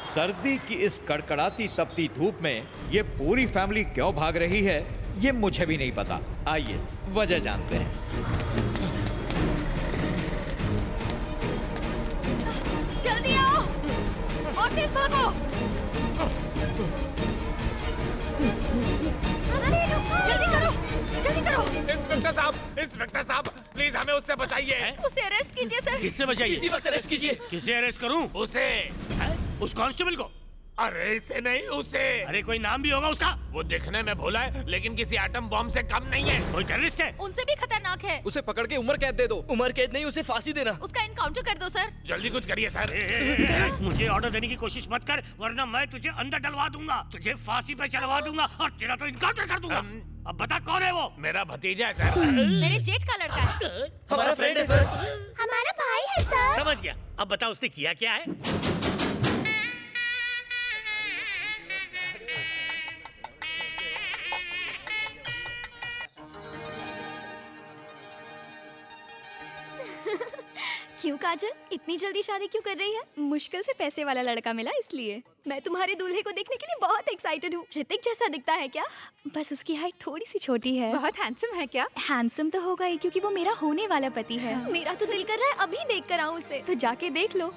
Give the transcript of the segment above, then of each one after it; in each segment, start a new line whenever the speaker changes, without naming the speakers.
सर्दी की इस कड़कड़ाती तपती धूप में ये पूरी फैमिली क्यों भाग रही है, ये मुझे भी नहीं पता। आइए वजह जानते हैं।
जल्दी आओ, ऑफिस भागो। जल्दी करो, जल्दी करो।
इंस्पेक्टर साहब, प्लीज हमें उससे बचाइए।
उसे अरेस्ट कीजिए सर।
किससे बचाइए?
इसी वक्त अरेस्ट कीजिए।
किसे अरेस्ट करूं?
उसे।
उस कांस्टेबल को?
अरे इसे नहीं, उसे।
अरे कोई नाम भी होगा उसका?
वो दिखने में भोला है, लेकिन किसी एटम बॉम्ब से कम नहीं है।
कोई टेररिस्ट है?
उनसे भी खतरनाक है।
उसे पकड़ के उम्र कैद दे दो।
उम्र कैद नहीं, उसे फांसी देना।
उसका इनकाउंटर कर दो सर।
जल्दी कुछ करिए सर।
मुझे ऑर्डर देने की कोशिश मत कर, वरना मैं तुझे अंदर डलवा दूंगा, तुझे फांसी पे चढ़वा दूंगा और तेरा तो इनकाउंटर कर दूंगा। अब बता कौन है वो?
मेरा भतीजा है सर।
मेरे जेठ का लड़का है।
हमारा फ्रेंड है सर।
हमारा भाई है सर।
समझ गया। अब बता उसने किया क्या है?
क्यों काजल, इतनी जल्दी शादी क्यों कर रही है? मुश्किल से पैसे वाला लड़का मिला इसलिए। मैं तुम्हारे दूल्हे को देखने के लिए बहुत एक्साइटेड हूँ। ऋतिक जैसा दिखता है क्या? बस उसकी हाइट थोड़ी सी छोटी है।
बहुत हैंडसम है क्या?
हैंडसम तो होगा ही, क्योंकि वो मेरा होने वाला पति है। मेरा तो दिल कर रहा है अभी देख कर आऊँ उसे। तो जाके देख लो।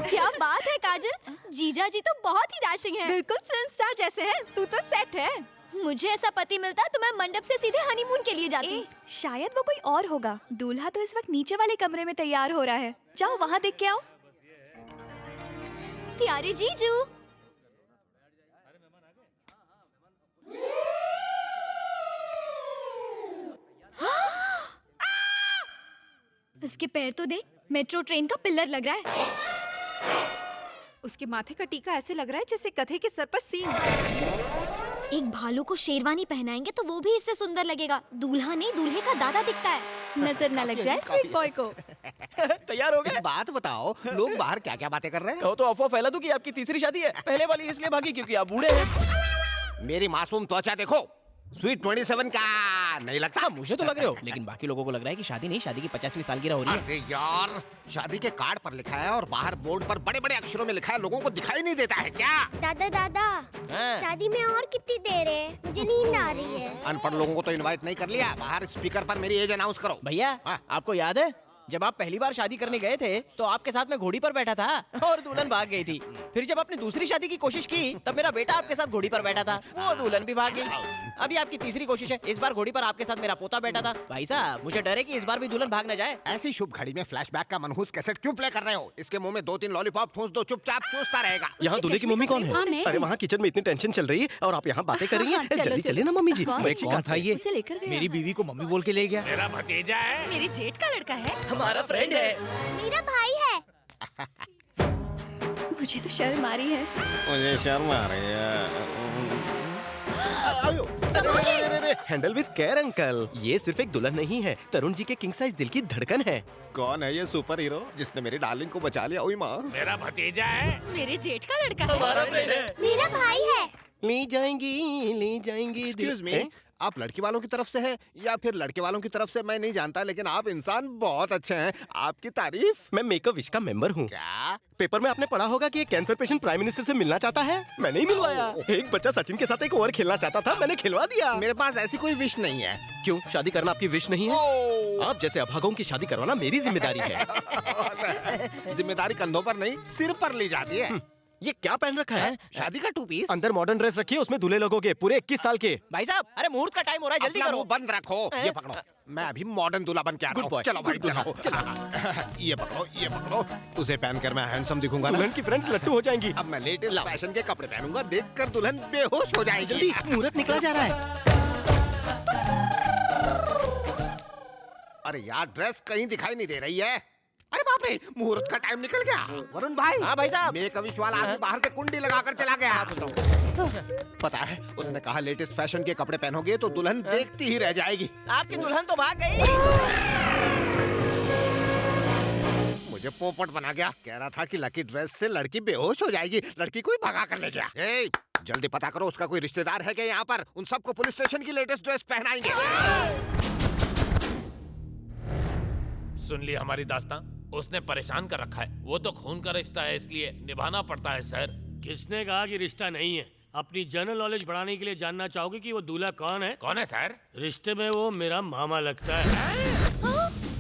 क्या बात है काजल, जीजा जी तो बहुत ही डैशिंग है।
बिल्कुल फिल्म स्टार जैसे हैं। तू तो सेट है।
मुझे ऐसा पति मिलता तो मैं मंडप से सीधे हनीमून के लिए जाती। शायद वो कोई और होगा। दूल्हा तो इस वक्त नीचे वाले कमरे में तैयार हो रहा है। जाओ वहाँ देख के आओ। प्यारे जीजू। उसके पैर तो देख, मेट्रो ट्रेन का पिलर लग रहा है।
उसके माथे का टीका ऐसे लग रहा है जैसे गधे के सर पर सींग।
एक भालू को शेरवानी पहनाएंगे तो वो भी इससे सुंदर लगेगा। दूल्हा नहीं, दूल्हे का दादा दिखता है। नजर न लग जाए स्वीट बॉय को।
तैयार हो गए?
बात बताओ, लोग बाहर क्या क्या बातें कर रहे हैं?
कहो तो अफवाह फैला दूं कि आपकी तीसरी शादी है। पहले वाली इसलिए भागी क्योंकि आप बूढ़े हैं।
मेरी मासूम त्वचा देखो, स्वीट 27 का नहीं लगता?
मुझे तो लग रहे हो, लेकिन बाकी लोगों को लग रहा है कि शादी नहीं, शादी की 50वीं सालगिरह हो रही है।
अरे यार, शादी के कार्ड पर लिखा है और बाहर बोर्ड पर बड़े बड़े अक्षरों में लिखा है, लोगों को दिखाई नहीं देता है क्या?
दादा दादा, शादी में और कितनी देर है? मुझे नींद आ रही है।
अनपढ़ लोगों को तो इनवाइट नहीं कर लिया, बाहर स्पीकर पर मेरी एज अनाउंस करो।
भैया, आपको याद है जब आप पहली बार शादी करने गए थे तो आपके साथ मैं घोड़ी पर बैठा था और दुल्हन भाग गई थी। फिर जब आपने दूसरी शादी की कोशिश की तब मेरा बेटा आपके साथ घोड़ी पर बैठा था, वो दुल्हन भी भाग गई। अभी आपकी तीसरी कोशिश है, इस बार घोड़ी पर आपके साथ मेरा पोता बैठा था। भाई साहब, मुझे डर है कि इस बार भी दुल्हन भाग न जाए।
ऐसी शुभ घड़ी में फ्लैशबैक का मनहूस कैसेट क्यों प्ले कर रहे हो? इसके मुंह में 2-3 लॉलीपॉप ठूस दो, चुपचाप चूसता रहेगा।
यहाँ दूल्हे की मम्मी कौन है? अरे वहाँ किचन में इतनी टेंशन चल रही है और आप यहाँ बातें कर रही हैं। जल्दी चलिए ना मम्मी जी।
कौन था ये? मेरी बीवी को मम्मी बोल के ले गया।
मेरा भतीजा है।
मेरे जेठ का लड़का है।
हमारा फ्रेंड है।
मेरा भाई है।
मुझे तो शर्म आ रही है।
मुझे शर्म आ रही है।
Handle with care uncle. ये सिर्फ एक दुल्हन नहीं है, तरुण जी के किंग साइज दिल की धड़कन है।
कौन है ये सुपर हीरो जिसने मेरी डार्लिंग को बचा लिया? ओए माँ,
मेरा भतीजा है।
मेरे जेठ का लड़का है।
हमारा फ्रेंड है।
मेरा भाई है।
ले जाएंगी, ले जाएंगी।
एक्सक्यूज मी, आप लड़की वालों की तरफ से है या फिर लड़के वालों की तरफ से मैं नहीं जानता, लेकिन आप इंसान बहुत अच्छे हैं। आपकी तारीफ।
मैं मेक अ विश का मेंबर हूँ।
क्या?
पेपर में आपने पढ़ा होगा कि एक कैंसर पेशेंट प्राइम मिनिस्टर से मिलना चाहता है। मैं नहीं मिलवाया। एक बच्चा सचिन के साथ एक ओवर खेलना चाहता था, मैंने खिलवा दिया।
मेरे पास ऐसी कोई विश नहीं है।
क्यों? शादी करना आपकी विश नहीं है? आप जैसे अभागों की शादी करवाना मेरी जिम्मेदारी है।
जिम्मेदारी कंधों पर नहीं, सिर पर ली जाती है।
ये क्या पहन रखा है?
शादी का 2 पीस।
अंदर मॉडर्न ड्रेस रखी है, उसमें दूल्हे लोगों के पूरे 21 साल के।
भाई साहब, अरे मुहूर्त का टाइम हो रहा है, जल्दी
अपना
करो।
मुंह बंद रखो। ये पकड़ो, मैं अभी मॉडर्न दूल्हा बन के आता हूँ। चलो भाई चलो। ये पकड़ो, ये पकड़ो। उसे पहनकर मैं हैंडसम दिखूंगा ना?
दुल्हन की फ्रेंड्स लट्टू हो जाएंगी।
अब मैं लेटेस्ट फैशन के कपड़े पहनूंगा, देखकर दुल्हन बेहोश हो जाएगी।
जल्दी, मुहूर्त निकला जा रहा है।
अरे यार, ड्रेस कहीं दिखाई नहीं दे रही है। अरे बाप रे, मुहूर्त का टाइम निकल गया। वरुण भाई।
हाँ भाई साहब।
मेक अ विश वाला आदमी बाहर से कुंडी लगाकर चला गया। पता है, उसने कहा लेटेस्ट फैशन के कपड़े पहनोगे तो दुल्हन देखती ही रह जाएगी।
आपकी दुल्हन तो भाग गई।
मुझे पोपट बना गया। कह रहा था कि लकी ड्रेस से लड़की बेहोश हो जाएगी, लड़की को ही भगा कर ले गया। ए, जल्दी पता करो उसका कोई रिश्तेदार है क्या यहाँ पर? उन सबको पुलिस स्टेशन की लेटेस्ट ड्रेस पहनाएंगे।
सुन ली हमारी दास्तां? उसने परेशान कर रखा है। वो तो खून का रिश्ता है, इसलिए निभाना पड़ता है सर।
किसने कहा कि रिश्ता नहीं है? अपनी जनरल नॉलेज बढ़ाने के लिए जानना चाहोगे कि वो दूल्हा कौन है?
कौन है सर?
रिश्ते में वो मेरा मामा लगता है।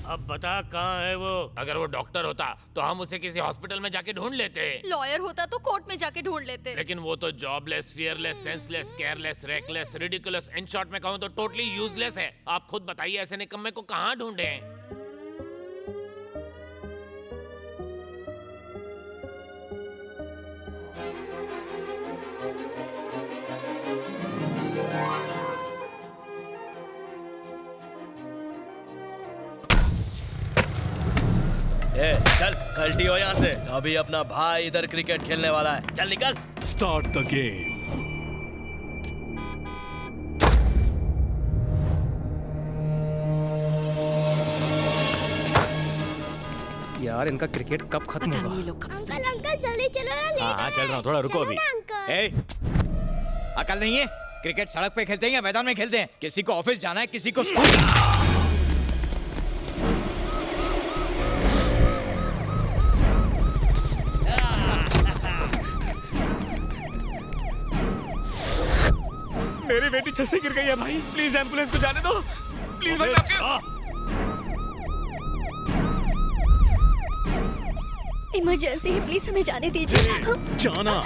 अब बता कहाँ है वो?
अगर वो डॉक्टर होता तो हम उसे किसी हॉस्पिटल में जाके ढूंढ लेते।
लॉयर होता तो कोर्ट में जाके ढूंढ लेते।
लेकिन वो तो jobless, fearless, senseless, careless, reckless, ridiculous, in short में कहूँ तो टोटली यूजलेस है। आप खुद बताइए, ऐसे निकम्मे को कहाँ ढूंढे?
चल कल्टी हो यहाँ से। अभी अपना भाई इधर क्रिकेट खेलने वाला है, चल निकल।
Start the game.
यार, इनका क्रिकेट कब खत्म होगा?
अंकल अंकल जल्दी चलो ना।
हाँ चल रहा हूँ, थोड़ा रुको अभी। ए, अकल नहीं है? क्रिकेट सड़क पे खेलते हैं या मैदान में खेलते हैं? किसी को ऑफिस जाना है, किसी को स्कूल।
मेरी बेटी छत से गिर गई है भाई, प्लीज एम्बुलेंस को जाने दो, प्लीज भाई।
इमरजेंसी है, प्लीज हमें जाने दीजिए।
जाना।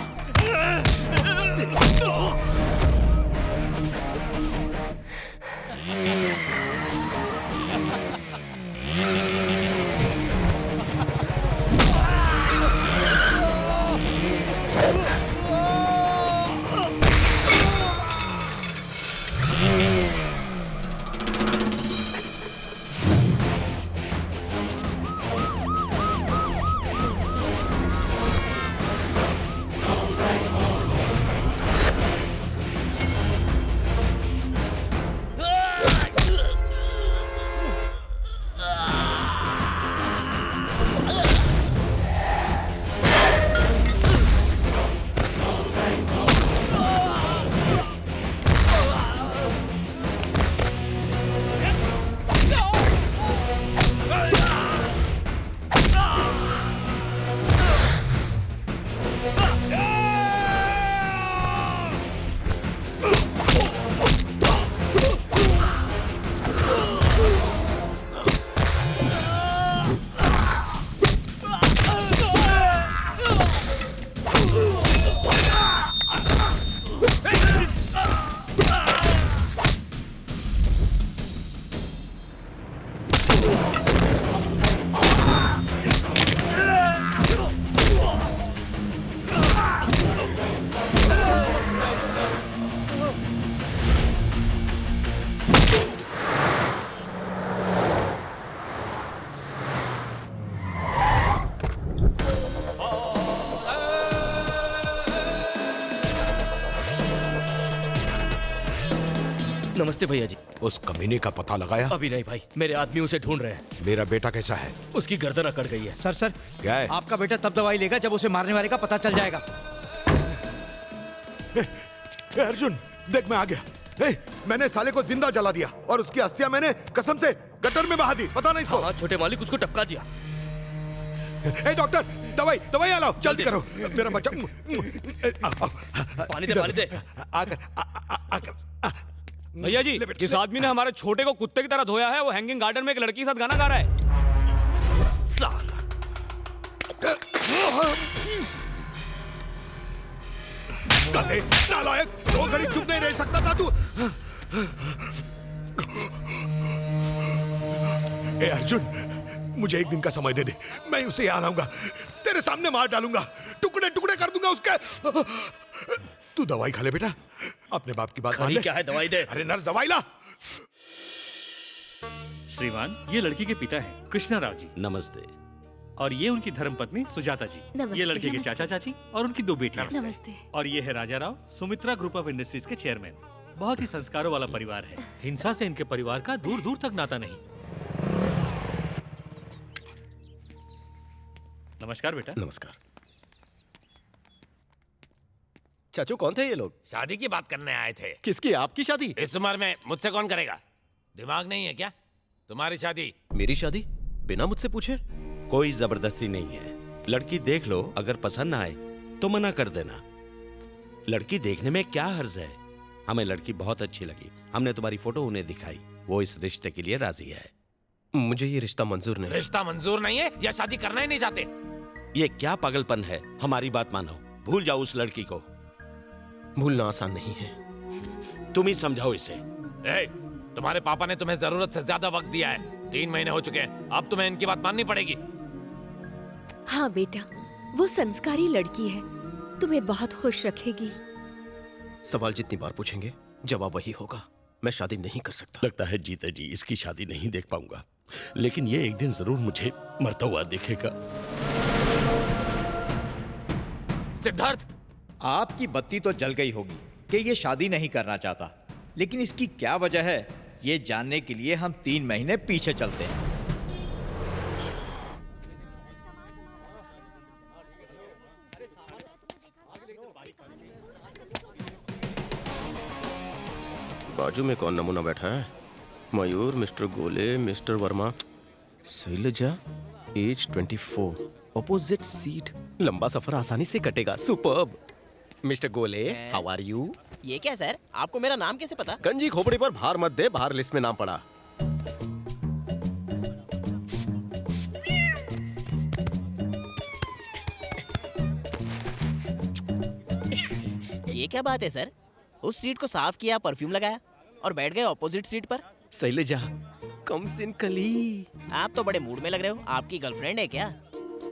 नमस्ते भैया जी।
उस कमीने का पता लगाया?
अभी नहीं भाई, मेरे आदमी उसे ढूंढ रहे हैं।
मेरा बेटा कैसा है?
उसकी गर्दन अकड़ गई है।
सर
क्या है?
आपका बेटा तब दवाई लेगा जब उसे मारने वाले का पता चल जाएगा।
अर्जुन देख, मैं आ गया। मैंने साले को जिंदा जला दिया और उसकी अस्थियां मैंने कसम से गटर में बहा दी। पता नहीं इसको?
हाँ, छोटे मालिक उसको टपका दिया।
डॉक्टर, दवाई दवाई लाओ, जल्दी करो। मेरा बच्चा।
पानी दे, पानी दे।
आकर
भैया जी, जिस आदमी ने हमारे छोटे को कुत्ते की तरह धोया है, वो हैंगिंग गार्डन में एक लड़की के साथ गाना गा रहा है।
गधे, नालायक, 2 घड़ी चुप नहीं रह सकता था तू। ए अर्जुन, मुझे 1 दिन का समय दे दे, मैं उसे यहाँ लाऊंगा, तेरे सामने मार डालूंगा, टुकड़े टुकड़े कर दूंगा उसके। तू दवाई खा ले बेटा, अपने बाप की बात मान ले।
क्या है, दवाई दे।
अरे नर्स, दवाई ला।
श्रीमान, ये लड़की के पिता हैं कृष्णा राव जी।
नमस्ते।
और ये उनकी धर्मपत्नी सुजाता जी।
नमस्ते।
ये लड़के के चाचा चाची और उनकी 2 बेटियां।
नमस्ते।
और ये है Raja Rao, Sumitra group of industries के चेयरमैन। बहुत ही संस्कारों वाला परिवार है। हिंसा से इनके परिवार का दूर दूर तक नाता नहीं। नमस्कार बेटा।
नमस्कार। चाचू, कौन थे ये लोग?
शादी की बात करने आए थे।
किसकी? आपकी शादी?
इस उम्र में मुझसे कौन करेगा? दिमाग नहीं है क्या? तुम्हारी शादी।
मेरी शादी बिना मुझसे पूछे?
कोई जबरदस्ती नहीं है। लड़की देख लो, अगर पसंद ना आए तो मना कर देना। लड़की देखने में क्या हर्ज है? हमें लड़की बहुत अच्छी लगी, हमने तुम्हारी फोटो उन्हें दिखाई, वो इस रिश्ते के लिए राजी है।
मुझे ये रिश्ता मंजूर नहीं।
रिश्ता मंजूर नहीं है या शादी करना ही नहीं चाहते?
ये क्या पागलपन है? हमारी बात मानो, भूल जाओ उस लड़की को।
भूलना आसान नहीं है,
तुम ही समझाओ इसे।
तुम्हारे पापा ने तुम्हें जरूरत से ज्यादा वक्त दिया है, 3 महीने हो चुके हैं, अब तुम्हें इनकी बात माननी पड़ेगी।
हाँ बेटा, वो संस्कारी लड़की है, तुम्हें बहुत खुश रखेगी।
सवाल जितनी बार पूछेंगे जवाब वही होगा। मैं शादी नहीं कर सकता।
लगता है जीते जी इसकी शादी नहीं देख पाऊंगा, लेकिन ये एक दिन जरूर मुझे मरता हुआ दिखेगा।
सिद्धार्थ,
आपकी बत्ती तो जल गई होगी कि ये शादी नहीं करना चाहता, लेकिन इसकी क्या वजह है ये जानने के लिए हम 3 महीने पीछे चलते हैं।
बाजू में कौन नमूना बैठा है? Mayur, mister Gole, mister Verma, Shailaja, age 24, opposite seat. लंबा सफर आसानी से कटेगा। Superb. Mister Gole, how are you?
ये क्या सर, आपको मेरा नाम कैसे पता?
गंजी खोपड़ी पर भार मत दे, बाहर लिस्ट में नाम पड़ा।
ये क्या बात है सर? उस सीट को साफ किया, परफ्यूम लगाया और बैठ गए ऑपोजिट सीट पर।
शैलजा, कम सिन कली।
आप तो बड़े मूड में लग रहे हो, आपकी गर्लफ्रेंड है क्या?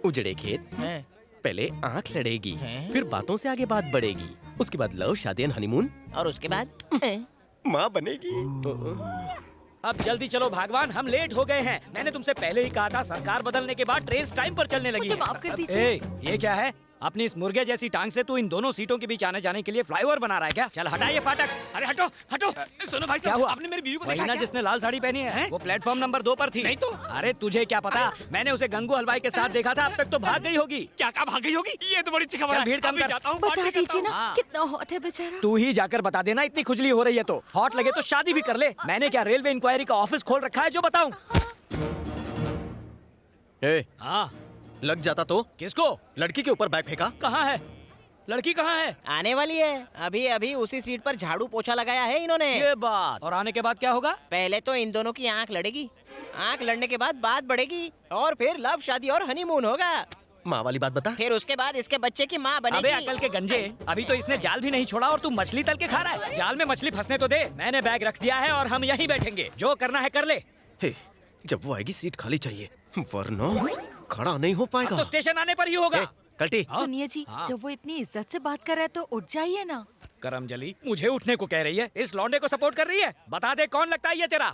उजड़े खेत
हैं।
पहले आंख लड़ेगी, फिर बातों से आगे बात बढ़ेगी, उसके बाद लव, शादी एंड हनीमून,
और उसके बाद
माँ बनेगी।
अब जल्दी चलो भागवान, हम लेट हो गए हैं। मैंने तुमसे पहले ही कहा था, सरकार बदलने के बाद ट्रेन टाइम पर चलने लगी।
मुझे माफ कर दीजिए।
ये क्या है? अपनी इस मुर्गे जैसी टांग से तू इन दोनों सीटों के बीच आने जाने के लिए फ्लाईओवर बना रहा है क्या? चल हटा ये फाटक। अरे हटो हटो।
सुनो भाई,
क्या हुआ?
आपने मेरी बीवी को
वही
देखा
ना
क्या?
जिसने लाल साड़ी पहनी है? वो प्लेटफॉर्म नंबर 2 पर थी।
नहीं तो?
अरे तुझे क्या पता, मैंने उसे गंगू हलवाई के साथ देखा था। अब तक तो भाग गई होगी।
क्या कहा भाग गई होगी? ये तो बड़ी अच्छी खबर
चल
है।
भीड़ कम
अभी
कर।
जाता हूँ,
बता
बात भी
दीजिए
करता
ना,
हूँ।
कितना हॉट है बेचारा।
तू ही जाकर बता देना, इतनी खुजली हो रही है तो। हॉट लगे तो शादी भी कर ले। मैंने क्या रेलवे इंक्वायरी का ऑफिस खोल रखा है जो बताऊं? हाँ,
लग जाता तो?
किसको?
लड़की के ऊपर बैग फेंका।
कहाँ है लड़की? कहाँ है?
आने वाली है। अभी अभी उसी सीट पर झाड़ू पोछा लगाया है इन्होंने।
ये बात। और आने के बाद क्या होगा?
पहले तो इन दोनों की आंख लड़ेगी, आंख लड़ने के बाद बात बढ़ेगी, और फिर लव, शादी और हनीमून होगा।
माँ वाली बात बता।
फिर उसके बाद इसके बच्चे की माँ बनेगी।
अबे अकल के गंजे, अभी तो इसने जाल भी नहीं छोड़ा और तू मछली तल के खा रहा है। जाल में मछली फंसने तो दे। मैंने बैग रख दिया है और हम यहीं बैठेंगे, जो करना है कर ले।
हे, जब वो आएगी सीट खाली चाहिए, वरना खड़ा नहीं हो पाएगा।
अब तो स्टेशन आने पर ही होगा।
कल्टी,
सुनिए जी, जब वो इतनी इज्जत से बात कर रहा है तो उठ जाइए ना।
करमजली मुझे उठने को कह रही है, इस लौंडे को सपोर्ट कर रही है। बता दे कौन लगता है ये तेरा?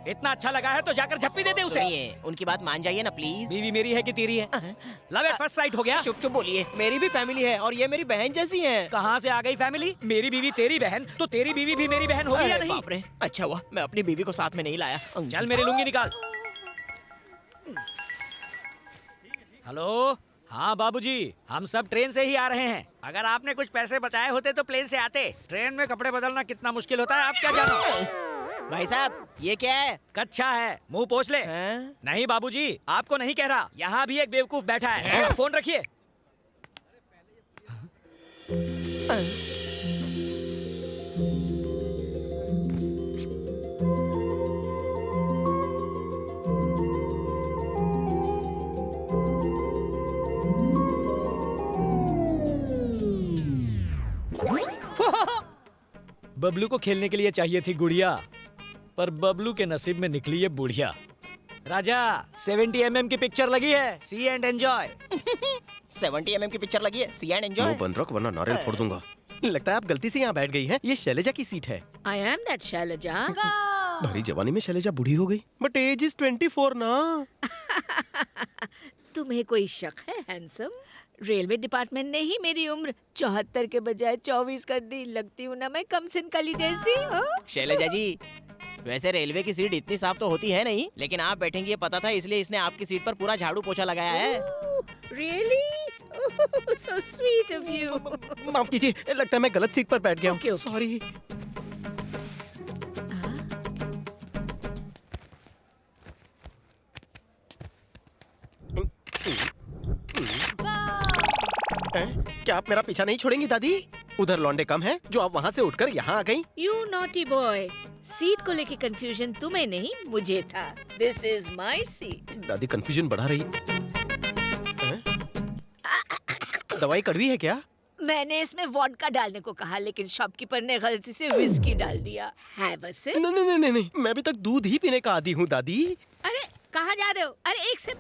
इतना अच्छा लगा है तो जाकर झप्पी दे दे उसे।
सुनिए, उनकी बात मान जाइए ना प्लीज।
बीवी मेरी है कि तेरी है? लव एट फर्स्ट साइट हो गया।
चुप चुप बोलिए, मेरी भी फैमिली है और ये मेरी बहन जैसी है।
कहाँ से आ गई फैमिली? मेरी बीवी तेरी बहन, तो तेरी बीवी भी मेरी बहन होगी या
अरे
नहीं?
बाप रे, अच्छा हुआ मैं अपनी बीवी को साथ में नहीं लाया।
चल मेरी लुंगी निकाल। हेलो, हाँ बाबूजी, हम सब ट्रेन से ही आ रहे हैं। अगर आपने कुछ पैसे बचाए होते तो प्लेन से आते। ट्रेन में कपड़े बदलना कितना मुश्किल होता है आप क्या जानो?
भाई साहब, ये क्या है?
कच्चा है, मुंह पोंछ ले। नहीं बाबूजी, आपको नहीं कह रहा, यहाँ भी एक बेवकूफ बैठा है। फोन रखिए। बबलू को खेलने के लिए चाहिए थी गुड़िया, पर बबलू के नसीब में निकली ये बुढ़िया। राजा 70 mm की पिक्चर लगी है, सी एंड एंजॉय।
70 mm की पिक्चर लगी है, सी एंड एंजॉय।
बंद रख वरना नारियल फोड़ दूंगा।
लगता है आप गलती से यहाँ बैठ गई हैं। ये शैलजा की सीट है।
I am that Selja.
भरी जवानी में शैलजा बूढ़ी हो गई, बट एज इज 24 ना।
तुम्हें कोई शक है हैंडसम? रेलवे डिपार्टमेंट ने ही मेरी उम्र 74 के बजाय 24 कर दी। लगती हूँ ना मैं कम सिन कली जैसी।
शैलजा जी, वैसे रेलवे की सीट इतनी साफ तो होती है नहीं, लेकिन आप बैठेंगी ये पता था, इसलिए इसने आपकी सीट पर पूरा झाड़ू पोछा लगाया है।
Really? Oh, so sweet of you.
माफ कीजिए, लगता है मैं गलत सीट पर बैठ गया हूँ। सॉरी। क्या आप मेरा पीछा नहीं छोड़ेंगी दादी? उधर लौंडे कम हैं, जो आप वहाँ से उठकर यहाँ आ गई।
You naughty boy. सीट को लेके कंफ्यूजन तुम्हें नहीं मुझे था। This is my seat.
दादी कंफ्यूजन बढ़ा रही। दवाई कड़वी है क्या?
मैंने इसमें वोडका डालने को कहा, लेकिन शॉपकीपर ने गलती से विस्की डाल दिया है। बस
नहीं, मैं अभी तक दूध ही पीने का आदी हूँ दादी।
अरे कहाँ जा रहे हो? अरे एक से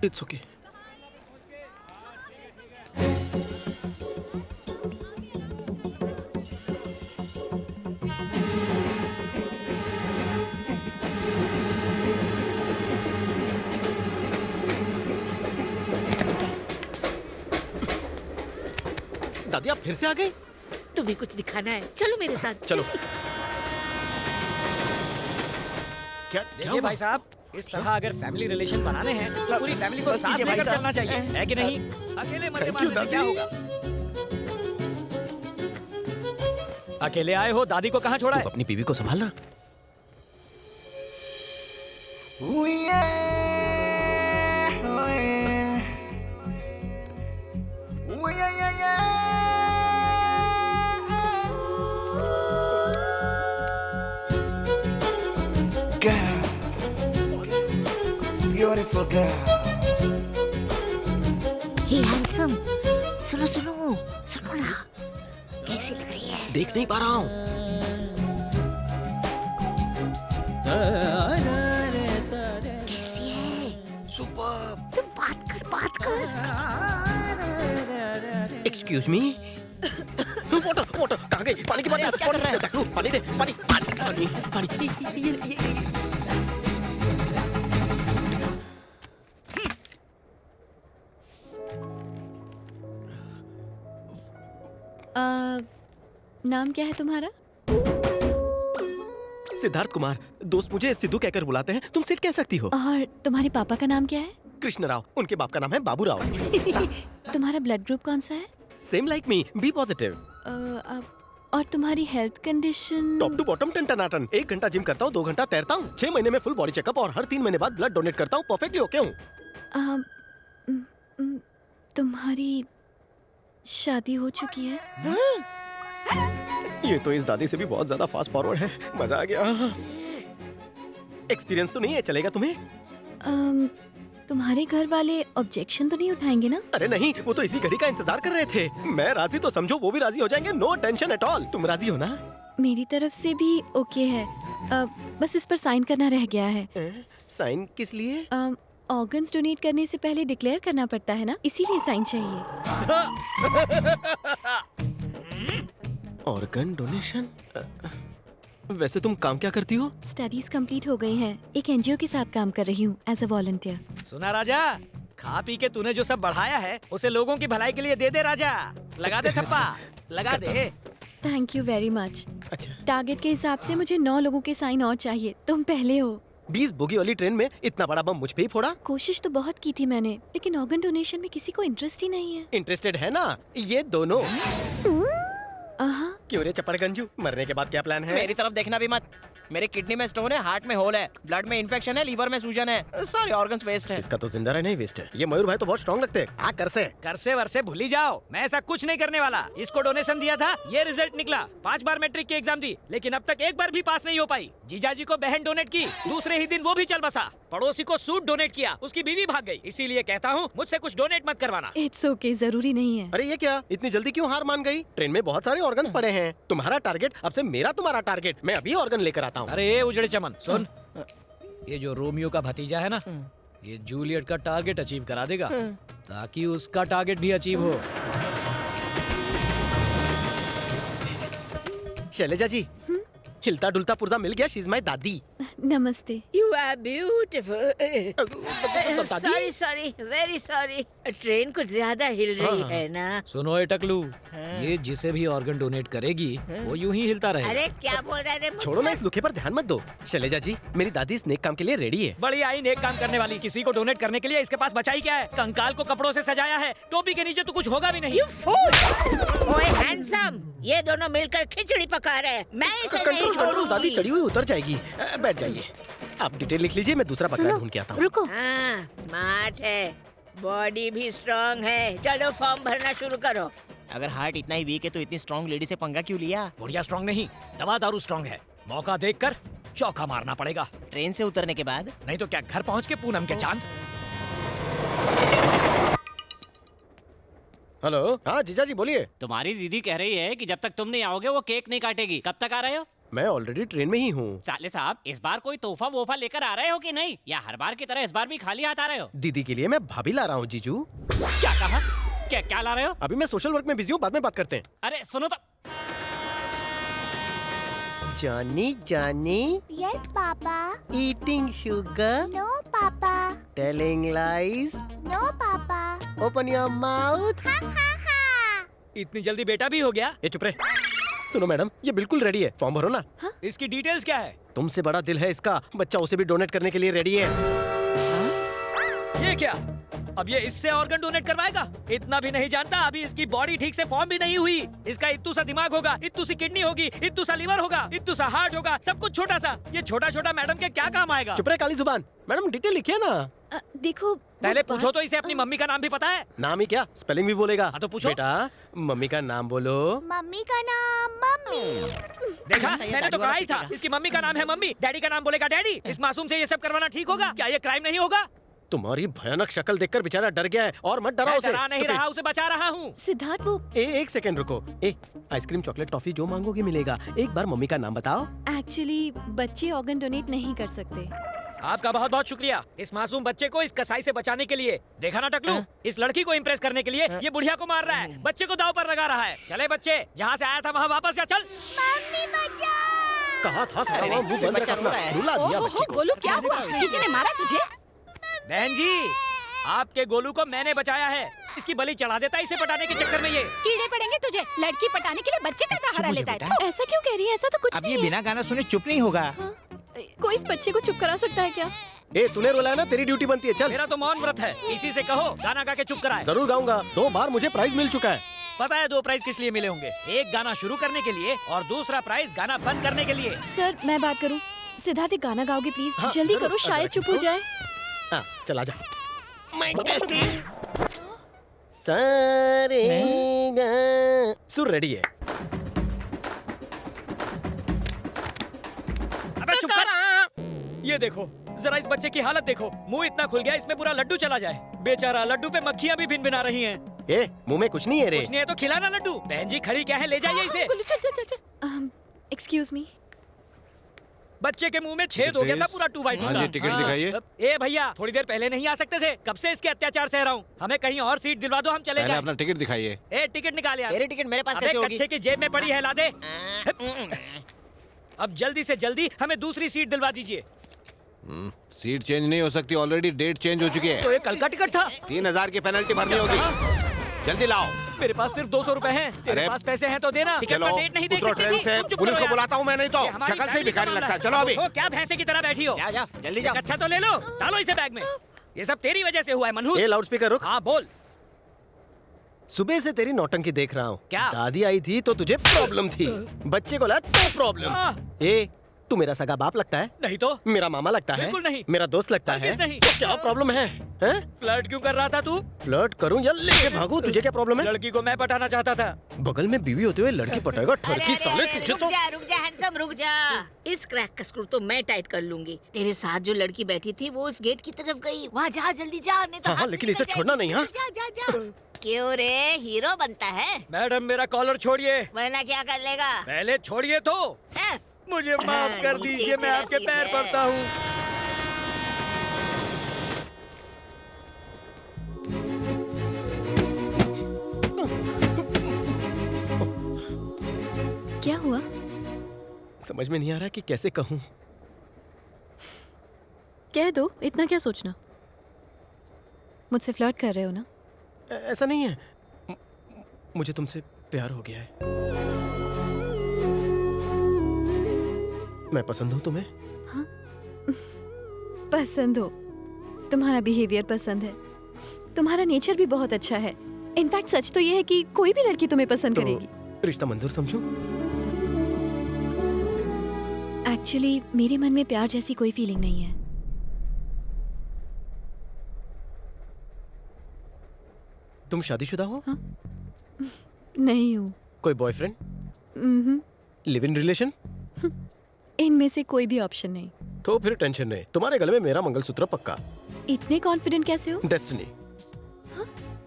It's okay. दादी आप फिर से आ गई?
तुम्हें कुछ दिखाना है, चलो मेरे साथ।
चलो। क्या
देखिए भाई साहब, इस तरह अगर फैमिली रिलेशन बनाने हैं तो पूरी फैमिली को साथ लेकर चलना चाहिए, है कि नहीं? अकेले मजे मारने से क्या होगा? अकेले आए हो, दादी को कहाँ छोड़ा है?
अपनी बीवी को संभालना।
Beautiful girl.
Hey handsome, सुनो सुनो सुनो ना, कैसी लग रही है?
देख नहीं पा रहा हूँ।
कैसी है?
सुपर।
तुम बात कर।
Excuse me? वाटर कहाँ गई? पानी की बोतल, पानी दे, पानी।
नाम क्या है तुम्हारा?
सिद्धार्थ कुमार। दोस्त मुझे सिद्धू कहकर बुलाते हैं। तुम सिद्ध कह सकती हो।
और तुम्हारे पापा का नाम क्या है?
कृष्ण राव। उनके बाप का नाम है बाबू राव।
तुम्हारा ब्लड ग्रुप कौन सा है?
Same like me, B positive.
और तुम्हारी health condition?
Top to bottom टनाटन। 1 घंटा जिम करता हूँ, 2 घंटा तैरता हूँ, 6 महीने में फुल बॉडी चेकअप और हर 3 महीने बाद ब्लड डोनेट करता हूँ। परफेक्टली ओके हूँ।
तुम्हारी शादी हो चुकी है?
ये तो इस दादी से भी बहुत ज्यादा फास्ट फॉरवर्ड है। मजा आ गया। एक्सपीरियंस तो नहीं है, चलेगा तुम्हें?
तुम्हारे घर वाले ऑब्जेक्शन तो नहीं उठाएंगे ना?
अरे नहीं, वो तो इसी घड़ी का इंतजार कर रहे थे। मैं राजी तो समझो वो भी राजी हो जाएंगे। No tension at all. तुम राजी हो ना?
मेरी तरफ से भी ओके है। बस इस पर साइन करना रह गया है।
साइन किस लिए?
ऑर्गन्स डोनेट करने से पहले डिक्लेयर करना पड़ता है ना, इसीलिए साइन चाहिए।
Organ donation? वैसे तुम काम क्या करती हो?
स्टडीज कंप्लीट हो गई हैं। एक एनजीओ के साथ काम कर रही हूँ एज अ वॉलंटियर।
सुना राजा, खा पी के तूने जो सब बढ़ाया है उसे लोगों की भलाई के लिए दे दे राजा। लगा दे थप्पा। लगा दे।
Thank you very much.
अच्छा,
टारगेट के हिसाब से मुझे 9 लोगों के साइन और चाहिए। तुम पहले हो।
20 बोगी वाली ट्रेन में इतना बड़ा बम मुझ पे ही फोड़ा।
कोशिश तो बहुत की थी मैंने, लेकिन ऑर्गन डोनेशन में किसी को इंटरेस्ट ही नहीं है।
इंटरेस्टेड है ना ये दोनों।
आहा।
क्यों रे चपड़गंजू, मरने के बाद क्या प्लान है?
मेरी तरफ देखना भी मत। मेरे किडनी में स्टोन है, हार्ट में होल है, ब्लड में इन्फेक्शन है, लीवर में सूजन है, सारे ऑर्गन्स वेस्ट हैं।
इसका तो जिंदा रहना ही वेस्ट है। ये मयूर भाई तो बहुत स्ट्रॉन्ग लगते हैं। हाँ
करसे वरसे भूल ही जाओ। मैं ऐसा कुछ नहीं करने वाला। इसको डोनेशन दिया था, ये रिजल्ट निकला। 5 बार मैट्रिक की एग्जाम दी, लेकिन अब तक एक बार भी पास नहीं हो पाई। जीजाजी को बहन डोनेट की, दूसरे ही दिन वो भी चल बसा। पड़ोसी को सूट डोनेट किया, उसकी बीवी भाग गई। इसीलिए कहता हूँ मुझसे कुछ डोनेट मत करवाना।
इट्स ओके, जरूरी नहीं है।
अरे ये क्या, इतनी जल्दी क्यों हार मान गई? ट्रेन में बहुत सारे ऑर्गन्स पड़े हैं। तुम्हारा टारगेट अब से मेरा तुम्हारा टारगेट। मैं अभी ऑर्गन लेकर आता हूँ।
अरे उजड़े चमन सुन, ये जो रोमियो का भतीजा है ना, ये जूलियट का टारगेट अचीव करा देगा, ताकि उसका टारगेट भी अचीव हो।
शैलजा जी, हिलता डुलता पुर्जा मिल गया। शी इज माय दादी।
नमस्ते।
You are beautiful. Sorry, sorry, very sorry. Train कुछ ज्यादा हिल रही है ना।
सुनो ए टकलू, ये जिसे भी ऑर्गन डोनेट करेगी वो यूं ही हिलता रहेगा।
अरे क्या बोल रहे रे?
छोड़ो ना, इस लुखे पर ध्यान मत दो। शैलजा जी, मेरी दादी इस नेक काम के लिए रेडी है।
बड़ी आई नेक काम करने वाली। किसी को डोनेट करने के लिए इसके पास बचा ही क्या है? कंकाल को कपड़ों से सजाया है, टोपी के नीचे तो कुछ होगा भी नहीं।
ओए हैंडसम, ये दोनों मिलकर खिचड़ी पका रहे हैं। मैं इसे नहीं
कंट्रोल दादी, चढ़ी हुई उतर जाएगी। बैठ जाइए, आप डिटेल लिख लीजिए, मैं दूसरा बकरा ढूंढ के आता हूँ।
रुको।
हाँ, स्मार्ट है, बॉडी भी स्ट्रांग है। चलो फॉर्म भरना शुरू करो।
अगर हार्ट इतना ही वीक है तो इतनी स्ट्रॉन्ग लेडी से पंगा क्यों लिया?
बुढ़िया स्ट्रांग नहीं, दवा दारू स्ट्रांग है। मौका देखकर चौका मारना पड़ेगा।
ट्रेन से उतरने के बाद?
नहीं तो क्या घर पहुँच के पूनम के चांद।
हेलो, हाँ जीजा जी बोलिए।
तुम्हारी दीदी कह रही है कि जब तक तुम नहीं आओगे वो केक नहीं काटेगी। कब तक आ रहे हो?
मैं ऑलरेडी ट्रेन में ही हूँ।
साले साहब, इस बार कोई तोहफा वोफा लेकर आ रहे हो कि नहीं, या हर बार की तरह इस बार भी खाली हाथ आ रहे हो?
दीदी के लिए मैं भाभी ला रहा हूँ जीजू।
क्या कहा? क्या ला रहे हो?
अभी मैं सोशल वर्क में बिजी हूँ, बाद में बात करते हैं।
अरे सुनो तो।
जानी Johnny.
Yes papa.
Eating sugar.
No papa.
Telling lies.
No papa.
Open your mouth.
इतनी जल्दी बेटा भी हो गया?
ये चुप रहे। सुनो मैडम, ये बिल्कुल रेडी है, फॉर्म भरो ना।
हाँ? इसकी डिटेल्स क्या है?
तुमसे बड़ा दिल है इसका, बच्चा उसे भी डोनेट करने के लिए रेडी है।
ये क्या? अब ये इससे ऑर्गन डोनेट करवाएगा? इतना भी नहीं जानता, अभी इसकी बॉडी ठीक से फॉर्म भी नहीं हुई। इसका इत्तू सा दिमाग होगा, इत्तू सी किडनी होगी, इत्तू सा लीवर होगा, इत्तू सा हार्ट होगा, सब कुछ छोटा सा। ये छोटा छोटा मैडम के क्या काम आएगा?
चुप रहे काली जुबान। मैडम डिटेल लिखिए ना।
देखो,
पहले पूछो तो इसे अपनी मम्मी का नाम भी पता है?
नाम ही क्या, स्पेलिंग भी बोलेगा।
हाँ तो पूछो।
बेटा, मम्मी का नाम बोलो।
मम्मी का नाम मम्मी।
देखा, मैंने तो कहा ही था, इसकी मम्मी का नाम है मम्मी, डैडी का नाम बोलेगा डैडी। इस मासूम से ये सब करवाना ठीक होगा क्या? ये क्राइम नहीं होगा?
तुम्हारी भयानक शक्ल देखकर बेचारा डर गया है, और मत डराओ उसे।
डरा नहीं रहा, उसे बचा रहा हूँ।
सिद्धार्थ वो
एक सेकंड रुको। आइसक्रीम चॉकलेट टॉफी जो मांगोगे मिलेगा। एक बार मम्मी का नाम बताओ।
एक्चुअली बच्चे ऑर्गन डोनेट नहीं कर सकते।
आपका बहुत बहुत शुक्रिया इस मासूम बच्चे को इस कसाई से बचाने के लिए। देखा ना टकलू, इस लड़की को इम्प्रेस करने के लिए ये बुढ़िया को मार रहा है, बच्चे को दाव पर लगा रहा है। चले बच्चे, जहाँ से आया था वहाँ वापस जा। चल।
मम्मी बचाओ।
कहा था सारा मुंह बंद रखना, रुला दिया बच्चे को।
गोलू क्या हुआ? किसी ने मारा तुझे?
बहन जी, आपके गोलू को मैंने बचाया है। इसकी बलि चढ़ा देता इसे पटाने के चक्कर में। ये
कीड़े पड़ेंगे तुझे। लड़की पटाने के लिए बच्चे का सहारा लेता है।
ऐसा क्यों कह रही है? ऐसा तो कुछ
अब
नहीं
ये
है।
बिना गाना सुने चुप नहीं होगा।
कोई इस बच्चे को चुप करा सकता है क्या?
तूने रुलाया ना, तेरी ड्यूटी बनती है। चल।
मेरा तो मौन व्रत है, इसी से कहो गाना गा के चुप कराए।
जरूर गाऊंगा, 2 बार मुझे प्राइज मिल चुका है।
पता है 2 प्राइज किस लिए मिले होंगे? एक गाना शुरू करने के लिए और दूसरा प्राइज गाना बंद करने के लिए।
सर मैं बात करूं? सिद्धार्थ एक गाना गाओगे प्लीज?
हाँ,
जल्दी
जरूर,
करो, शायद चुप हो जाए।
हाँ, चल आजा। सारे सुर रेडी है।
अबे चुप कर। ये देखो जरा इस बच्चे की हालत देखो, मुंह इतना खुल गया इसमें पूरा लड्डू चला जाए। बेचारा, लड्डू पे मक्खियां भी भिनभिना रही हैं।
मुंह में कुछ नहीं है रे।
कुछ नहीं है तो खिलाना लड्डू। बहन जी खड़ी क्या है, ले जाइए इसे।
Excuse me.
बच्चे के मुंह में छेद हो गया था पूरा 2x2 का।
हाँ जी, टिकट दिखाइए।
ए भैया, थोड़ी देर पहले नहीं आ सकते थे? कब से इसके अत्याचार सह रहा हूँ। हमें कहीं और सीट दिलवा दो, हम चले
पहले
जाएं।
अपना टिकट दिखाइए।
टिकट निकाल यार।
तेरी टिकट मेरे पास
अबे
कैसे होगी?
कच्छे की जेब में पड़ी है, ला दे। अब जल्दी से जल्दी हमें दूसरी सीट दिलवा दीजिए।
सीट चेंज नहीं हो सकती, ऑलरेडी डेट चेंज हो चुकी है।
तो ये कल का टिकट था।
3000 की पेनल्टी भरनी होगी। जल्दी लाओ।
मेरे पास सिर्फ 200 रुपए हैं। तेरे
अरे,
पास पैसे हैं तो देना। टिकट
चलो,
पर डेट नहीं देख
उतरो
सकती
ट्रेन
थी।
से।
तुम चुप
पुलिस
करो
को
यार।
बुलाता हूँ मैं, नहीं तो
ये हमारी
शक्ल से ही
फैमिली का
भिखारी
मामला
लगता है।
है।
चलो अभी।
देखो, क्या भैंसे की तरह बैठी हो।
जा जा जल्दी जा।
अच्छा तो ले लो, डालो इसे बैग में। ये सब तेरी वजह से हुआ है मनहूस।
ये लाउडस्पीकर रुक।
हाँ बोल।
सुबह से तेरी नौटंकी देख रहा हूँ।
क्या?
दादी आई थी तो तुझे प्रॉब्लम थी, बच्चे को लगा तो प्रॉब्लम। ए, तू मेरा सगा बाप लगता है?
नहीं तो?
मेरा मामा लगता है?
बिल्कुल नहीं।
मेरा दोस्त लगता है?
नहीं।
तो क्या प्रॉब्लम है? हैं?
फ्लर्ट क्यों कर रहा था तू?
फ्लर्ट करूं या लेके भागूं? तुझे क्या प्रॉब्लम है?
लड़की को मैं पटाना चाहता था।
बगल में बीवी होते हुए लड़की पटाएगा? ठरकी साले तुझे तो।
रुक जा हैंडसम, रुक जा। इस क्रैक का स्क्रू तो मैं टाइट कर लूंगी। तेरे साथ जो लड़की बैठी थी वो उस गेट की तरफ गई। वहाँ जा, जल्दी जा, नहीं तो
हाँ, लेकिन इसे छोड़ना नहीं। हाँ,
जा जा जा। क्यों रे, हीरो बनता है?
मैडम मेरा कॉलर छोड़िए।
वरना क्या कर लेगा?
पहले छोड़िए तो। मुझे माफ कर दीजिए, मैं आपके पैर पड़ता हूँ।
क्या हुआ?
समझ में नहीं आ रहा कि कैसे कहूँ।
कह दो, इतना क्या सोचना। मुझसे फ्लर्ट कर रहे हो ना?
ऐसा नहीं है, मुझे तुमसे प्यार हो गया है। मैं पसंद हूँ तुम्हें?
हाँ? पसंद हो? तुम्हारा बिहेवियर पसंद है, तुम्हारा नेचर भी बहुत अच्छा है। इनफैक्ट सच तो ये है कि कोई भी लड़की तुम्हें पसंद करेगी।
रिश्ता मंजूर समझो।
एक्चुअली मेरे मन में प्यार जैसी कोई फीलिंग नहीं है।
तुम शादीशुदा हो?
हाँ? नहीं हूँ।
कोई बॉयफ्रेंड? Live in relation?
इनमें से कोई भी ऑप्शन नहीं।
तो फिर टेंशन नहीं, तुम्हारे गले में मेरा मंगलसूत्र पक्का।
इतने कॉन्फिडेंट कैसे हो?
डेस्टिनी।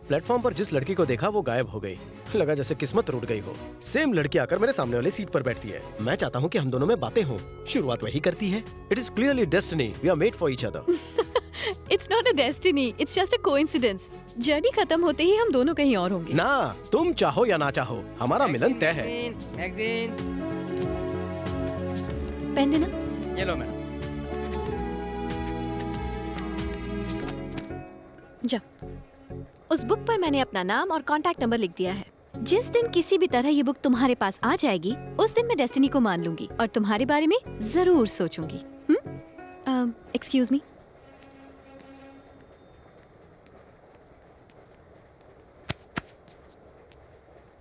प्लेटफॉर्म पर जिस लड़की को देखा वो गायब हो गई। लगा जैसे किस्मत रूठ गई हो। सेम लड़की आकर मेरे सामने वाली सीट पर बैठती है। मैं चाहता हूँ कि हम दोनों में बातें हों। शुरुआत वही करती है। It is clearly destiny, we are made for each other.
It's not a destiny, it's just a coincidence. Journey खत्म होते ही हम दोनों कहीं और होंगे।
ना, तुम चाहो या ना चाहो, हमारा मिलन तय है।
पेन देना।
ये लो मैडम।
जा। उस बुक पर मैंने अपना नाम और कांटेक्ट नंबर लिख दिया है। जिस दिन किसी भी तरह ये बुक तुम्हारे पास आ जाएगी, उस दिन मैं डेस्टिनी को मान लूंगी और तुम्हारे बारे में जरूर सोचूंगी। Excuse me.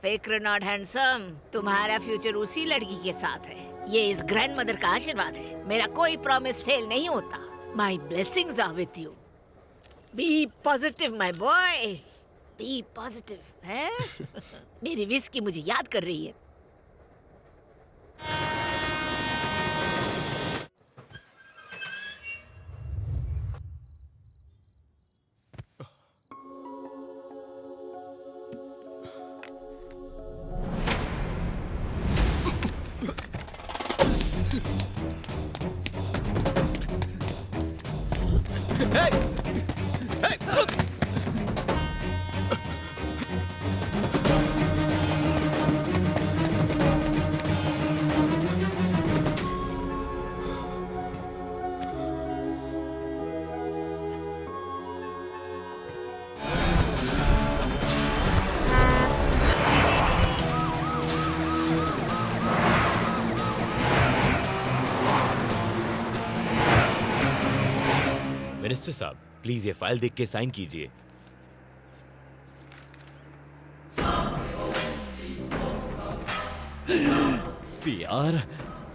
फिक्र नॉट हैंडसम, तुम्हारा फ्यूचर उसी लड़की के साथ है। ये इस ग्रैंड मदर का आशीर्वाद है। मेरा कोई प्रॉमिस फेल नहीं होता। My blessings are with you. Be positive my boy, be positive. है मेरी विस्की मुझे याद कर रही है।
मिनिस्टर साहब, प्लीज ये फाइल देख के साइन कीजिए।
पीआर,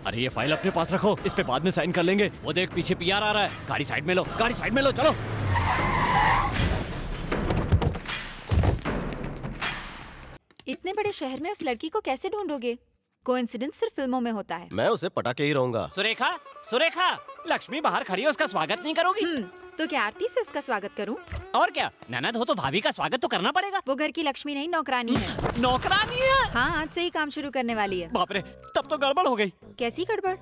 अरे ये फाइल अपने पास रखो, इस पे बाद में साइन कर लेंगे। वो देख पीछे पीआर आ रहा है। गाड़ी साइड में लो, गाड़ी साइड में लो, चलो।
इतने बड़े शहर में उस लड़की को कैसे ढूंढोगे? कोइंसिडेंस सिर्फ फिल्मों में होता है।
मैं उसे पटा के ही रहूंगा।
सुरेखा, सुरेखा, लक्ष्मी बाहर खड़ी है, उसका स्वागत नहीं करोगी?
तो क्या आरती से उसका स्वागत करूं?
और क्या, ननद हो तो भाभी का स्वागत तो करना पड़ेगा।
वो घर की लक्ष्मी नहीं, नौकरानी है।
नौकरानी है?
हाँ, आज से ही काम शुरू करने वाली है।
बाप रे, तब तो गड़बड़ हो गई।
कैसी गड़बड़?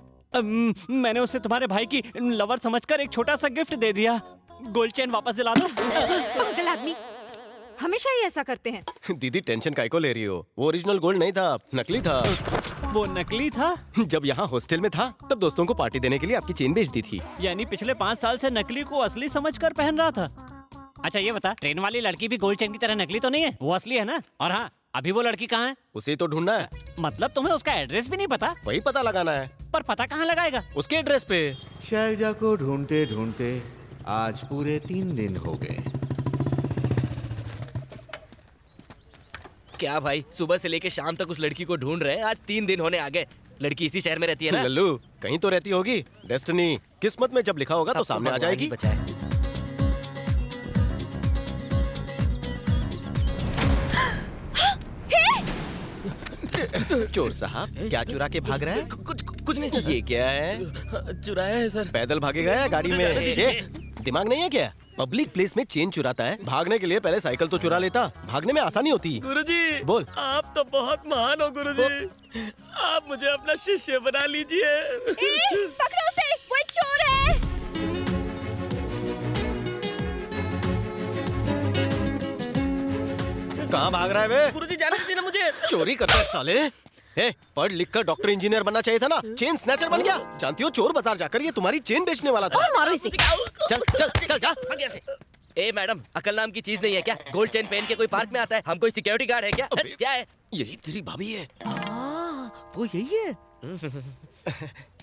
मैंने उसे तुम्हारे भाई की लवर समझकर एक छोटा सा गिफ्ट दे दिया। गोल्ड चेन वापस दिला दो।
पागल आदमी, हमेशा ही ऐसा करते हैं।
दीदी टेंशन काहे को ले रही हो? वो ओरिजिनल गोल्ड नहीं था, नकली था।
वो नकली था?
जब यहाँ हॉस्टल में था तब दोस्तों को पार्टी देने के लिए आपकी चेन बेच दी थी।
यानी पिछले 5 साल से नकली को असली समझकर पहन रहा था। अच्छा ये बता, ट्रेन वाली लड़की भी गोल्ड चेन की तरह नकली तो नहीं है? वो असली है ना? और हाँ, अभी वो लड़की कहाँ है?
उसे तो ढूंढना है।
मतलब तुम्हें उसका एड्रेस भी नहीं पता?
वही पता लगाना है।
पर पता कहाँ लगाएगा?
उसके एड्रेस पे।
शैलजा को ढूंढते ढूंढते आज पूरे 3 दिन हो गए।
क्या भाई, सुबह से लेके शाम तक उस लड़की को ढूंढ रहे हैं, आज 3 दिन होने आ गए। लड़की इसी शहर में रहती है ना?
लल्लू, कहीं तो रहती होगी। डेस्टिनी, किस्मत में जब लिखा होगा तो सामने आ जाएगी। चोर साहब, क्या चुरा के भाग रहा है?
कुछ नहीं सर।
ये क्या है?
चुराया है सर।
पैदल भागेगा या गाड़ी में? ये दिमाग नहीं है क्या? पब्लिक प्लेस में चेन चुराता है, भागने के लिए पहले साइकिल तो चुरा लेता। भागने में आसानी होती।
गुरुजी,
बोल।
आप तो बहुत महान हो गुरुजी। आप मुझे अपना शिष्य बना लीजिए।
पकड़ो उसे, वो एक चोर है।
कहाँ भाग रहा है बे?
गुरुजी, जाने दीजिए ना मुझे।
चोरी करता है साले। पढ़ लिख कर डॉक्टर इंजीनियर बनना चाहिए था ना, चेन स्नैचर बन गया। जानती हो, चोर बाजार जाकर ये तुम्हारी चेन बेचने वाला था।
और मारो इसे।
चल चल चल जा।
ए मैडम, अकल नाम की चीज नहीं है क्या? गोल्ड चेन पहन के कोई पार्क में आता है? हम कोई सिक्योरिटी गार्ड है क्या? क्या है?
यही तेरी भाभी है।
वो यही है।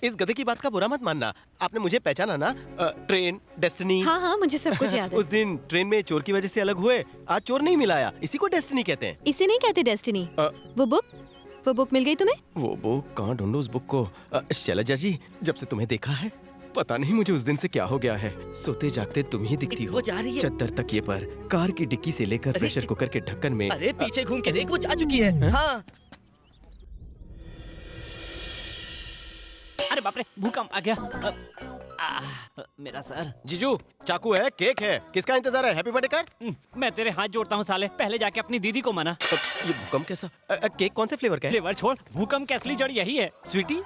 इस गधे की बात का बुरा मत मानना। आपने मुझे पहचाना ना? Train, destiny.
हाँ हाँ, मुझे सब कुछ याद है।
उस दिन ट्रेन में चोर की वजह से अलग हुए, आज चोर नहीं मिलाया, इसी को डेस्टिनी कहते हैं।
इसे नहीं कहते डेस्टिनी। वो बुक मिल गई तुम्हें?
वो बुक कहाँ ढूंढूं उस बुक को? शैलजा जी, जब से तुम्हें देखा है पता नहीं मुझे उस दिन से क्या हो गया है। सोते जागते तुम ही दिखती हो।
वो जा रही है।
चद्दर तकिए पर, कार की डिक्की से लेकर प्रेशर कुकर के ढक्कन में।
अरे पीछे घूम के देख, वो जा चुकी है। हाँ।
अरे बाप रे, भूकंप आ गया। मेरा सर।
जीजू, चाकू है, केक है, किसका इंतजार है? हैप्पी बर्थडे कर।
मैं तेरे हाथ जोड़ता हूँ साले, पहले जाके अपनी दीदी को मना।
ये भूकंप कैसा? केक कौन से फ्लेवर का है?
फ्लेवर छोड़, भूकंप की असली जड़ यही है। स्वीटी,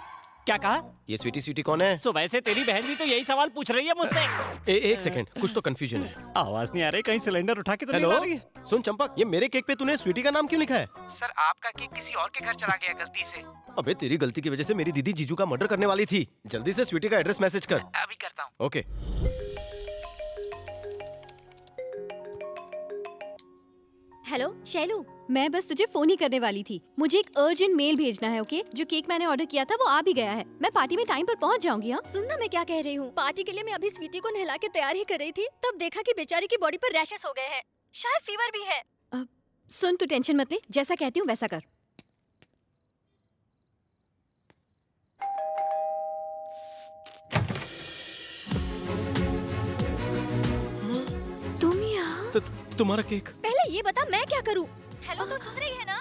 क्या कहा?
ये स्वीटी स्वीटी कौन है?
सुबह से तेरी बहन भी तो यही सवाल पूछ रही है मुझसे।
एक सेकंड, कुछ तो कंफ्यूजन है।
आवाज नहीं आ रही, कहीं सिलेंडर उठा के तो नहीं
हेलो,
मार रही है?
सुन चंपक, ये मेरे केक पे तूने स्वीटी का नाम क्यों लिखा है?
सर, आपका केक किसी और के घर चला गया गलती से।
अबे तेरी गलती की वजह से मेरी दीदी जीजू का मर्डर करने वाली थी। जल्दी से स्वीटी का एड्रेस मैसेज कर।
अभी करता हूँ।
ओके।
हेलो शैलू, मैं बस तुझे फोन ही करने वाली थी। मुझे एक अर्जेंट मेल भेजना है, ओके? जो केक मैंने ऑर्डर किया था वो आ भी गया है। मैं पार्टी में टाइम पर पहुंच जाऊंगी। हाँ,
सुनना मैं क्या कह रही हूँ। पार्टी के लिए मैं अभी स्वीटी को नहला के तैयार ही कर रही थी, तब देखा कि बेचारी की बॉडी पर रैशेस हो गए हैं। शायद फीवर भी है।
सुन, तू टेंशन मत ले, जैसा कहती हूँ वैसा कर। तुम यहाँ?
तुम्हारा केक।
पहले ये बता मैं क्या करूँ? हेलो तो सुन रही है ना?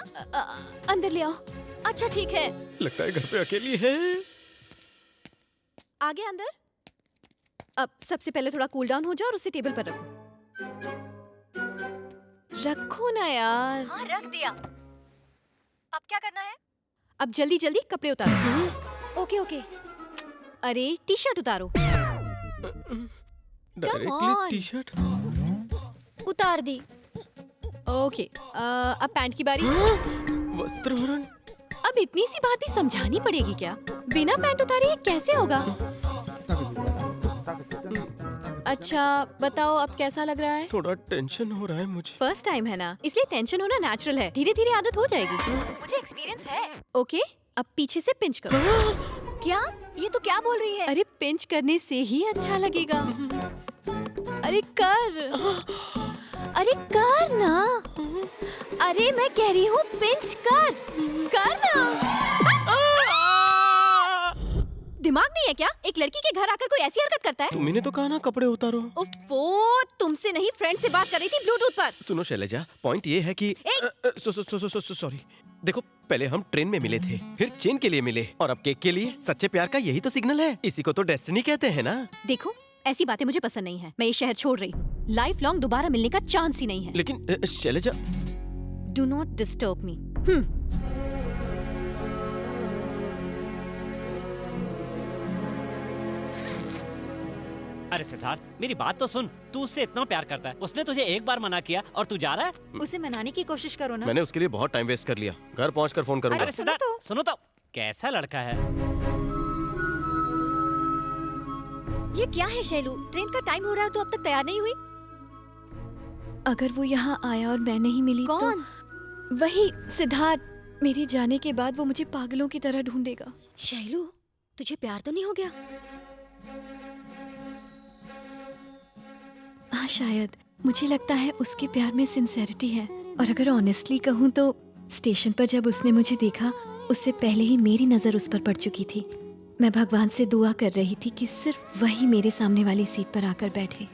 अंदर ले आओ।
अच्छा ठीक है।
लगता है घर पे अकेली है।
आगे अंदर। अब सबसे पहले थोड़ा कूल डाउन हो जाओ और उसे टेबल पर रखो। रखो ना यार।
हाँ, रख दिया। अब क्या करना है?
अब जल्दी जल्दी कपड़े उतारो।
Okay okay.
अरे टी शर्ट उतारो।
डायरेक्टली टी शर्ट
उतार दी।
ओके, अब पैंट की बारी।
वस्त्रहरण।
अब इतनी सी बात भी समझानी पड़ेगी क्या? बिना पैंट उतारे ये कैसे होगा? अच्छा बताओ, अब कैसा लग रहा है?
थोड़ा टेंशन हो रहा है मुझे।
फर्स्ट टाइम है ना, इसलिए टेंशन होना नेचुरल है। धीरे धीरे आदत हो जाएगी।
मुझे एक्सपीरियंस है।
ओके, अब पीछे से पिंच करो।
क्या? ये तो क्या बोल रही है?
अरे पिंच करने से ही अच्छा लगेगा। अरे कर। अरे कर ना। अरे मैं कह रही हूँ पिंच कर। कर ना। दिमाग नहीं है क्या? एक लड़की के घर आकर कोई ऐसी हरकत करता है?
तुमने तो कहा ना कपड़े उतारो।
ओफो, तुमसे नहीं, फ्रेंड से बात कर रही थी ब्लूटूथ पर।
सुनो शैलजा, पॉइंट ये है कि सॉरी। देखो, पहले हम ट्रेन में मिले थे, फिर चेन के लिए मिले, और अब केक के लिए। सच्चे प्यार का यही तो सिग्नल है। इसी को तो डेस्टिनी कहते हैं ना।
देखो, ऐसी बातें मुझे पसंद नहीं है। मैं ये शहर छोड़ रही हूँ। लाइफ लॉन्ग दोबारा मिलने का चांस ही नहीं है।
लेकिन Shailaja,
do not disturb me.
अरे सिद्धार्थ, मेरी बात तो सुन। तू उससे इतना प्यार करता है, उसने तुझे एक बार मना किया और तू जा रहा है?
उसे मनाने की कोशिश करो ना।
मैंने उसके लिए बहुत टाइम वेस्ट कर लिया। घर पहुंचकर फोन करूंगा।
अरे सिद्धार्थ, सुनो तो, कैसा लड़का है।
ये क्या है शैलू? ट्रेन का टाइम हो रहा है तो अब तक तैयार नहीं हुई?
अगर वो यहाँ आया और मैं नहीं मिली
कौन?
तो वही सिद्धार्थ। मेरे जाने के बाद वो मुझे पागलों की तरह ढूंढेगा।
शैलू, तुझे प्यार तो नहीं हो गया?
हाँ शायद। मुझे लगता है उसके प्यार में सिंसेरिटी है। और अगर ऑनेस्टली कहूँ तो स्टेशन पर जब उसने मुझे देखा, उससे पहले ही मेरी नजर उस पर पड़ चुकी थी। मैं भगवान से दुआ कर रही थी कि सिर्फ वही मेरे सामने वाली सीट पर आकर बैठे,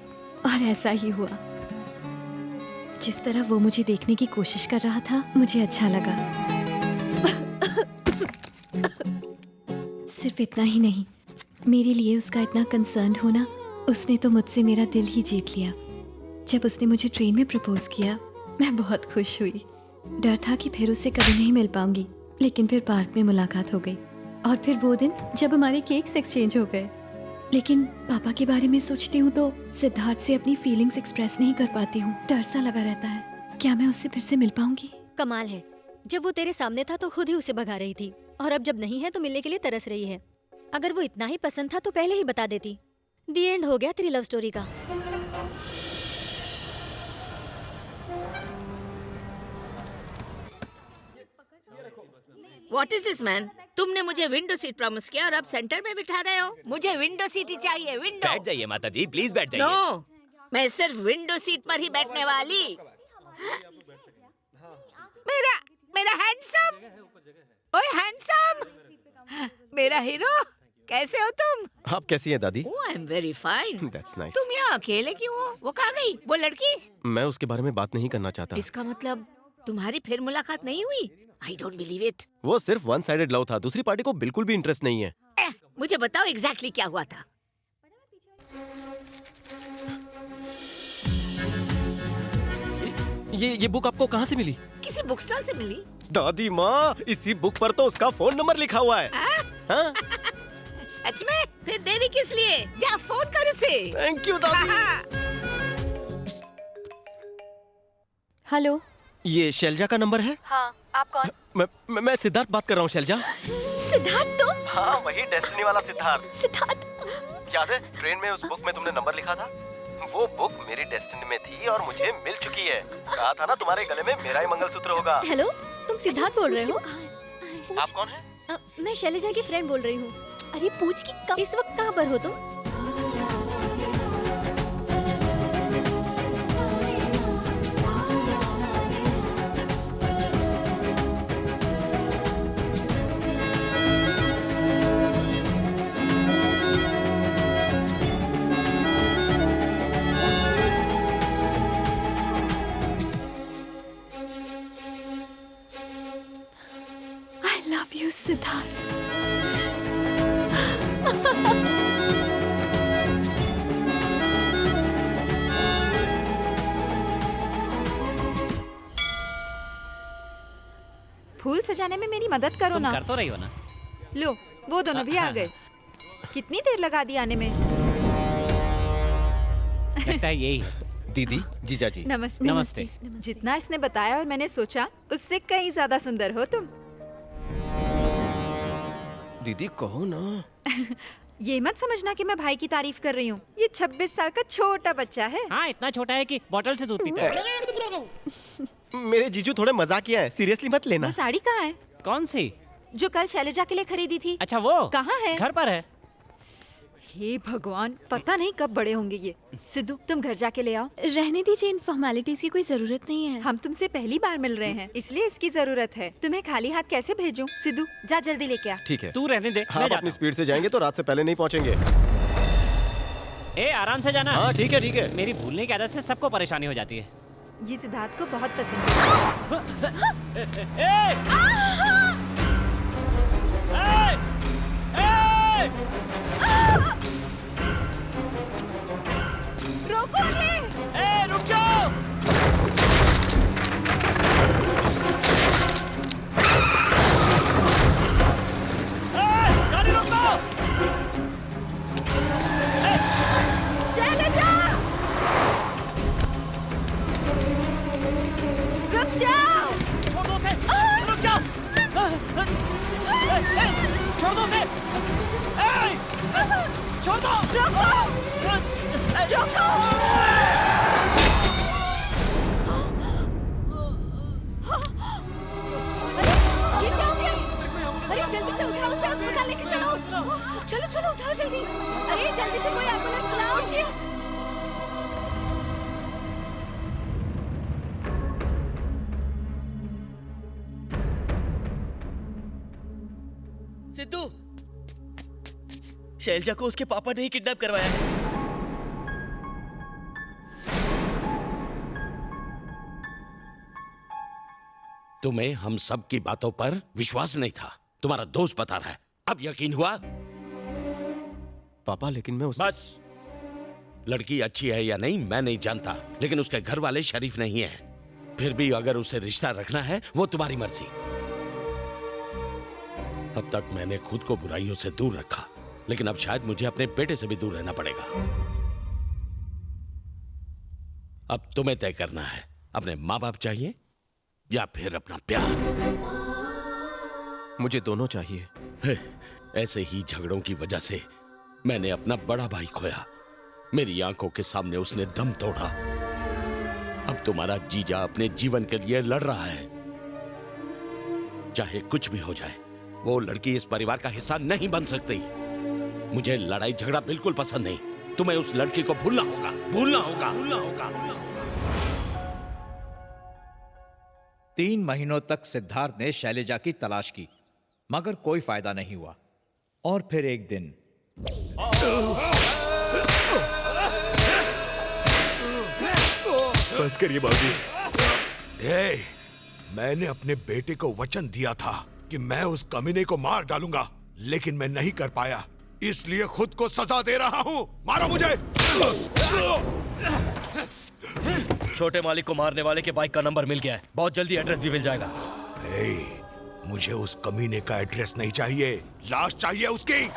और ऐसा ही हुआ। जिस तरह वो मुझे देखने की कोशिश कर रहा था, मुझे अच्छा लगा। सिर्फ इतना ही नहीं, मेरे लिए उसका इतना कंसर्न होना, उसने तो मुझसे मेरा दिल ही जीत लिया। जब उसने मुझे ट्रेन में प्रपोज किया, मैं बहुत खुश हुई। डर था कि फिर उससे कभी नहीं मिल पाऊंगी, लेकिन फिर पार्क में मुलाकात हो गई। और फिर वो दिन जब हमारे केक्स एक्सचेंज हो गए। लेकिन पापा के बारे में सोचती हूँ तो सिद्धार्थ से अपनी फीलिंग्स एक्सप्रेस नहीं कर पाती हूँ। डर सा लगा रहता है, क्या मैं उससे फिर से मिल पाऊंगी?
कमाल है, जब वो तेरे सामने था तो खुद ही उसे भगा रही थी, और अब जब नहीं है तो मिलने के लिए तरस रही है। अगर वो इतना ही पसंद था तो पहले ही बता देती। दी एंड हो गया तेरी लव स्टोरी का।
What is this man? तुमने मुझे विंडो सीट प्रॉमिस किया और अब सेंटर में बिठा रहे हो। मुझे विंडो सीट ही चाहिए, विंडो।
बैठ जाइए माता जी, प्लीज बैठ जाइए।
नो, मैं सिर्फ विंडो सीट पर ही बैठने वाली। मेरा हैंडसम, ओए हैंडसम, मेरा हीरो, कैसे हो तुम?
आप कैसी हैं दादी?
I am very fine.
That's nice.
तुम यहाँ अकेले क्यों हो? वो कहाँ गई, वो लड़की?
मैं उसके बारे में बात नहीं करना चाहता।
इसका मतलब तुम्हारी फिर मुलाकात नहीं हुई? I don't believe it.
वो सिर्फ वन साइडेड लव था, दूसरी पार्टी को बिल्कुल भी इंटरेस्ट नहीं है।
मुझे बताओ एग्जैक्टली क्या हुआ था?
ये बुक आपको कहाँ से मिली?
किसी बुक स्टॉल से मिली।
दादी माँ, इसी बुक पर तो उसका फोन नंबर लिखा हुआ है। हाँ?
सच में? फिर देरी किस लिए? जा फोन कर उसे।
थैंक यू दादी।
हेलो,
ये शैलजा का नंबर है?
हाँ, आप कौन?
मैं सिद्धार्थ बात कर रहा हूँ। शैलजा?
सिद्धार्थ तुम?
हाँ, वही डेस्टिनी वाला सिद्धार्थ।
सिद्धार्थ,
याद है ट्रेन में उस बुक में तुमने नंबर लिखा था? वो बुक मेरी डेस्टिनी में थी और मुझे मिल चुकी है। कहा था ना तुम्हारे गले में मेरा ही मंगलसूत्र होगा।
हेलो, तुम सिद्धार्थ बोल रहे हो?
आप कौन है?
मैं शैलजा की फ्रेंड बोल रही हूँ। अरे पूछ कि इस वक्त कहाँ पर हो तुम?
I love you, Siddharth.
फूल सजाने में मेरी मदद करो
तुम
ना।
कर तो रही हो ना।
लो, वो दोनों भी आ गए। कितनी देर लगा दी आने में?
लगता है यही है।
दीदी, जीजा जी।
नमस्ते।
नमस्ते।
जितना इसने बताया और मैंने सोचा, उससे कहीं ज्यादा सुंदर हो तुम।
दीदी कहो ना।
ये मत समझना कि मैं भाई की तारीफ कर रही हूँ। ये 26 साल का छोटा बच्चा है।
हाँ, इतना छोटा है कि बोतल से दूध पीता है।
मेरे जीजू थोड़े मजाकिया हैं, सीरियसली मत लेना।
वो साड़ी कहाँ है?
कौन सी?
जो कल शैलजा के लिए खरीदी थी।
अच्छा वो
कहाँ है?
घर पर है।
हे भगवान, पता नहीं कब बड़े होंगे ये। सिद्धू, तुम घर जाके ले आओ।
रहने दीजिए, इन फॉर्मेलिटीज की कोई जरूरत नहीं है।
हम तुमसे पहली बार मिल रहे हैं, इसलिए इसकी जरूरत है। तुम्हें खाली हाथ कैसे भेजूं? सिद्धू, जा जल्दी लेके आ।
ठीक है।
तू रहने दे।
हाँ, आप अपनी स्पीड से जाएंगे तो रात से पहले नहीं पहुँचेंगे।
ए, आराम से जाना।
हाँ, ठीक है, ठीक है।
मेरी भूलने की आदत से सबको परेशानी हो जाती है।
ये सिद्धार्थ को बहुत पसंद है। रोको
उन्हें! रुक जाओ! गाड़ी रोको!
शैलजा! रुक जाओ!
छोड़ दो उसे! रुक जाओ! छोड़ दो उसे! छोड़ दो!
रोको! रोको!
चलो चलो उठाओ जल्दी। अरे जल्दी से कोई एम्बुलेंस बुलाओ।
सिद्धू, शैलजा को उसके पापा ने ही किडनैप करवाया है।
तुम्हें हम सब की बातों पर विश्वास नहीं था। तुम्हारा दोस्त बता रहा है, अब यकीन हुआ?
पापा लेकिन मैं
बस, लड़की अच्छी है या नहीं मैं नहीं जानता, लेकिन उसके घर वाले शरीफ नहीं है। फिर भी अगर उसे रिश्ता रखना है वो तुम्हारी मर्जी। अब तक मैंने खुद को बुराइयों से दूर रखा, लेकिन अब शायद मुझे अपने बेटे से भी दूर रहना पड़ेगा। अब तुम्हें तय करना है, अपने माँ बाप चाहिए या फिर अपना प्यार।
मुझे दोनों चाहिए।
ऐसे ही झगड़ों की वजह से मैंने अपना बड़ा भाई खोया। मेरी आंखों के सामने उसने दम तोड़ा। अब तुम्हारा जीजा अपने जीवन के लिए लड़ रहा है। चाहे कुछ भी हो जाए, वो लड़की इस परिवार का हिस्सा नहीं बन सकती। मुझे लड़ाई झगड़ा बिल्कुल पसंद नहीं। तुम्हें उस लड़की को भूलना होगा, भूलना होगा, भूलना होगा।
3 महीनों तक सिद्धार्थ ने शैलजा की तलाश की, मगर कोई फायदा नहीं हुआ। और फिर एक दिन
बस करिए बाबूजी। मैंने अपने बेटे को वचन दिया था कि मैं उस कमीने को मार डालूंगा, लेकिन मैं नहीं कर पाया, इसलिए खुद को सजा दे रहा हूँ। मारो मुझे।
छोटे मालिक को मारने वाले के बाइक का नंबर मिल गया है, बहुत जल्दी एड्रेस भी मिल जाएगा।
मुझे उस कमीने का एड्रेस नहीं चाहिए, लाश चाहिए उसकी।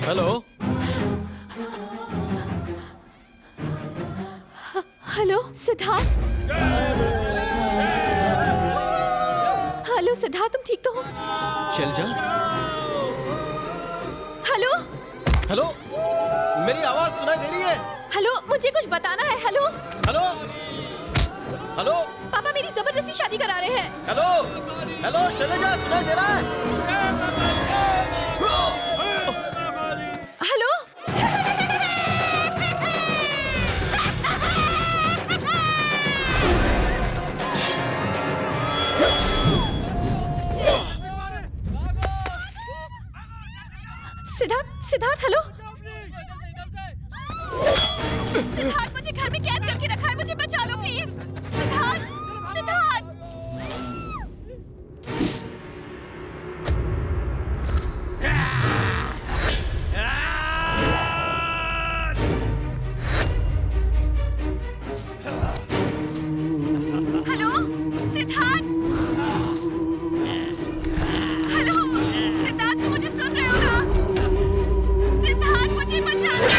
Hello
hello Siddharth. Hello Siddharth, तुम ठीक तो हो?
शैलजा,
हेलो
हेलो, मेरी आवाज सुनाई दे रही है?
हेलो, मुझे कुछ बताना है। हेलो
हेलो हेलो,
पापा मेरी जबरदस्ती शादी करा रहे हैं।
हेलो हेलो, शैलजा सुनाई दे रहा है?
Hello Siddharth, Siddharth hello. सिद्धार्थ, मुझे घर में कैद करके रखा है, मुझे बचा लो please. Siddharth, Siddharth. Hello Siddharth, hello Siddharth, तुम मुझे सुन रहे हो ना? सिद्धार्थ, मुझे बचाना।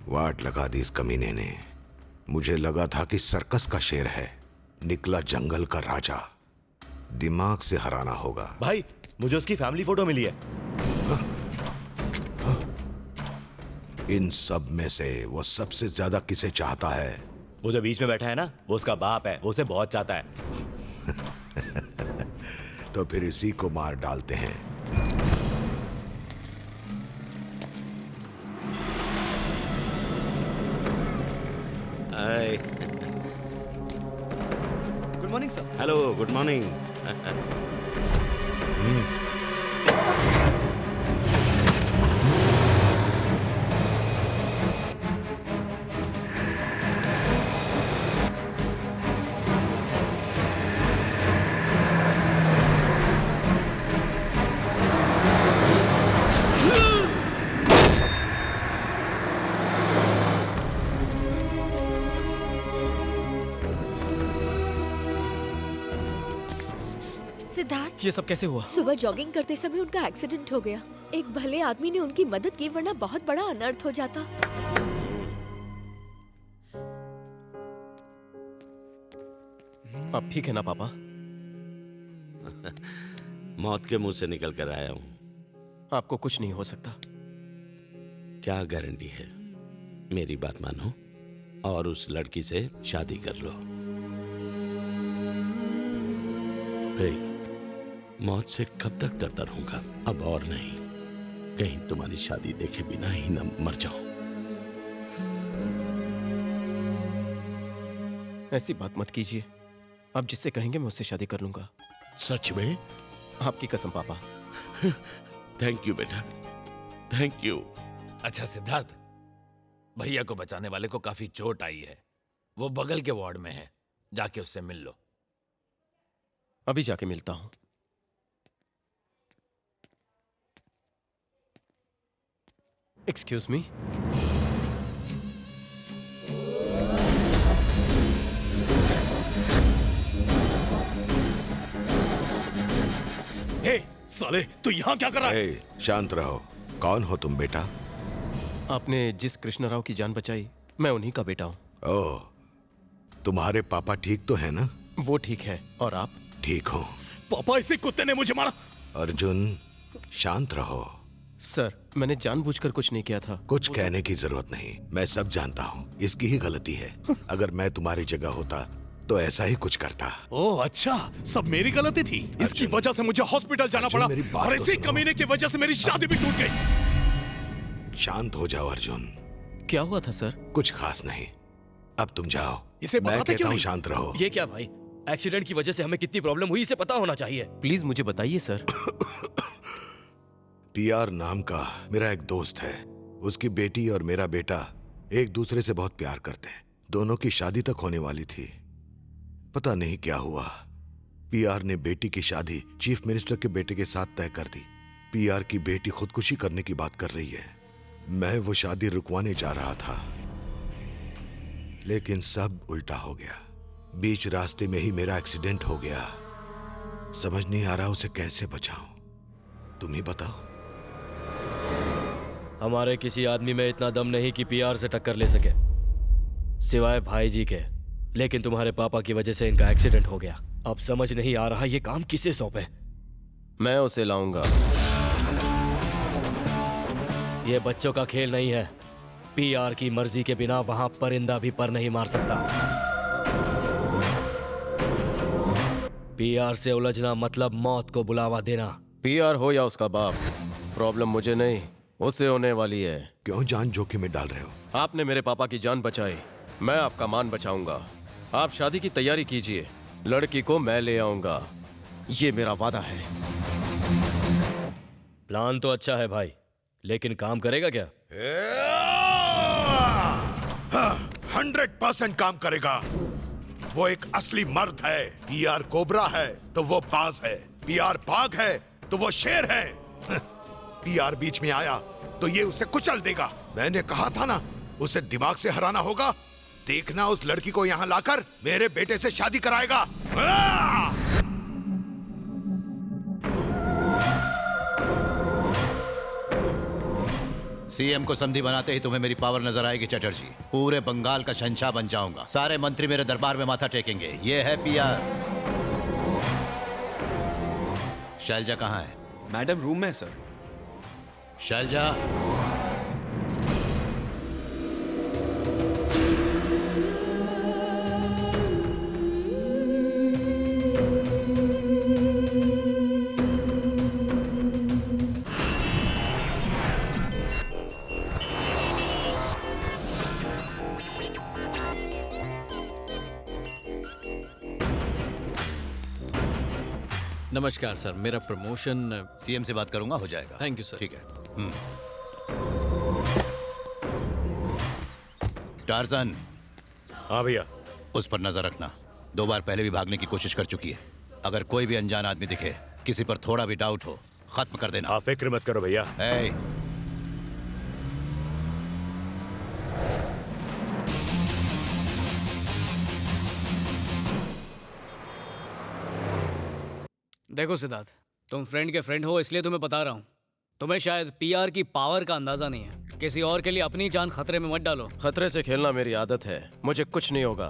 वाट लगा दी इस कमीने ने। मुझे लगा था कि सर्कस का शेर है, निकला जंगल का राजा। दिमाग से हराना होगा।
भाई मुझे उसकी फैमिली फोटो मिली है।
इन सब में से वो सबसे ज्यादा किसे चाहता है?
वो जो बीच में बैठा है ना, वो उसका बाप है, वो उसे बहुत चाहता है।
तो फिर इसी को मार डालते हैं।
Hi.
Good morning sir.
Hello, good morning.
Siddharth,
ये सब कैसे हुआ?
सुबह जॉगिंग करते समय उनका एक्सीडेंट हो गया। एक भले आदमी ने उनकी मदद की, वरना बहुत बड़ा अनर्थ हो जाता।
आप ठीक है ना पापा?
मौत के मुंह से निकल कर आया हूं।
आपको कुछ नहीं हो सकता।
क्या गारंटी है? मेरी बात मानो और उस लड़की से शादी कर लो। हे, मौत से कब तक डरता रहूंगा? अब और नहीं। कहीं तुम्हारी शादी देखे बिना ही न मर जाऊं।
ऐसी बात मत कीजिए। आप जिससे कहेंगे मैं उससे शादी कर लूंगा।
सच में?
आपकी कसम पापा।
थैंक यू बेटा, थैंक यू।
अच्छा सिद्धार्थ, भैया को बचाने वाले को काफी चोट आई है। वो बगल के वार्ड में है, जाके उससे मिल लो।
अभी जाके मिलता हूं। Excuse me.
हे, साले, तू यहाँ क्या कर रहा है? शांत रहो। कौन हो तुम बेटा?
आपने जिस कृष्ण राव की जान बचाई, मैं उन्हीं का बेटा हूं।
ओह, तुम्हारे पापा ठीक तो है ना?
वो ठीक है, और आप?
ठीक हो।
पापा, इसी कुत्ते ने मुझे मारा।
अर्जुन, शांत रहो।
सर, मैंने जानबूझकर कुछ नहीं किया था।
कुछ कहने की जरूरत नहीं, मैं सब जानता हूँ। इसकी ही गलती है। अगर मैं तुम्हारी जगह होता तो ऐसा ही कुछ करता।
ओह अच्छा, सब मेरी गलती थी। इसकी वजह से मुझे हॉस्पिटल जाना पड़ा, और इसी कमीने की वजह से मेरी शादी भी टूट गई।
शांत हो जाओ अर्जुन।
क्या हुआ था सर?
कुछ खास नहीं। अब तुम जाओ।
इसे
मैं
बताते
कहता
क्यों
हूँ
नहीं?
शांत रहो।
ये क्या भाई? एक्सीडेंट की वजह से हमें कितनी प्रॉब्लम हुई इसे पता होना चाहिए।
प्लीज मुझे बताइए सर।
पीआर नाम का मेरा एक दोस्त है। उसकी बेटी और मेरा बेटा एक दूसरे से बहुत प्यार करते हैं। दोनों की शादी तक होने वाली थी। पता नहीं क्या हुआ, पीआर ने बेटी की शादी चीफ मिनिस्टर के बेटे के साथ तय कर दी। पीआर की बेटी खुदकुशी करने की बात कर रही है। मैं वो शादी रुकवाने जा रहा था, लेकिन सब उल्टा हो गया। बीच रास्ते में ही मेरा एक्सीडेंट हो गया। समझ नहीं आ रहा उसे कैसे बचाऊं। तुम ही बताओ।
हमारे किसी आदमी में इतना दम नहीं कि पीआर से टक्कर ले सके, सिवाय भाई जी के। लेकिन तुम्हारे पापा की वजह से इनका एक्सीडेंट हो गया। अब समझ नहीं आ रहा ये काम किसे सौंपे।
मैं उसे लाऊंगा।
ये बच्चों का खेल नहीं है। पीआर की मर्जी के बिना वहां परिंदा भी पर नहीं मार सकता। पीआर से उलझना मतलब मौत को बुलावा देना।
पीआर हो या उसका बाप, प्रॉब्लम मुझे नहीं, उसे होने वाली है।
क्यों जान जोखिम में डाल रहे हो?
आपने मेरे पापा की जान बचाई, मैं आपका मान बचाऊंगा। आप शादी की तैयारी कीजिए, लड़की को मैं ले आऊंगा। ये मेरा वादा है।
प्लान तो अच्छा है भाई, लेकिन काम करेगा क्या?
100% काम करेगा। वो एक असली मर्द है। पीआर कोबरा है तो वो बाज है। पीआर बाघ है तो वो शेर है। पीआर बीच में आया तो ये उसे कुचल देगा। मैंने कहा था ना, उसे दिमाग से हराना होगा। देखना उस लड़की को यहाँ लाकर मेरे बेटे से शादी कराएगा।
सीएम को संधि बनाते ही तुम्हें मेरी पावर नजर आएगी चटर्जी। पूरे बंगाल का शहंशाह बन जाऊंगा। सारे मंत्री मेरे दरबार में माथा टेकेंगे। ये है पीआर। शैलजा कहाँ है?
मैडम रूम में है सर।
शैलजा,
नमस्कार सर, मेरा प्रमोशन
सीएम से बात करूंगा, हो जाएगा।
Thank you sir.
ठीक है। टार्जन।
हाँ भैया।
उस पर नजर रखना। 2 बार पहले भी भागने की कोशिश कर चुकी है। अगर कोई भी अनजान आदमी दिखे, किसी पर थोड़ा भी डाउट हो, खत्म कर देना।
आप फिक्र मत करो भैया।
देखो सिद्धार्थ, तुम फ्रेंड के फ्रेंड हो इसलिए तुम्हें बता रहा हूँ। तुम्हें शायद पीआर की पावर का अंदाजा नहीं है। किसी और के लिए अपनी जान खतरे में मत डालो।
खतरे से खेलना मेरी आदत है। मुझे कुछ नहीं होगा।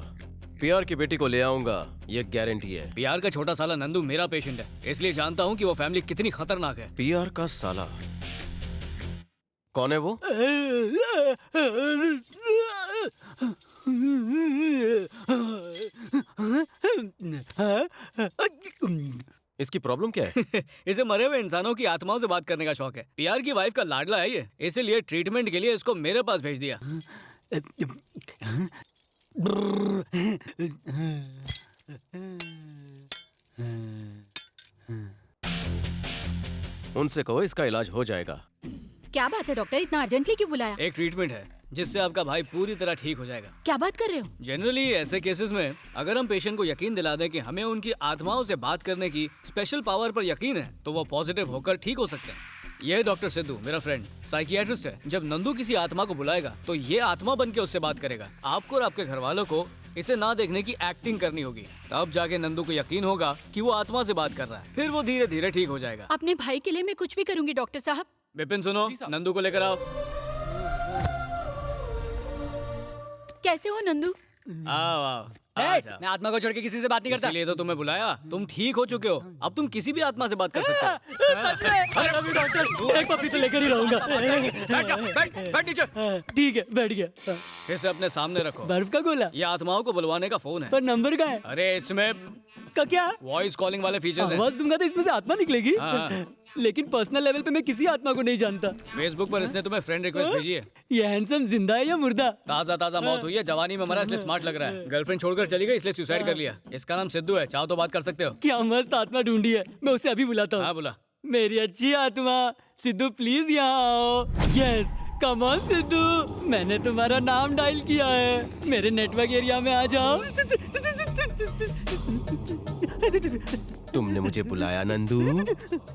पीआर की बेटी को ले आऊंगा, ये गारंटी है।
पीआर का छोटा साला नंदू मेरा पेशेंट है, इसलिए जानता हूँ कि वो फैमिली कितनी खतरनाक है।
पीआर का साला कौन है वो? इसकी प्रॉब्लम क्या है?
इसे मरे हुए इंसानों की आत्माओं से बात करने का शौक है। पीआर की वाइफ का लाडला है ये, इसीलिए ट्रीटमेंट के लिए इसको मेरे पास भेज दिया।
उनसे कहो इसका इलाज हो जाएगा।
क्या बात है डॉक्टर, इतना अर्जेंटली क्यों बुलाया?
एक ट्रीटमेंट है जिससे आपका भाई पूरी तरह ठीक हो जाएगा।
क्या बात कर रहे हो?
जनरली ऐसे केसेस में अगर हम पेशेंट को यकीन दिला दें कि हमें उनकी आत्माओं से बात करने की स्पेशल पावर पर यकीन है, तो वो पॉजिटिव होकर ठीक हो सकते हैं। ये डॉक्टर सिद्धू मेरा फ्रेंड साइकियाट्रिस्ट है। जब नंदू किसी आत्मा को बुलाएगा तो ये आत्मा बन के उससे बात करेगा। आपको और आपके घर वालों को इसे ना देखने की एक्टिंग करनी होगी, तब जाके नंदू को यकीन होगा कि वो आत्मा से बात कर रहा है। फिर वो धीरे धीरे ठीक हो जाएगा।
अपने भाई के लिए मैं कुछ भी करूंगी डॉक्टर साहब।
विपिन सुनो, नंदू को लेकर आओ।
कैसे हो नंदू?
आओ आओ। मैं आत्मा को छोड़ के किसी से बात नहीं करता, इसलिए तो तुम्हें बुलाया। तुम ठीक हो चुके हो, अब तुम किसी भी आत्मा से बात कर सकते हो।
डॉक्टर, एक पपी तो लेकर ही रहूंगा।
बैठ नीचे।
ठीक है, बैठ गया।
इसे अपने सामने रखो।
बर्फ का गोला?
ये आत्माओं को बुलवाने का फोन है।
पर नंबर का है?
अरे इसमें
का क्या?
वॉइस कॉलिंग वाले फीचर्स हैं।
आवाज दूंगा तो इसमें से आत्मा निकलेगी? लेकिन पर्सनल लेवल पे मैं किसी आत्मा को नहीं जानता।
फेसबुक पर इसने तुम्हें फ्रेंड रिक्वेस्ट भेजी है।
ये हैंडसम जिंदा है या मुर्दा?
ताजा ताजा मौत हुई है, जवानी में मरा इसलिए स्मार्ट लग रहा है। गर्लफ्रेंड छोड़कर चली गई इसलिए सुसाइड कर लिया। इसका नाम सिद्धू है, चाहो तो बात कर सकते हो।
क्या मस्त आत्मा ढूंढी है, मैं उसे अभी बुलाता हूँ।
हाँ बुला।
मेरी अच्छी आत्मा सिद्धू, प्लीज यहाँ आओ। यस, कम ऑन सिद्धू, मैंने तुम्हारा नाम डायल किया है। मेरे नेटवर्क एरिया में आ जाओ।
तुमने मुझे बुलाया नंदू?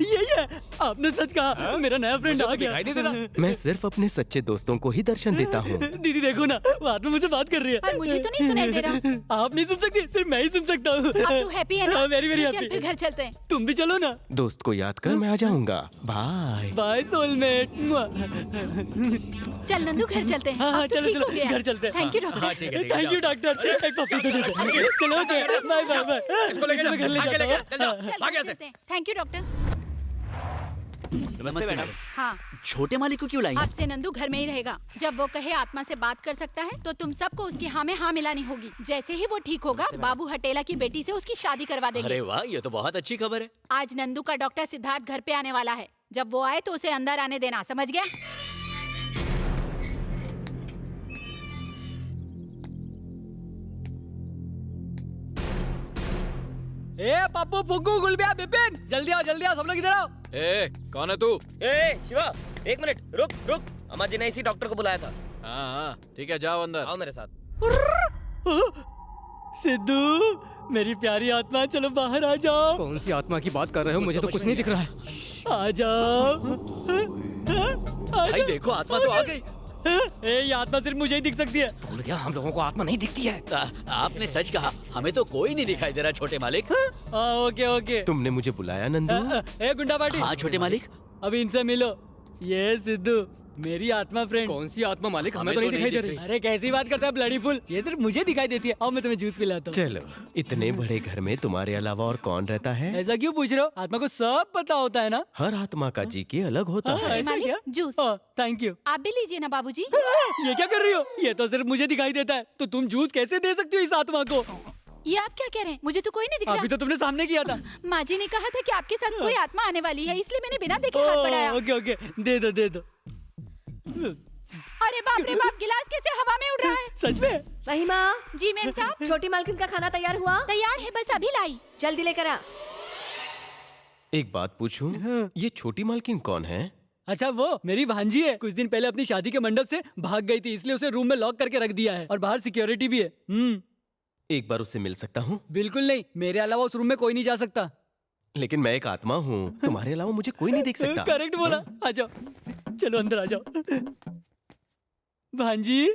ये आपने सच कहा। मेरा नया फ्रेंड आ गया।
मैं सिर्फ अपने सच्चे दोस्तों को ही दर्शन देता हूँ।
दीदी देखो ना, वो आत्मा मुझसे बात कर रही है।
पर मुझे तो नहीं सुनाई दे रहा।
आप नहीं सुन सकती, सिर्फ मैं ही सुन सकता हूँ।
अब तू हैप्पी है ना?
वेरी वेरी
चल
हैप्पी।
फिर घर चलते हैं।
तुम भी चलो ना।
दोस्त को याद कर, मैं आ जाऊंगा। Bye
bye soulmate.
चल नंदू घर चलते हैं।
हाँ,
अब तो
चलो
ठीक
चलो
हो गया।
घर चलते हैं।
Thank you doctor.
Thank you doctor. एक पपी तो दे दो। चलो बाय बाय बाय।
इसको लेके
मैं घर ले जाता हूँ।
भाग यहाँ से।
Thank you doctor.
नमस्ते मैडम।
हाँ,
छोटे मालिक को क्यों लाई?
आज से नंदू घर में ही रहेगा। जब वो कहे आत्मा से बात कर सकता है तो तुम सबको उसकी हाँ में हाँ मिलानी होगी। जैसे ही वो ठीक होगा, बाबू हटेला की बेटी से उसकी शादी करवा देंगे।
अरे वाह, ये तो बहुत अच्छी खबर है।
आज नंदू का डॉक्टर सिद्धार्थ घर पे आने वाला है। जब वो आए तो उसे अंदर आने देना, समझ गया?
ए पप्पू फुग्गू गुलबिया बिपिन, जल्दी आओ सब लोग इधर आओ।
ए कौन है तू?
ए शिवा, एक मिनट रुक रुक। अम्मा जी ने इसी डॉक्टर को बुलाया था।
हाँ ठीक है, जाओ अंदर।
आओ मेरे साथ।
सिद्धू, मेरी प्यारी आत्मा, चलो बाहर आ जाओ।
कौन सी आत्मा की बात कर रहे हो? मुझे तो कुछ नहीं दिख रहा है।
आ जाओ।
भाई देखो, आत्मा तो आ गई।
ये आत्मा सिर्फ मुझे ही दिख सकती है।
भूल गया, हम लोगों को आत्मा नहीं दिखती है। आपने सच कहा, हमें तो कोई नहीं दिखाई दे रहा छोटे मालिक।
Okay okay.
तुमने मुझे बुलाया नंदू?
ए गुंडा पार्टी।
हाँ छोटे मालिक।
अब इनसे मिलो। ये सिद्धू,
मेरी आत्मा फ्रेंड।
कौन सी आत्मा मालिक? हमें तो नहीं दिखाई दे रही।
अरे कैसी बात करता है ब्लडी फुल, ये सिर्फ मुझे दिखाई देती है। अब मैं तुम्हें जूस पिलाता हूँ।
चलो, इतने बड़े घर में तुम्हारे अलावा और कौन रहता है?
ऐसा क्यों पूछ रहे हो? आत्मा को सब पता होता है ना।
हर आत्मा का जी के अलग होता है।
ऐसा क्या?
जूस।
Thank you.
आप भी लीजिए ना बाबूजी।
ये क्या कर रही हो? ये तो सिर्फ मुझे दिखाई देता है, तो तुम जूस कैसे दे सकती हो इस आत्मा को?
ये आप क्या कह रहे हैं? मुझे तो कोई नहीं दिख रहा।
अभी तो तुमने सामने किया था।
माँ जी ने कहा था कि आपके साथ कोई आत्मा आने वाली है, इसलिए मैंने बिना देखे हाथ बढ़ाया।
ओके ओके, दे दो दे दो।
अरे बाप रे बाप, गिलास कैसे हवा में उड़ रहा है?
सच में?
महिमा।
जी मैम साहब।
छोटी मालकिन का खाना तैयार हुआ?
तैयार है, बस अभी लाई।
जल्दी लेकर आ।
एक बात पूछूं, ये छोटी मालकिन कौन है?
अच्छा, वो मेरी भांजी है। कुछ दिन पहले अपनी शादी के मंडप से भाग गई थी, इसलिए उसे रूम में लॉक करके रख दिया है और बाहर सिक्योरिटी भी है।
एक बार उससे मिल सकता हूँ?
बिल्कुल नहीं, मेरे अलावा उस रूम में कोई नहीं जा सकता।
लेकिन मैं एक आत्मा हूँ, तुम्हारे अलावा मुझे कोई नहीं देख सकता।
करेक्ट बोला। आ जाओ, चलो अंदर आ जाओ। भांजी।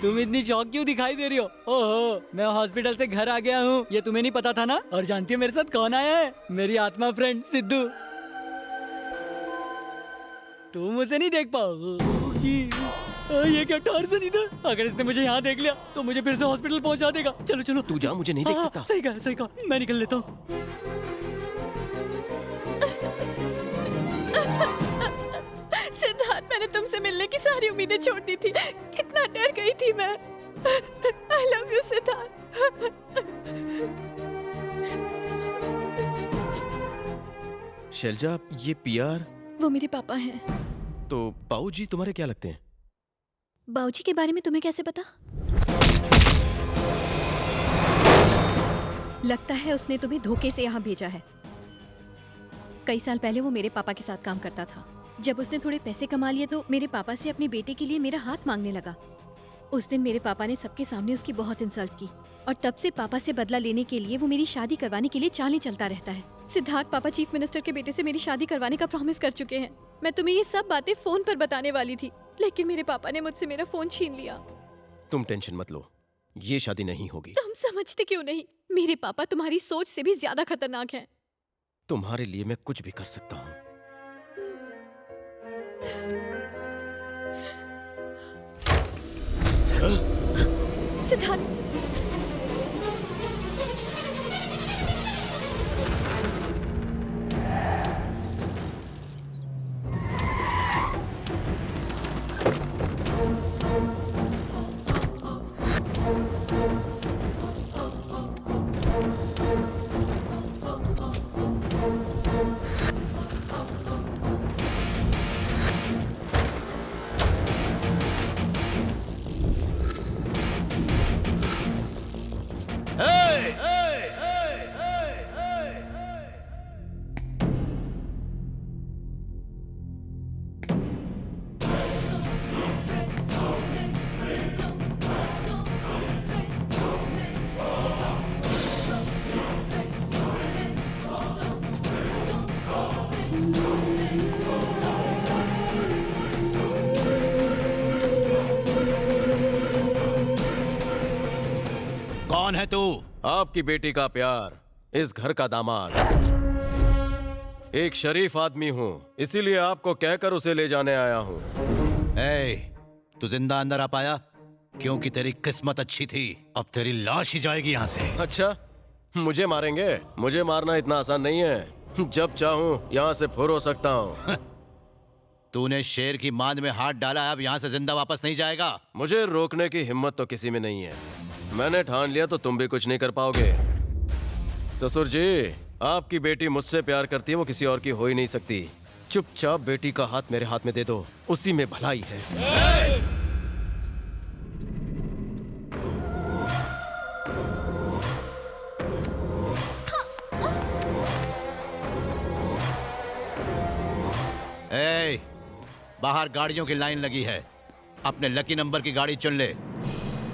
तुम इतनी शौक क्यों दिखाई दे रही हो? ओहो, मैं हॉस्पिटल से घर आ गया हूँ। ये तुम्हें नहीं पता था ना? और जानती हो मेरे साथ कौन आया है? मेरी आत्मा फ्रेंड सिद्धू। तुम उसे नहीं देख पाओगे। ये क्या टार्ज़न इधर? अगर इसने मुझे यहाँ देख लिया तो मुझे फिर से हॉस्पिटल पहुँचा देगा। चलो चलो,
तू जा, मुझे नहीं देख सकता।
सही कहा सही कहा, मैं निकल लेता हूँ।
सिद्धार्थ, मैंने तुमसे मिलने की सारी उम्मीदें छोड़ दी थी। कितना डर गई थी मैं। I love you Siddharth.
Shailaja, ये पीआर?
वो मेरे पापा हैं।
तो बाबूजी तुम्हारे क्या लगते हैं?
बाबूजी के बारे में तुम्हें कैसे पता? लगता है उसने तुम्हें धोखे से यहाँ भेजा है। कई साल पहले वो मेरे पापा के साथ काम करता था। जब उसने थोड़े पैसे कमा लिए तो मेरे पापा से अपने बेटे के लिए मेरा हाथ मांगने लगा। उस दिन मेरे पापा ने सबके सामने उसकी बहुत इंसल्ट की और तब से पापा से बदला लेने के लिए वो मेरी शादी करवाने के लिए चालें चलता रहता है। सिद्धार्थ, पापा चीफ मिनिस्टर के बेटे से मेरी शादी करवाने का प्रॉमिस कर चुके हैं। मैं तुम्हें ये सब बातें फोन पर बताने वाली थी, लेकिन मेरे पापा ने मुझसे मेरा फोन छीन लिया।
तुम टेंशन मत लो, ये शादी नहीं होगी।
तुम समझते क्यों नहीं? मेरे पापा तुम्हारी सोच से भी ज्यादा खतरनाक हैं।
तुम्हारे लिए मैं कुछ भी कर सकता हूँ।
सिद्धार्थ,
कौन है तू?
आपकी बेटी का प्यार, इस घर का दामाद। एक शरीफ आदमी हूँ, इसीलिए आपको कहकर उसे ले जाने आया हूँ।
तू जिंदा अंदर आ पाया क्योंकि तेरी किस्मत अच्छी थी। अब तेरी लाश ही जाएगी यहाँ से।
अच्छा, मुझे मारेंगे? मुझे मारना इतना आसान नहीं है। जब चाहूँ यहाँ से फुर हो सकता हूँ।
तूने शेर की मांद में हाथ डाला, अब यहाँ से जिंदा वापस नहीं जाएगा।
मुझे रोकने की हिम्मत तो किसी में नहीं है। मैंने ठान लिया तो तुम भी कुछ नहीं कर पाओगे। ससुर जी, आपकी बेटी मुझसे प्यार करती है, वो किसी और की हो ही नहीं सकती। चुपचाप बेटी का हाथ मेरे हाथ में दे दो, उसी में भलाई है।
बाहर गाड़ियों की लाइन लगी है। अपने लकी नंबर की गाड़ी चुन ले।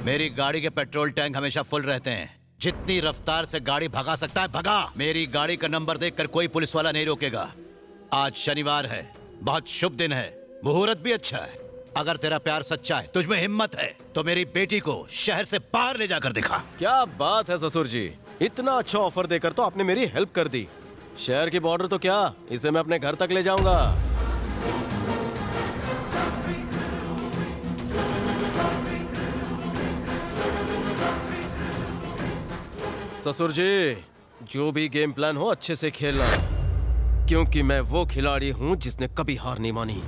मेरी गाड़ी के पेट्रोल टैंक हमेशा फुल रहते हैं। जितनी रफ्तार से गाड़ी भगा सकता है भगा। मेरी गाड़ी का नंबर देखकर कोई पुलिस वाला नहीं रोकेगा। आज शनिवार है, बहुत शुभ दिन है, मुहूर्त भी अच्छा है। अगर तेरा प्यार सच्चा है, तुझ में हिम्मत है, तो मेरी बेटी को शहर से बाहर ले जाकर दिखा।
क्या बात है ससुर जी, इतना अच्छा ऑफर देकर तो आपने मेरी हेल्प कर दी। शहर की बॉर्डर तो क्या, इसे मैं अपने घर तक ले जाऊंगा। ससुर जी, जो भी गेम प्लान हो अच्छे से खेलना, क्योंकि मैं वो खिलाड़ी हूं जिसने कभी हार नहीं मानी।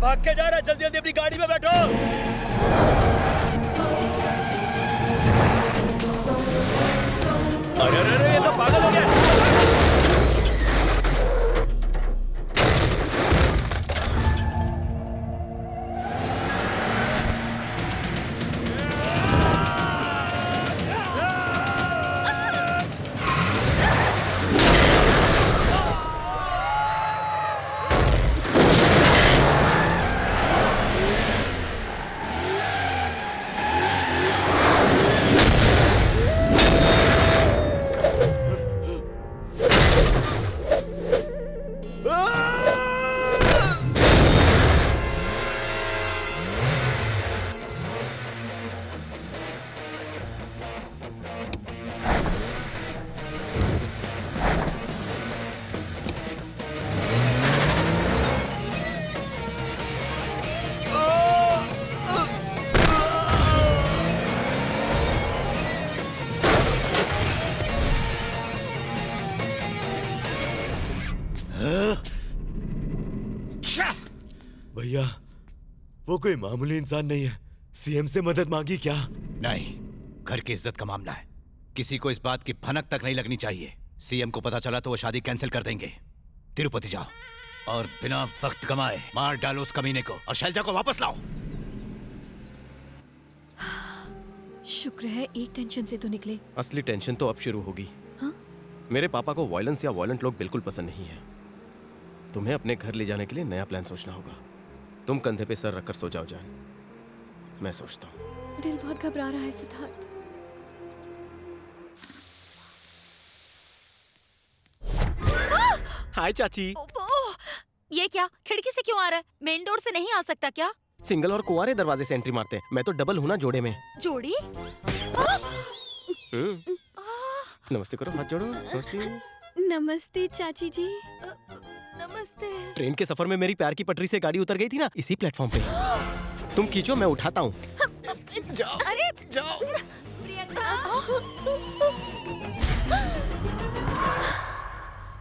भाग के जा रहा है, जल्दी जल्दी अपनी गाड़ी में बैठो। अरे अरे अरे, ये तो पागल हो गया।
भैया, वो कोई मामूली इंसान नहीं है। सीएम से मदद मांगी क्या? नहीं, घर की इज्जत का मामला है। किसी को इस बात की भनक तक नहीं लगनी चाहिए। सीएम को पता चला तो वो शादी कैंसिल कर देंगे। तिरुपति जाओ और बिना वक्त गंवाए मार डालो उस कमीने को और शैलजा को वापस लाओ।
शुक्र है एक टेंशन से तो निकले।
असली टेंशन तो अब शुरू होगी।
हाँ?
मेरे पापा को वायलेंस या वायलेंट लोग बिल्कुल पसंद नहीं है। तुम्हें अपने घर ले जाने के लिए नया प्लान सोचना होगा। तुम कंधे पे सर रखकर सो जाओ जान, मैं सोचता हूँ।
दिल बहुत घबरा रहा है सिद्धार्थ।
हाय चाची।
ये क्या, खिड़की से क्यों आ रहा है? मेन डोर से नहीं आ सकता क्या?
सिंगल और कुंवारे दरवाजे से एंट्री मारते हैं, मैं तो डबल हूँ ना जोड़े में।
जोड़ी?
नमस्ते करो, हाथ जोड़ो।
नमस्ते चाची जी।
नमस्ते।
ट्रेन के सफर में मेरी प्यार की पटरी से गाड़ी उतर गई थी ना, इसी प्लेटफॉर्म पे। तुम खींचो, मैं उठाता हूँ।
अरे
जाओ।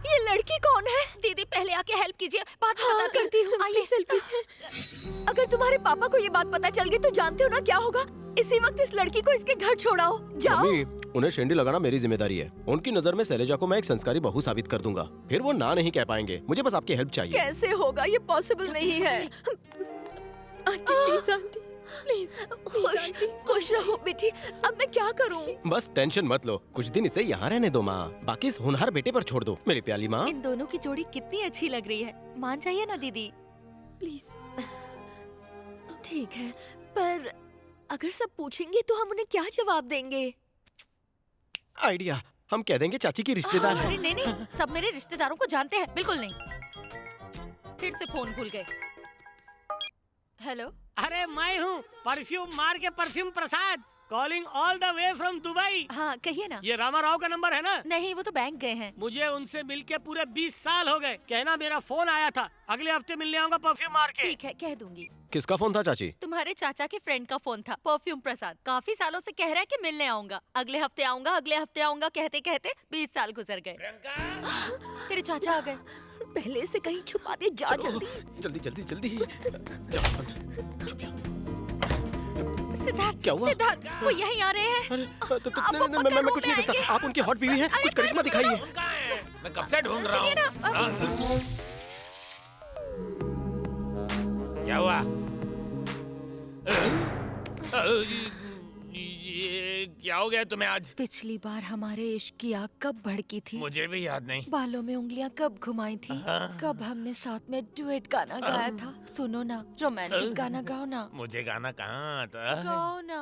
ये लड़की कौन है?
दीदी पहले आके हेल्प कीजिए, बाद में
हाँ,
पता
करती हूँ। अगर तुम्हारे पापा को ये बात पता चल गई तो जानते हो ना क्या होगा? इसी वक्त इस लड़की को इसके घर छोड़ाओ। जाओ।
मम्मी, उन्हें शेंडी लगाना मेरी जिम्मेदारी है। उनकी नजर में शैलजा को मैं एक संस्कारी बहू साबित कर दूंगा, फिर वो ना नहीं कह पाएंगे। मुझे बस आपकी हेल्प चाहिए।
कैसे होगा? ये पॉसिबल नहीं है। आंटी प्लीज, आंटी प्लीज, खुश रहो बेटी। अब मैं क्या करूं?
बस टेंशन मत लो, कुछ दिन इसे यहाँ रहने दो माँ। बाकी इस होनहार बेटे पर छोड़ दो, मेरी प्याली माँ।
इन दोनों की जोड़ी कितनी अच्छी लग रही है, मान जाइए ना दीदी।
प्लीज। ठीक है, पर अगर सब पूछेंगे तो हम उन्हें क्या जवाब देंगे?
आइडिया, हम कह देंगे चाची की रिश्तेदार है।
अरे नहीं नहीं, सब मेरे रिश्तेदारों को जानते हैं। बिल्कुल नहीं। फिर से फोन भूल गए।
हेलो।
अरे मैं हूँ परफ्यूम मार के perfume Prasad, calling all the way from Dubai.
हाँ कहिए ना।
ये रामा राव का नंबर है ना?
नहीं, वो तो बैंक गए हैं।
मुझे उनसे मिलके पूरे 20 साल हो गए। कहना मेरा फोन आया था, अगले हफ्ते मिलने आऊंगा परफ्यूम मार के।
ठीक है, कह दूंगी।
किसका फोन था चाची?
तुम्हारे चाचा के फ्रेंड का फोन था, परफ्यूम प्रसाद। काफी सालों से कह रहा है कि मिलने आऊंगा, अगले हफ्ते आऊंगा, अगले हफ्ते आऊंगा कहते कहते 20 साल गुजर गए। तेरे चाचा आ गए।
पहले से कहीं छुपा दे, जा जल्दी।
जल्दी जल्दी जल्दी।
सिद्धार्थ,
क्या हुआ?
सिद्धार्थ, वो यहीं आ रहे हैं।
मैं कुछ नहीं कर सकता। आप उनकी हॉट बीवी हैं, कुछ करिश्मा दिखाइए।
मैं कब से ढूंढ रहा हूँ। क्या हुआ? ये क्या हो गया तुम्हें आज?
पिछली बार हमारे इश्क की आग कब भड़की थी?
मुझे भी याद नहीं।
बालों में उंगलियां कब घुमाई थी? कब हमने साथ में डुएट गाना गाया था? सुनो ना, रोमांटिक गाना गाओ ना।
मुझे गाना कहाँ आता?
गाओ ना।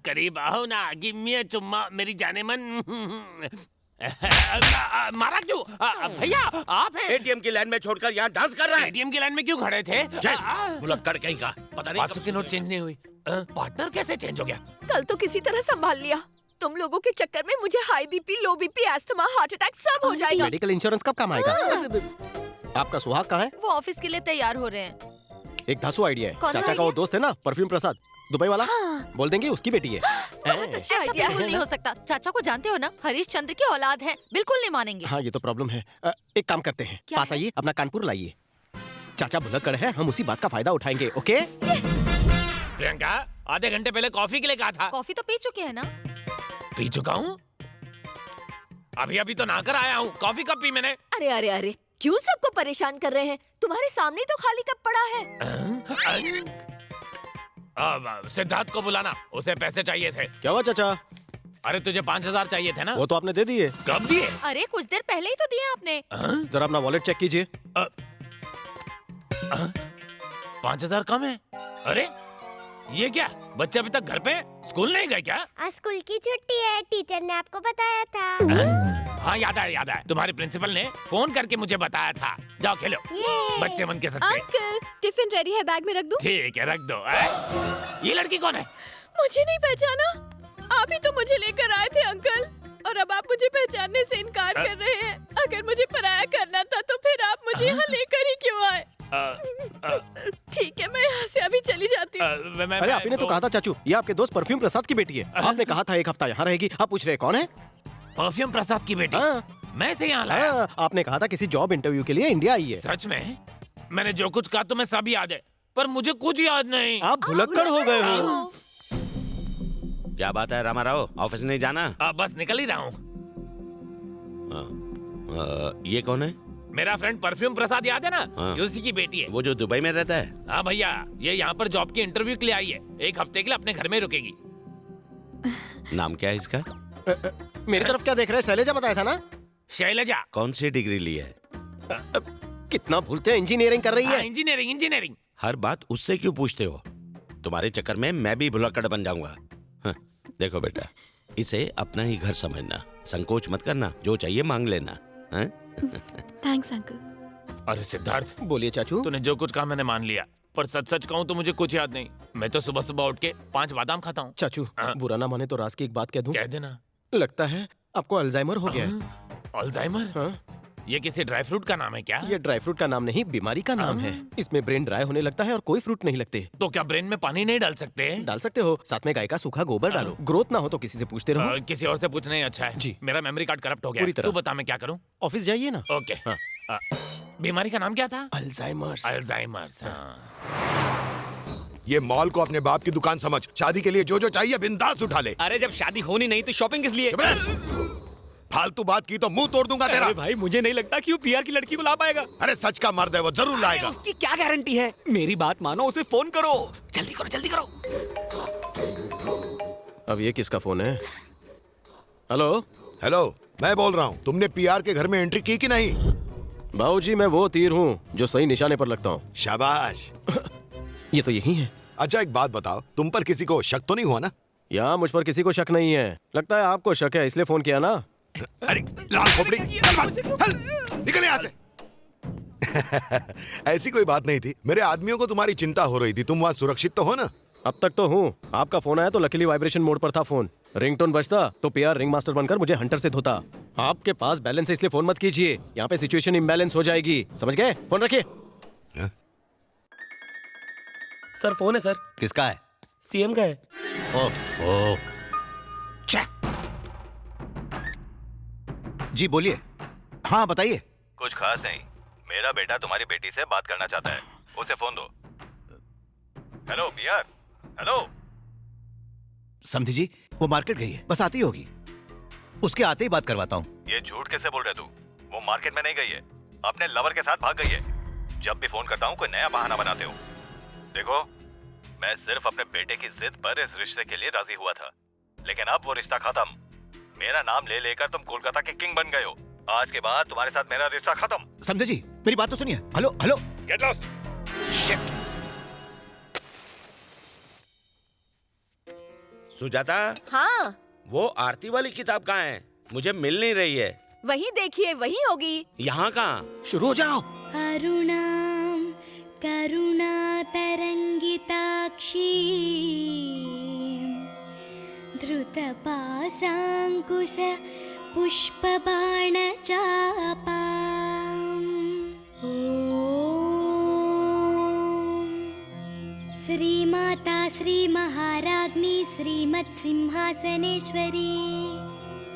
करीब आओ ना, गिव मी अ चुम्मा मेरी जाने मन। मारा क्यों? भैया आप हैं?
एटीएम की लाइन में छोड़कर यहाँ डांस कर रहा है।
एटीएम की लाइन में क्यों खड़े थे?
भुलक्कड़ कहीं का, पता नहीं
500 की नोट चेंज नहीं हुई। पार्टनर कैसे चेंज हो गया?
कल तो किसी तरह संभाल लिया। तुम लोगों के चक्कर में मुझे हाई बीपी, लो बीपी, अस्थमा, हार्ट अटैक सब हो जाएगा।
मेडिकल इंश्योरेंस कब काम आएगा? आपका सुहाग कहाँ है?
वो ऑफिस के लिए तैयार हो रहे हैं।
एक धासु आइडिया है।
कौन सा
चाचा का वो दोस्त है ना, परफ्यूम प्रसाद, दुबई वाला। बोल देंगे उसकी बेटी है।
ऐसा बिल्कुल नहीं हो सकता। चाचा को जानते हो ना, हरीश चंद्र की औलाद है, बिल्कुल नहीं मानेंगे।
हाँ ये तो प्रॉब्लम है। एक काम करते हैं, पास आइए, अपना कानपुर लाइए। चाचा भुलक्कड़ है, हम उसी बात का फायदा उठाएंगे। ओके?
प्रियंका, आधे घंटे पहले कॉफी के लिए कहा था।
कॉफी तो पी चुके हैं ना?
पी चुका हूँ, अभी अभी तो नहाकर आया हूँ। कॉफी कब पी मैंने?
अरे अरे अरे, क्यों सबको परेशान कर रहे हैं? तुम्हारे सामने तो खाली कप पड़ा है।
अब सिद्धार्थ को बुलाना, उसे पैसे चाहिए थे।
क्या हुआ चाचा?
अरे तुझे 5000 चाहिए थे ना?
वो तो आपने दे दिए।
कब दिए?
अरे कुछ देर पहले ही तो दिए आपने।
जरा अपना वॉलेट चेक कीजिए।
5000 कम है। अरे ये क्या, बच्चे अभी तक घर पे? स्कूल नहीं गए क्या?
आज स्कूल की छुट्टी है, टीचर ने आपको बताया था।
हाँ याद है। तुम्हारे प्रिंसिपल ने फोन करके मुझे बताया था। जाओ खेलो, बच्चे मन के सच्चे।
अंकल, टिफिन रेडी है, बैग में रख दूं?
ठीक है, रख दो। ये लड़की कौन है?
मुझे नहीं पहचाना? आप ही तो मुझे लेकर आए थे अंकल, और अब आप मुझे पहचानने से इनकार कर रहे हैं। अगर मुझे पराया करना था तो फिर आप मुझे यहाँ लेकर ही क्यों आए? ठीक है, मैं यहाँ से अभी चली जाती हूँ।
अरे आपने तो कहा था चाचू, ये आपके दोस्त परफ्यूम प्रसाद की बेटी है। आपने कहा था 1 हफ्ता यहाँ रहेगी, आप पूछ रहे कौन है?
परफ्यूम प्रसाद की बेटी? मैं इसे यहाँ लाया।
आपने कहा था किसी जॉब इंटरव्यू के लिए इंडिया आई है।
सच में? मैंने जो कुछ कहा तुम्हें सब याद है, पर मुझे कुछ याद नहीं।
आप भुलक्कड़ हो गए हो।
क्या बात है रामा राव, ऑफिस नहीं जाना?
बस निकल ही रहा हूँ।
ये कौन है?
मेरा फ्रेंड परफ्यूम प्रसाद, याद है ना?
हाँ।
उसी की बेटी है।
वो जो दुबई में रहता है?
हाँ भैया, ये यहाँ पर जॉब की इंटरव्यू के लिए आई है। 1 हफ्ते के लिए अपने घर में रुकेगी।
नाम क्या है इसका?
मेरी तरफ क्या देख रहे हैं? शैलेजा बताया था ना?
शैलेजा।
कौन सी डिग्री ली है?
कितना भूलते हैं, इंजीनियरिंग कर रही है।
इंजीनियरिंग।
हर बात उससे क्यों पूछते हो? तुम्हारे चक्कर में मैं भी भुलक्कड़ बन जाऊंगा। हाँ, देखो बेटा, इसे अपना ही घर समझना, संकोच मत करना, जो चाहिए मांग लेना।
Thanks uncle.
अरे सिद्धार्थ,
बोलिए चाचू।
तूने जो कुछ कहा मैंने मान लिया, पर सच कहूँ तो मुझे कुछ याद नहीं। मैं तो सुबह सुबह उठ के 5 बादाम खाता हूँ।
चाचू बुरा ना माने तो राज की एक बात कह दूं?
कह देना।
लगता है आपको अल्जाइमर हो गया है।
अल्जाइमर?
हाँ?
ये किसी ड्राई फ्रूट का नाम है क्या?
ये ड्राई फ्रूट का नाम नहीं, बीमारी का नाम है। इसमें ब्रेन ड्राई होने लगता है और कोई फ्रूट नहीं लगते।
तो क्या ब्रेन में पानी नहीं डाल सकते?
डाल सकते हो, साथ में गाय का सूखा गोबर डालो। ग्रोथ ना हो तो किसी से पूछते रहो।
किसी और से पूछना ही अच्छा है जी। मेरा मेमोरी कार्ड करप्ट हो गया।
पूरी तरह।
तू बता मैं क्या करूं?
ऑफिस जाइए ना।
ओके। बीमारी का नाम क्या था?
अल्जाइमर्स।
ये मॉल को अपने बाप की दुकान समझ। शादी के लिए जो जो चाहिए बिंदास उठा ले।
अरे जब शादी होनी नहीं तो शॉपिंग किस लिए?
फालतू बात की तो मुंह तोड़ दूंगा तेरा।
अरे भाई मुझे नहीं लगता कि वो पीआर की लड़की को ला पाएगा।
अरे सच का मर्द है वो, जरूर लाएगा।
उसकी क्या गारंटी है? मेरी बात मानो, उसे फोन करो, जल्दी करो जल्दी करो।
अब ये किसका फोन है? हेलो
हेलो, मैं बोल रहा हूँ। तुमने पीआर के घर में एंट्री की कि नहीं?
बाबूजी, मैं वो तीर हूँ जो सही निशाने पर लगता हूँ।
शाबाश।
ये तो यही है।
अच्छा एक बात बताओ, तुम पर किसी को शक तो नहीं हुआ ना?
यहाँ मुझ पर किसी को शक नहीं है। लगता है आपको शक है, इसलिए फोन किया ना।
अरे लाल खोपड़ी, निकल यहाँ से। ऐसी कोई बात नहीं थी। मेरे आदमियों को तुम्हारी चिंता हो रही थी। तुम वहाँ सुरक्षित तो हो ना?
अब तक तो हूँ। आपका फोन आया तो लकीली वाइब्रेशन मोड पर था फोन। रिंगटोन बजता तो पीआर रिंग मास्टर बनकर मुझे हंटर से धोता। आपके पास बैलेंस है इसलिए फोन मत कीजिए, यहाँ पे सिचुएशन इम्बैलेंस हो जाएगी। समझ गए? फोन रखिए।
सर फोन है सर।
किसका है?
सीएम का है।
ओफो। जी बोलिए। हाँ बताइए।
कुछ खास नहीं, मेरा बेटा तुम्हारी बेटी से बात करना चाहता है, उसे फोन दो। Hello PR, hello.
समझी जी, वो मार्केट गई है, बस आती होगी। उसके आते ही बात करवाता हूँ।
ये झूठ कैसे बोल रहे तू? वो मार्केट में नहीं गई है, अपने लवर के साथ भाग गई है। जब भी फोन करता हूँ कोई नया बहाना बनाते हो। देखो, मैं सिर्फ अपने बेटे की जिद पर इस रिश्ते के लिए राजी हुआ था, लेकिन अब वो रिश्ता खत्म। मेरा नाम ले लेकर तुम कोलकाता के किंग बन गए हो। आज के बाद तुम्हारे साथ मेरा रिश्ता खत्म।
समझे जी, मेरी बात तो सुनिए। Hello hello.
Get lost.
Shit.
Sujata.
हाँ,
वो आरती वाली किताब कहाँ है? मुझे मिल नहीं रही है।
वही देखिए, वही होगी।
यहाँ कहाँ?
शुरू हो जाओ।
अरुणाम करुणातरंगिताक्षी धृतपाशांकुश पुष्पबाणचापाम् ओम श्रीमाता श्रीमहाराज्ञी श्रीमत्सिंहासनेश्वरी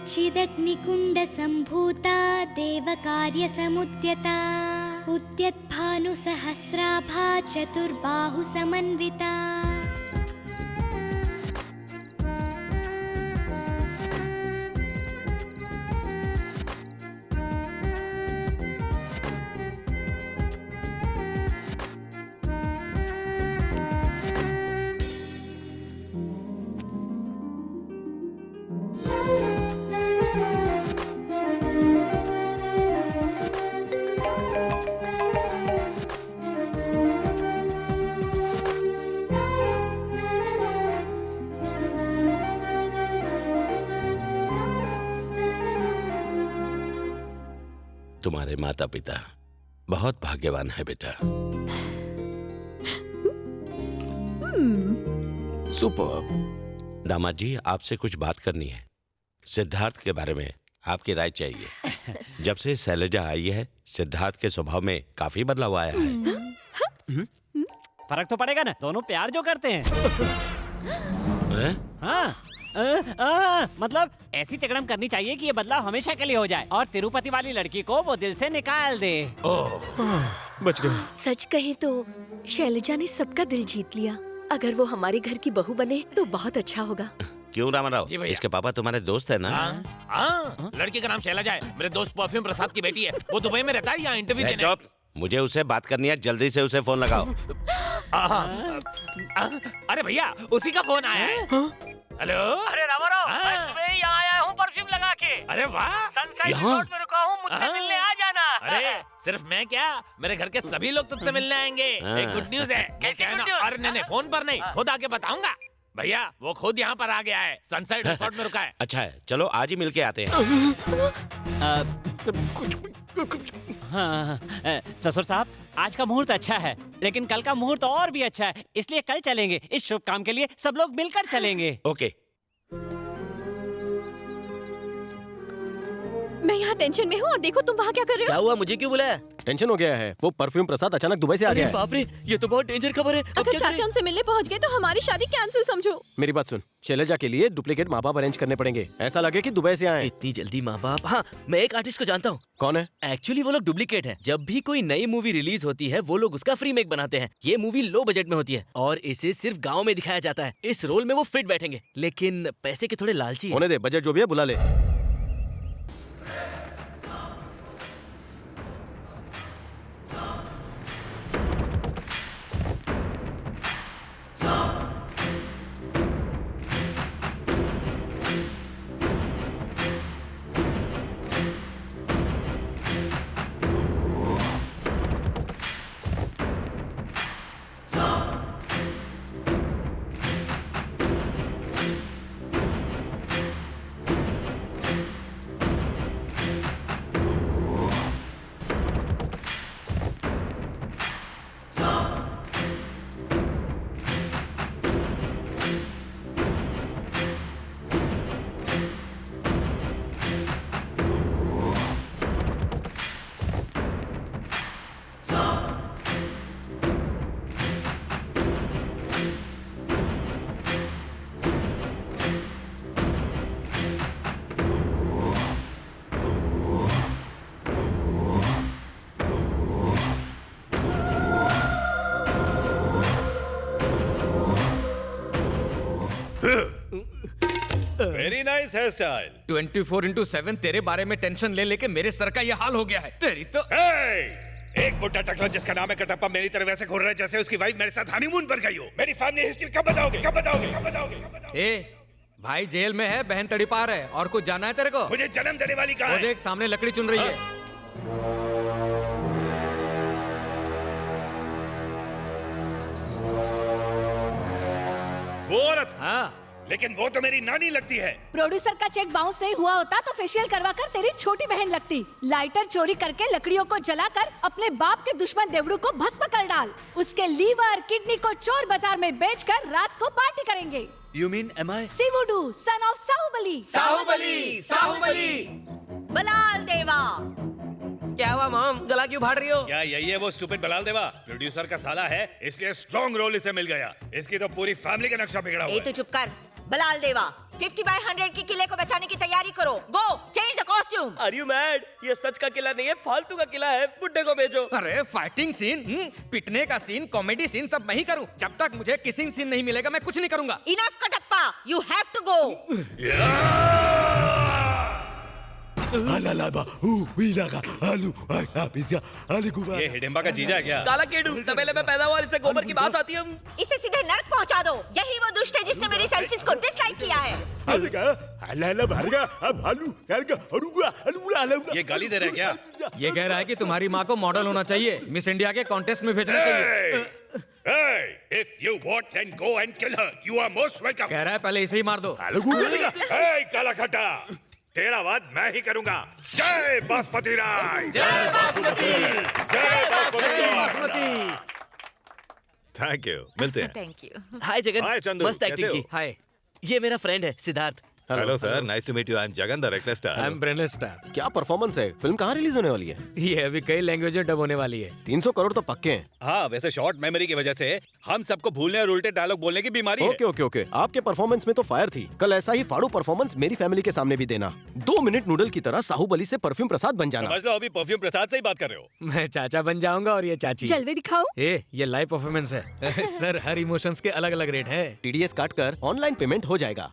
चिदग्निकुण्डसम्भूता देवकार्यसमुद्यता उद्यद्भानुसहस्राभा चतुर्बाहुसमन्विता
तुम्हारे माता पिता बहुत भाग्यवान है बेटा।
सुपर।
दामाद जी, आपसे कुछ बात करनी है। सिद्धार्थ के बारे में आपकी राय चाहिए। जब से शैलजा आई है, सिद्धार्थ के स्वभाव में काफी बदलाव आया है।
फर्क तो पड़ेगा ना, दोनों प्यार जो करते हैं। हाँ, मतलब ऐसी तिकड़म करनी चाहिए कि ये बदलाव हमेशा के लिए हो जाए और तिरुपति वाली लड़की को वो दिल से निकाल दे।
बच गए।
सच कहे तो शैलजा ने सबका दिल जीत लिया। अगर वो हमारे घर की बहू बने तो बहुत अच्छा होगा।
क्यों रामाराव, इसके पापा तुम्हारे दोस्त है ना?
हाँ, लड़की का नाम शैलजा है। मेरे दोस्त परफ्यूम प्रसाद की बेटी है। वो दुबई में रहता है, यहाँ इंटरव्यू देने।
चुप, मुझे उसे बात करनी है। जल्दी से उसे फोन लगाओ।
अरे भैया, उसी का फोन आया है। हेलो।
अरे रामाराव, मैं सुबह ही यहाँ आया हूँ परफ्यूम लगा के।
अरे वाह,
सनसाइन रिसोर्ट में रुका हूँ, मुझसे मिलने आ जाना।
अरे सिर्फ मैं क्या, मेरे घर के सभी लोग तुझसे मिलने आएंगे। एक गुड न्यूज है।
कैसी
क्या है ना?
good news?
अरे नहीं, फोन पर नहीं, खुद आके बताऊंगा। भैया वो खुद यहाँ पर आ गया है, सनसाइड रिसोर्ट में रुका है।
अच्छा है, चलो आज ही मिलके आते हैं।
हाँ, ससुर साहब, आज का मुहूर्त अच्छा है, लेकिन कल का मुहूर्त और भी अच्छा है, इसलिए कल चलेंगे। इस शुभ काम के लिए सब लोग मिलकर चलेंगे।
ओके।
मैं यहाँ टेंशन में हूँ और देखो तुम वहाँ क्या कर रहे हो।
क्या हुआ, मुझे क्यों बुलाया?
टेंशन हो गया है। वो परफ्यूम प्रसाद अचानक दुबई से आ गया है।
बाप रे, ये तो बहुत डेंजर खबर है। अब
अगर
क्या
चाचा
करें?
उनसे मिलने पहुँच गए तो हमारी शादी कैंसिल समझो।
मेरी बात सुन, शैलजा के लिए डुप्लीकेट माँ बाप अरेंज करने पड़ेंगे। ऐसा लगे कि दुबई से आए।
इतनी जल्दी माँ बाप? हाँ, मैं एक आर्टिस्ट को जानता हूँ।
कौन है?
एक्चुअली वो लोग डुप्लीकेट हैं। जब भी कोई नई मूवी रिलीज होती है, वो लोग उसका फ्री मेक बनाते हैं। ये मूवी लो बजट में होती है और इसे सिर्फ गाँव में दिखाया जाता है। इस रोल में वो फिट बैठेंगे, लेकिन पैसे के थोड़े लालची हैं।
होने दे, बजट जो भी है बुला ले।
Nice hair style.
24/7 तेरे बारे में टेंशन ले लेके मेरे सर का ये हाल हो गया है। तेरी तो
एक बुड्ढा टकला जिसका नाम है कटप्पा मेरी तरह वैसे घूर रहा है जैसे उसकी वाइफ मेरे साथ हनीमून पर गई हो। मेरी फैमिली हिस्ट्री कब बताओगे? कब बताओगे? कब बताओगे?
ए भाई जेल में है, बहन तड़ीपार है, और कुछ जाना है तेरे को?
मुझे जन्म देने वाली कहाँ है?
वो देख सामने लकड़ी चुन रही है।
वो औरत? हाँ। लेकिन वो तो मेरी नानी लगती है।
प्रोड्यूसर का चेक बाउंस नहीं हुआ होता तो फेशियल करवाकर तेरी छोटी बहन लगती। लाइटर चोरी करके लकड़ियों को जलाकर अपने बाप के दुश्मन देवड़ू को भस्म कर डाल। उसके लीवर किडनी को चोर बाजार में बेचकर रात को पार्टी करेंगे।
You mean am I?
Shivudu son of Sahubali.
Sahubali, Sahubali.
Ballala Deva.
क्या हुआ मॉम, गला क्यों फाड़ रही हो?
क्या यही है वो स्टूपिड बलाल देवा? प्रोड्यूसर का साला है इसलिए स्ट्रॉन्ग रोल इसे मिल गया। इसकी तो पूरी फैमिली का नक्शा बिगड़ा हुआ है।
तू चुप कर। बलाल देवा 50/100 की किले को बचाने की तैयारी करो। Go change the costume.
Are you mad? ये सच का किला नहीं है, फालतू का किला है। बुड्ढे को भेजो। अरे फाइटिंग सीन, पिटने का सीन, कॉमेडी सीन सब मैं ही करूं। जब तक मुझे किसिंग सीन नहीं मिलेगा मैं कुछ नहीं करूंगा।
Enough Kattappa, you have to go.
ये हिडिंबा का जीजा है क्या?
काला केडू, तबेले में पैदा हुआ, इससे गोबर की बात आती है।
इसे सीधे नर्क पहुंचा दो। यही वो दुष्ट है जिसने मेरी सेल्फीज को डिसलाइक किया है।
ये गाली दे रहा है क्या?
ये कह रहा है कि तुम्हारी माँ को मॉडल होना चाहिए, मिस इंडिया के कॉन्टेस्ट में भेजना चाहिए।
If you want, then go and kill her. You are most welcome.
कह रहा है पहले इसे ही मार दो।
काला खट्टा, तेरा वाद मैं ही करूंगा। जय बासमती राय।
जय बासमती।
जय
बासमती।
थैंक यू, मिलते हैं।
Thank you.
Hi Jagan,
hi Chandu,
मस्त एक्टिंग
कैसे
की।
हो?
हाय, ये मेरा फ्रेंड है Siddharth.
Hello sir, nice to meet you. I am Jagan the reckless star.
I am brainless star.
क्या परफॉर्मेंस है। फिल्म कहाँ रिलीज होने वाली है?
ये अभी कई लैंग्वेज में डब होने वाली है।
300 करोड़ तो पक्के हैं।
हाँ, वैसे शॉर्ट मेमोरी की वजह से हम सबको भूलने और उल्टे डायलॉग बोलने की बीमारी है।
ओके ओके ओके, आपके परफॉर्मेंस में तो फायर थी। कल ऐसा ही फाड़ू परफॉर्मेंस मेरी फैमिली के सामने भी देना। 2 मिनट नूडल की तरह साहुबली से परफ्यूम प्रसाद बन जाना।
समझ लो अभी परफ्यूम प्रसाद से ही बात कर रहे हो।
मैं चाचा बन जाऊंगा और ये चाची।
जलवे दिखाओ।
ये लाइव परफॉर्मेंस है। सर हर इमोशंस के अलग अलग रेट है।
TDS काट कर ऑनलाइन पेमेंट हो जाएगा।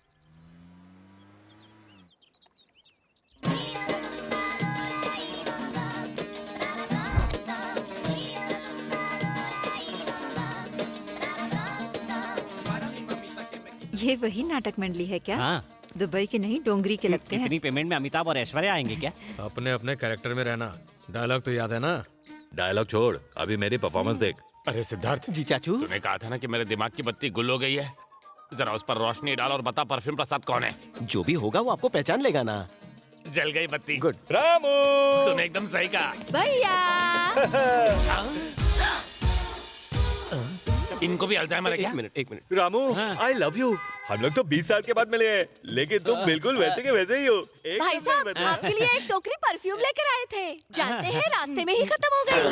ये वही नाटक मंडली है क्या?
हाँ।
दुबई के नहीं डोंगरी के लगते हैं।
इतनी पेमेंट में अमिताभ और ऐश्वर्या आएंगे क्या?
अपने अपने कैरेक्टर में रहना। डायलॉग तो याद है ना?
डायलॉग छोड़, अभी मेरी परफॉर्मेंस देख।
अरे सिद्धार्थ
जी चाचू,
तूने कहा था ना कि मेरे दिमाग की बत्ती गुल हो गई है। जरा उस पर रोशनी डाल और बता परफ्यूम प्रसाद कौन है।
जो भी होगा वो आपको पहचान लेगा ना।
जल गई बत्ती।
गुड।
रामू,
तूने एकदम सही कहा।
भैया
इनको भी अल्जाइमर है क्या?
एक minute.
Ramu, I love you. हम लोग तो 20 साल के बाद मिले हैं, लेकिन तुम बिल्कुल वैसे के वैसे ही हो।
भाई साहब आपके लिए एक टोकरी परफ्यूम लेकर आए थे। जानते हैं रास्ते में ही खत्म हो गई।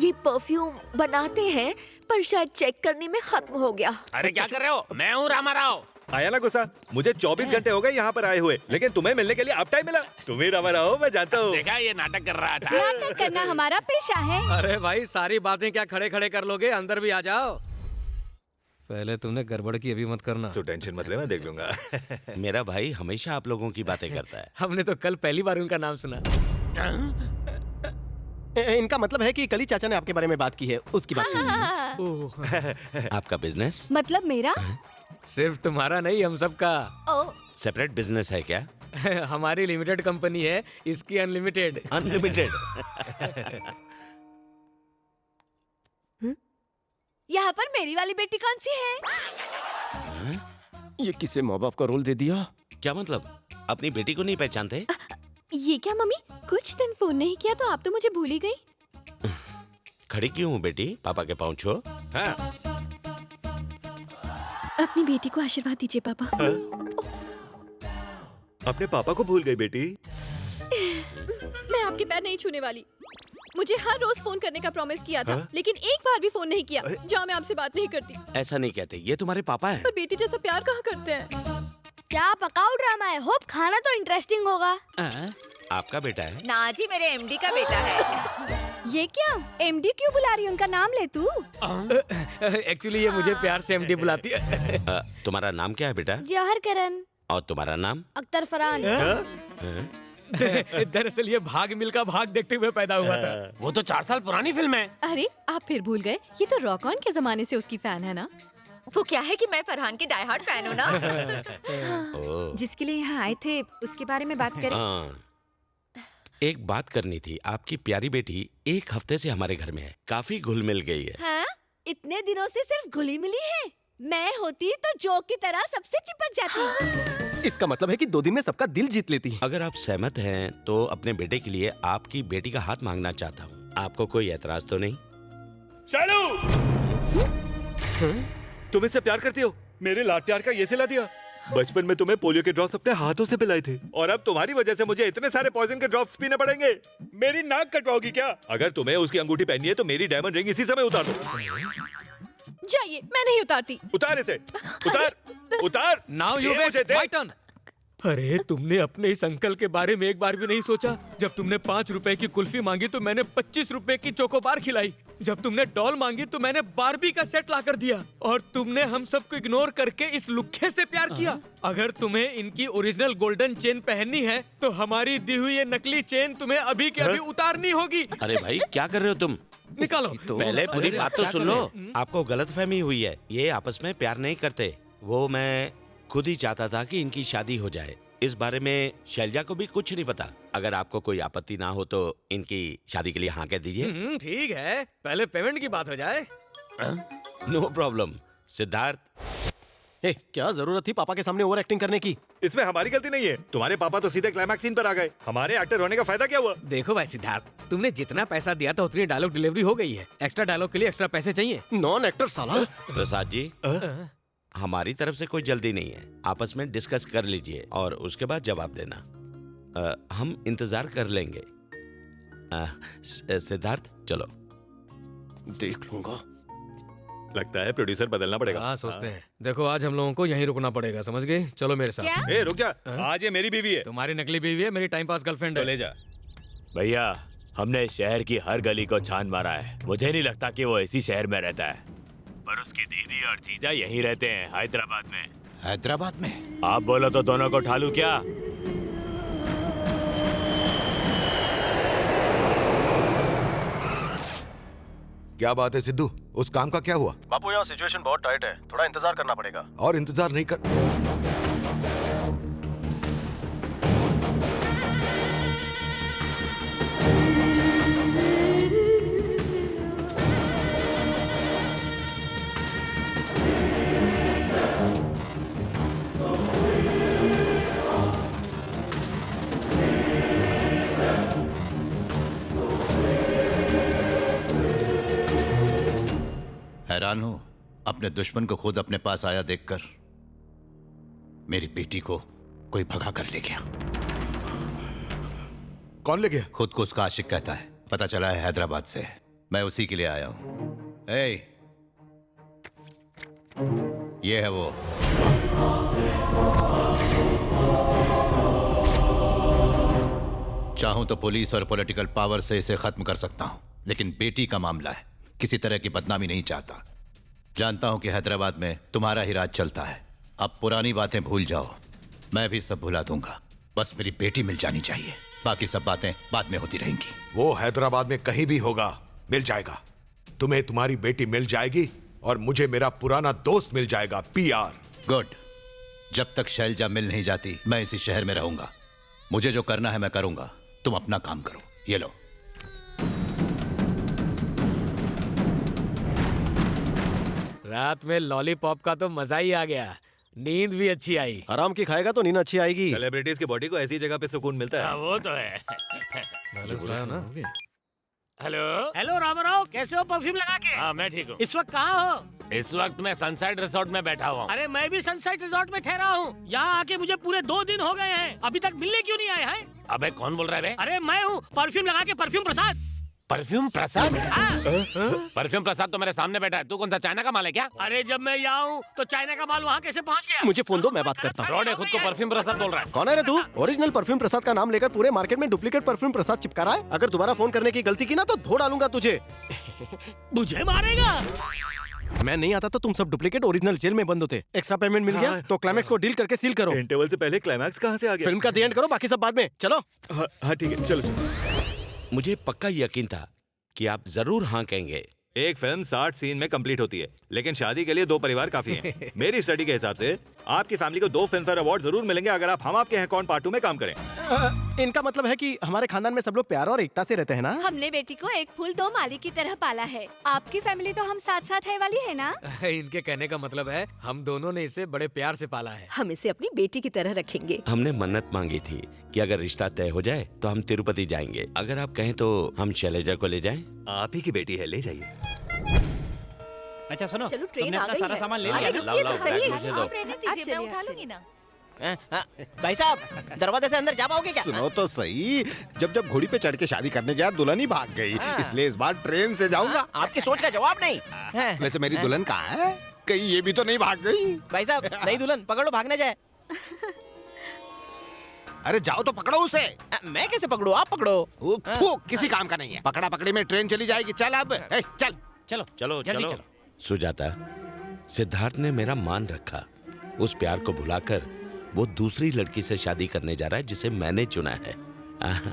ये परफ्यूम बनाते हैं पर शायद चेक करने में खत्म हो गया।
अरे क्या कर रहे हो? मैं हूँ रामाराव।
आया ना गुस्सा? मुझे 24 घंटे हो गए यहाँ पर आए हुए, लेकिन तुम्हें मिलने के लिए अब टाइम मिला। तुम्हें रामा हो, मैं जानता हूँ।
देखा, ये नाटक कर रहा था।
नाटक करना हमारा पेशा है।
अरे भाई सारी बातें क्या खड़े खड़े कर लोगे? अंदर भी आ जाओ। पहले तुमने गड़बड़ की अभी मत करना।
तो टेंशन मत ले, मैं देख लूंगा।
मेरा भाई हमेशा आप लोगों की बातें करता है।
हमने तो कल पहली बार उनका नाम सुना।
इनका मतलब है कि कल ही चाचा ने आपके बारे में बात की है, उसकी बात की।
आपका बिजनेस?
मतलब मेरा?
सिर्फ तुम्हारा नहीं, हम सबका।
सेपरेट बिजनेस है क्या?
हमारी लिमिटेड कंपनी है, इसकी अनलिमिटेड।
अनलिमिटेड।
यहाँ पर मेरी वाली बेटी कौन सी है?
ये किसे माँ बाप का रोल दे दिया?
क्या मतलब? अपनी बेटी को नहीं पहचानते?
ये क्या मम्मी, कुछ दिन फोन नहीं किया तो आप तो मुझे भूल ही गई।
खड़ी क्यों हूँ बेटी? पापा के पाँव छो। हाँ।
अपनी बेटी को आशीर्वाद दीजिए पापा।
अपने पापा को भूल गई बेटी?
मैं आपके पैर नहीं छूने वाली। मुझे हर रोज फोन करने का प्रॉमिस किया था, लेकिन एक बार भी फोन नहीं किया। जाओ, मैं आपसे बात नहीं करती।
ऐसा नहीं कहते, ये तुम्हारे पापा हैं।
पर बेटी जैसा प्यार कहाँ करते हैं?
क्या पकाऊ ड्रामा है? होप खाना तो इंटरेस्टिंग होगा।
आपका बेटा है?
ना जी, मेरे MD का बेटा है।
ये क्या एमडी क्यों बुला रही है? उनका नाम ले तू।
एक्चुअली ये मुझे प्यार से एमडी बुलाती है।
तुम्हारा नाम क्या है बेटा?
जौहर करन।
और तुम्हारा नाम?
अख्तर फरहान।
दरअसल ये भाग मिल्खा भाग देखते हुए पैदा हुआ था।
वो तो 4 साल पुरानी फिल्म है।
अरे आप फिर भूल गए, ये तो रॉक ऑन के जमाने से उसकी फैन है ना।
वो क्या है कि मैं फरहान की डाई हार्ड फैन हूँ ना। जिसके लिए यहाँ आए थे उसके बारे में बात करें।
हाँ। एक बात करनी थी। आपकी प्यारी बेटी 1 हफ्ते से हमारे घर में है, काफी घुल मिल गई है।
हाँ? इतने दिनों से सिर्फ घुली मिली है। मैं होती तो जोक की तरह सबसे चिपक जाती।
इसका मतलब है कि 2 दिन में सबका दिल जीत लेती है।
अगर आप सहमत हैं तो अपने बेटे के लिए आपकी बेटी का हाथ मांगना चाहता हूँ। आपको कोई एतराज तो नहीं?
शालू, तुम इससे प्यार करती हो? मेरे लाड प्यार का ये सिला दिया। बचपन में तुम्हें पोलियो के ड्रॉप्स अपने हाथों से पिलाए थे और अब तुम्हारी वजह से मुझे इतने सारे पॉइजन के ड्रॉप्स पीने पड़ेंगे। मेरी नाक कटवाओगी क्या? अगर तुम्हें उसकी अंगूठी पहननी है तो मेरी डायमंड रिंग इसी समय उतार दो।
जाइए, मैं नहीं उतारती।
उतार इसे, उतार, उतार।
Now you wait, my turn. अरे तुमने अपने इस अंकल के बारे में एक बार भी नहीं सोचा? जब तुमने 5 रुपए की कुल्फी मांगी तो मैंने 25 रुपए की चोकोबार खिलाई। जब तुमने डॉल मांगी तो मैंने बारबी का सेट लाकर दिया। और तुमने हम सबको इग्नोर करके इस लुक्खे से प्यार किया। अगर तुम्हें इनकी ओरिजिनल गोल्डन चेन पहननी है तो हमारी दी हुई ये नकली चेन तुम्हें अभी के अभी उतारनी होगी।
अरे भाई क्या कर रहे हो तुम?
निकालो।
पहले पूरी बात तो सुन लो। आपको गलतफहमी हुई है, ये आपस में प्यार नहीं करते। वो मैं खुद ही चाहता था कि इनकी शादी हो जाए। इस बारे में शैलजा को भी कुछ नहीं पता। अगर आपको कोई आपत्ति ना हो तो इनकी शादी के लिए हाँ कह दीजिए।
ठीक है, पहले पेमेंट की बात हो जाए।
No problem. सिद्धार्थ,
क्या जरूरत थी पापा के सामने ओवर एक्टिंग करने की?
इसमें हमारी गलती नहीं है। तुम्हारे पापा तो सीधे क्लाइमैक्स सीन पर आ गए। हमारे एक्टर होने का फायदा क्या हुआ?
देखो भाई सिद्धार्थ, तुमने जितना पैसा दिया था उतनी डायलॉग डिलीवरी हो गई है। एक्स्ट्रा डायलॉग के लिए एक्स्ट्रा पैसे चाहिए।
नॉन एक्टर साला।
प्रसाद जी, हमारी तरफ से कोई जल्दी नहीं है। आपस में डिस्कस कर लीजिए और उसके बाद जवाब देना। हम इंतजार कर लेंगे। सिद्धार्थ चलो।
देख लूंगा।
लगता है प्रोड्यूसर बदलना पड़ेगा।
हाँ सोचते हैं। देखो आज हम लोगों को यहीं रुकना पड़ेगा, समझ गए? चलो मेरे साथ।
क्या?
ए रुक जा, आज ये मेरी बीवी है।
तुम्हारी नकली बीवी है, मेरी टाइम पास गर्लफ्रेंड है।
ले जा।
भैया, हमने शहर की हर गली को छान मारा है। मुझे नहीं लगता कि वो इसी शहर में रहता है, पर उसकी दीदी और जीजा यहीं रहते हैं, हैदराबाद में।
हैदराबाद में?
आप बोलो तो दोनों को उठा लूं क्या?
क्या बात है सिद्धू, उस काम का क्या हुआ?
बापू यहाँ सिचुएशन बहुत टाइट है, थोड़ा इंतजार करना पड़ेगा।
और इंतजार नहीं कर।
हैरान हूं अपने दुश्मन को खुद अपने पास आया देखकर। मेरी बेटी को कोई भगा कर ले गया।
कौन ले गया?
खुद को उसका आशिक कहता है। पता चला है हैदराबाद से। मैं उसी के लिए आया हूं। ये है वो। चाहूं तो पुलिस और पॉलिटिकल पावर से इसे खत्म कर सकता हूं, लेकिन बेटी का मामला है, किसी तरह की बदनामी नहीं चाहता। जानता हूं कि हैदराबाद में तुम्हारा ही राज चलता है। अब पुरानी बातें भूल जाओ, मैं भी सब भुला दूंगा। बस मेरी बेटी मिल जानी चाहिए, बाकी सब बातें बाद में होती रहेंगी।
वो हैदराबाद में कहीं भी होगा, मिल जाएगा। तुम्हें तुम्हारी बेटी मिल जाएगी और मुझे मेरा पुराना दोस्त मिल जाएगा, पीआर।
गुड। जब तक शैलजा मिल नहीं जाती मैं इसी शहर में रहूंगा। मुझे जो करना है मैं करूंगा, तुम अपना काम करो। ये लो।
रात में लॉलीपॉप का तो मजा ही आ गया, नींद भी अच्छी आई।
आराम की खाएगा तो नींद अच्छी आएगी।
सेलिब्रिटीज की बॉडी को ऐसी जगह पे सुकून मिलता है।
वो तो है। हेलो
हेलो रामाराव, कैसे हो परफ्यूम लगा के?
हाँ मैं ठीक हूँ।
इस वक्त कहाँ हो?
इस वक्त मैं सनसाइड रिसोर्ट में बैठा हुआ हूँ।
अरे मैं भी सनसाइड रिसोर्ट में ठहरा हूँ। यहाँ आके मुझे पूरे 2 दिन हो गए हैं, अभी तक मिलने क्यों नहीं आए हैं?
अबे कौन बोल रहा है बे?
अरे मैं हूँ परफ्यूम लगा के, परफ्यूम प्रसाद।
परफ्यूम प्रसाद? परफ्यूम प्रसाद तो मेरे सामने बैठा है। तू कौन सा चाइना का माल है क्या?
अरे जब मैं यहाँ हूँ तो चाइना का माल वहाँ कैसे पहुँच गया?
मुझे फोन दो, मैं बात करता हूँ।
फ्रॉड है, खुद को परफ्यूम प्रसाद बोल रहा है।
कौन है रे तू? ओरिजिनल परफ्यूम प्रसाद का नाम लेकर पूरे मार्केट में डुप्लीकेट परफ्यूम प्रसाद चिपका रहा है। अगर दोबारा फोन करने की गलती की ना तो धो डालूंगा तुझे।
मुझे मारेगा?
मैं नहीं आता तो तुम सब डुप्लीकेट ओरिजिनल जेल में बंद होते। एक्स्ट्रा पेमेंट मिल गया तो क्लाइमैक्स को डील करके सील करो।
इंटरवल से पहले क्लाइमैक्स कहाँ से आ गया?
फिल्म का दी एंड करो, बाकी सब बाद में। चलो।
हाँ ठीक है, चलो चलो।
मुझे पक्का यकीन था कि आप जरूर हाँ कहेंगे।
एक फिल्म 60 सीन में कंप्लीट होती है, लेकिन शादी के लिए 2 परिवार काफी हैं। मेरी स्टडी के हिसाब से आपकी फैमिली को 2 फिल्म फेयर अवार्ड जरूर मिलेंगे अगर आप हम आपके हैं कौन पार्ट 2 में काम करें।
इनका मतलब है कि हमारे खानदान में सब लोग प्यार और एकता से रहते हैं ना?
हमने बेटी को एक फूल 2 माली की तरह पाला है। आपकी फैमिली तो हम साथ साथ है वाली है ना?
इनके कहने का मतलब है हम दोनों ने इसे बड़े प्यार से पाला है।
हम इसे अपनी बेटी की तरह रखेंगे।
हमने मन्नत मांगी थी कि अगर रिश्ता तय हो जाए तो हम तिरुपति जाएंगे। अगर आप कहें तो हम शैलजा को ले जाएं।
आप ही की बेटी है, ले जाइए।
अच्छा सुनो,
चलो, ट्रेन
तुमने
आ
अपना
गई
सारा
है।
सामान ले
अरे
लिया?
रुकिए तो सही।
मुझे दो।
आप रहने दीजिए, मैं उठा लूंगी ना।
भाई साहब, दरवाजे से अंदर जा पाओगे क्या?
सुनो तो सही, जब घोड़ी पे चढ़ के शादी करने गया दुल्हन ही भाग गई, इसलिए इस बार ट्रेन से जाऊंगा।
आपकी सोच का जवाब नहीं।
वैसे मेरी दुल्हन कहाँ है? कहीं ये भी तो नहीं भाग गई?
भाई साहब, नई दुल्हन पकड़ो, भागने जाए।
अरे जाओ तो पकड़ो उसे।
मैं कैसे पकड़ू? आप पकड़ो।
किसी काम का नहीं है। पकड़ा पकड़ी में ट्रेन चली जाएगी। चल अब, चल
चलो
चलो
जल्दी
चलो।
चलो।
सुजाता, सिद्धार्थ ने मेरा मान रखा। उस प्यार को भुलाकर वो दूसरी लड़की से शादी करने जा रहा है जिसे मैंने चुना है।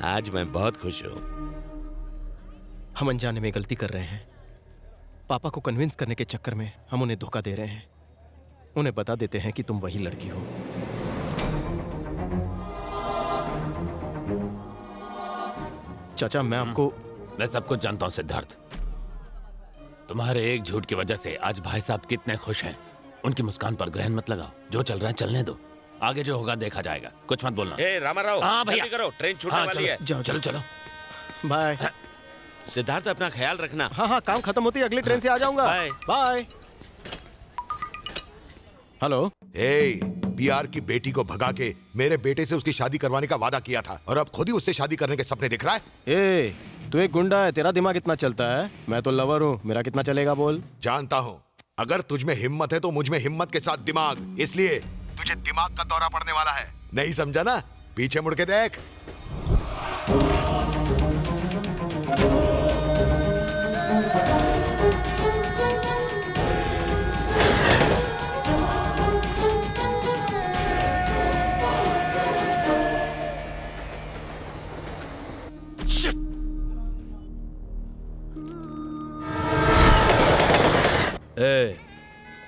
आज मैं बहुत खुश हूँ।
हम अनजाने में गलती कर रहे हैं। पापा को कन्विंस करने के चक्कर में हम उन्हें धोखा दे रहे हैं। उन्हें बता देते हैं कि तुम वही लड़की हो। चाचा, मैं आपको
मैं सब कुछ जानता हूँ सिद्धार्थ। तुम्हारे एक झूठ की वजह से आज भाई साहब कितने खुश हैं। उनकी मुस्कान पर ग्रहण मत लगाओ। जो चल रहा है चलने दो, आगे जो होगा देखा जाएगा। कुछ मत बोलना।
ए रामाराव,
हाँ भैया,
जल्दी करो, ट्रेन छूटने वाली है।
जाओ
चलो चलो।
बाय।
सिद्धार्थ, अपना ख्याल रखना।
हाँ, काम खत्म होती है अगली ट्रेन से आ जाऊंगा।
बाय।
बाय। हेलो।
पीआर की बेटी को भगा के मेरे बेटे से उसकी शादी करवाने का वादा किया था और अब खुद ही उससे शादी करने के सपने दिख रहा है।
तू एक गुंडा है, तेरा दिमाग इतना चलता है? मैं तो लवर हूँ, मेरा कितना चलेगा बोल?
जानता हूँ, अगर तुझ में हिम्मत है तो मुझ में हिम्मत के साथ दिमाग, इसलिए तुझे दिमाग का दौरा पड़ने वाला है। नहीं समझा ना? पीछे मुड़ के देख।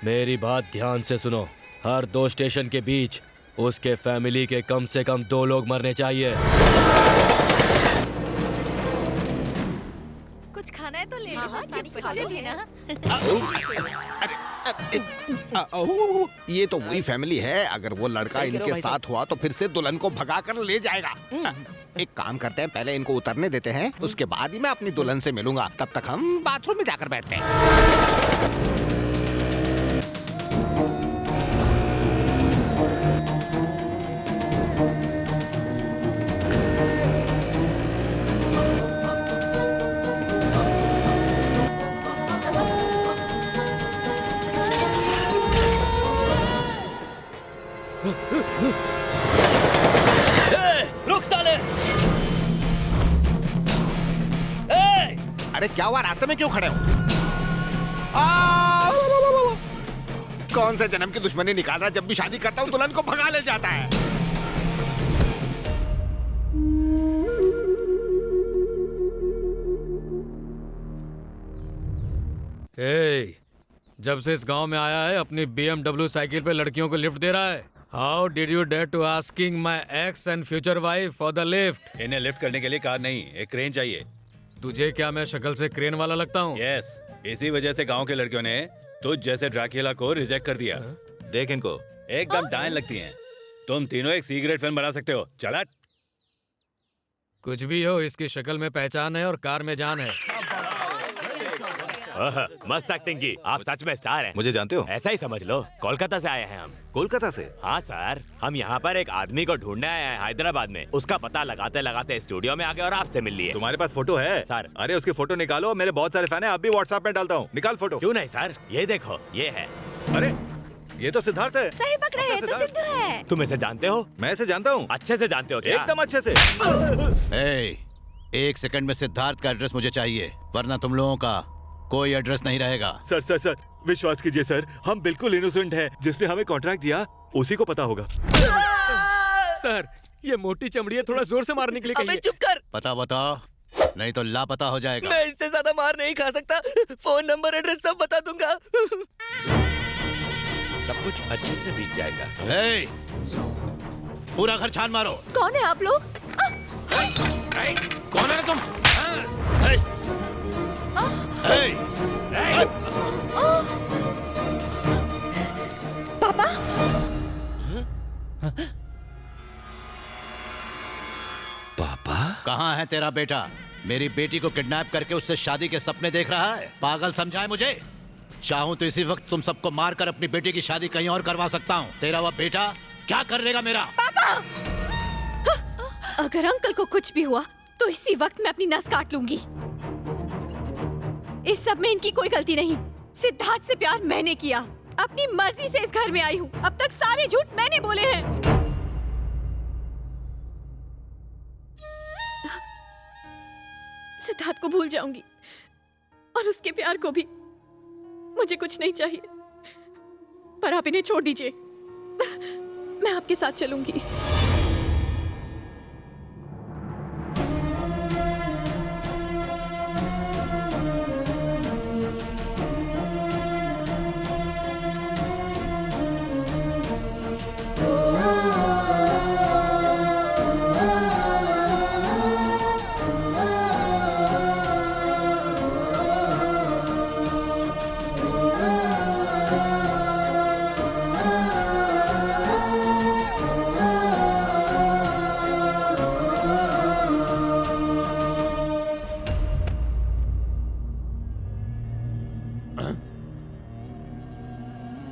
मेरी बात ध्यान से सुनो। हर 2 स्टेशन के बीच उसके फैमिली के कम से कम 2 लोग मरने चाहिए।
कुछ खाना है तो ले लो। बच्चे भी ना।
ये तो वही फैमिली है। अगर वो लड़का इनके साथ हुआ तो फिर से दुल्हन को भगा कर ले जाएगा। एक काम करते हैं, पहले इनको उतरने देते हैं, उसके बाद ही मैं अपनी दुल्हन से मिलूंगा। तब तक हम बाथरूम में जाकर बैठते हैं।
रुक साले!
अरे क्या हुआ? रास्ते में क्यों खड़े हो? कौन से जन्म की दुश्मनी निकाल रहा है? जब भी शादी करता हूँ दुल्हन को भगा ले जाता है।
जब से इस गांव में आया है अपनी BMW साइकिल पे लड़कियों को लिफ्ट दे रहा है। How did you dare to asking my ex and future wife for the lift?
इन्हें लिफ्ट करने के लिए कार नहीं, एक क्रेन चाहिए।
तुझे क्या मैं शक्ल से क्रेन वाला लगता हूँ?
यस, इसी वजह से गांव के लड़कियों ने तुझ जैसे ड्रैकुला को रिजेक्ट कर दिया। देख इनको, एकदम डायन लगती हैं। तुम तीनों एक सीक्रेट फिल्म बना सकते हो। चला।
कुछ भी हो, इसकी शक्ल में पहचान है और कार में जान है।
मस्त एक्टिंग की। आप सच में स्टार हैं।
मुझे जानते हो?
ऐसा ही समझ लो। कोलकाता से आए हैं हम।
कोलकाता से?
हाँ सर, हम यहाँ पर एक आदमी को ढूंढने आए हैं हैदराबाद में। उसका पता लगाते लगाते स्टूडियो में आ गए और आपसे मिल लिए।
तुम्हारे पास फोटो है?
सर।
अरे उसकी फोटो निकालो, मेरे बहुत सारे फैन हैं, आप भी व्हाट्सएप में डालता हूँ। निकाल फोटो।
क्यों नहीं सर, ये देखो, ये है।
अरे ये तो सिद्धार्थ है।
सही पकड़े, ये तो सिद्धू है।
तुम इसे जानते हो?
मैं इसे जानता हूँ।
अच्छे से जानते हो क्या?
एकदम अच्छे से।
एक सेकंड में सिद्धार्थ का एड्रेस मुझे चाहिए, वरना तुम लोगों का कोई एड्रेस नहीं रहेगा।
सर सर सर, विश्वास कीजिए सर, हम बिल्कुल इनोसेंट हैं। जिसने हमें कॉन्ट्रैक्ट दिया उसी को पता होगा।
सर, ये मोटी चमड़ी है, थोड़ा जोर से मारने के लिए कहिए।
अबे चुप कर।
पता बताओ, नहीं तो लापता हो जाएगा।
मैं इससे ज्यादा मार नहीं खा सकता। फोन नंबर एड्रेस सब बता दूंगा।
सब कुछ अच्छे से बीत जाएगा।
पूरा घर छान मारो।
कौन है आप लोग?
कौन है तुम?
पापा?
पापा? कहाँ है तेरा बेटा? मेरी बेटी को किडनैप करके उससे शादी के सपने देख रहा है। पागल समझा है मुझे? चाहूं तो इसी वक्त तुम सबको मारकर अपनी बेटी की शादी कहीं और करवा सकता हूँ। तेरा वह बेटा क्या कर लेगा मेरा?
पापा! अगर अंकल को कुछ भी हुआ तो इसी वक्त मैं अपनी नस काट लूंगी। इस सब में इनकी कोई गलती नहीं। सिद्धार्थ से प्यार मैंने किया, अपनी मर्जी से इस घर में आई हूँ। अब तक सारे झूठ मैंने बोले हैं। सिद्धार्थ को भूल जाऊंगी और उसके प्यार को भी। मुझे कुछ नहीं चाहिए, पर आप इन्हें छोड़ दीजिए। मैं आपके साथ चलूंगी।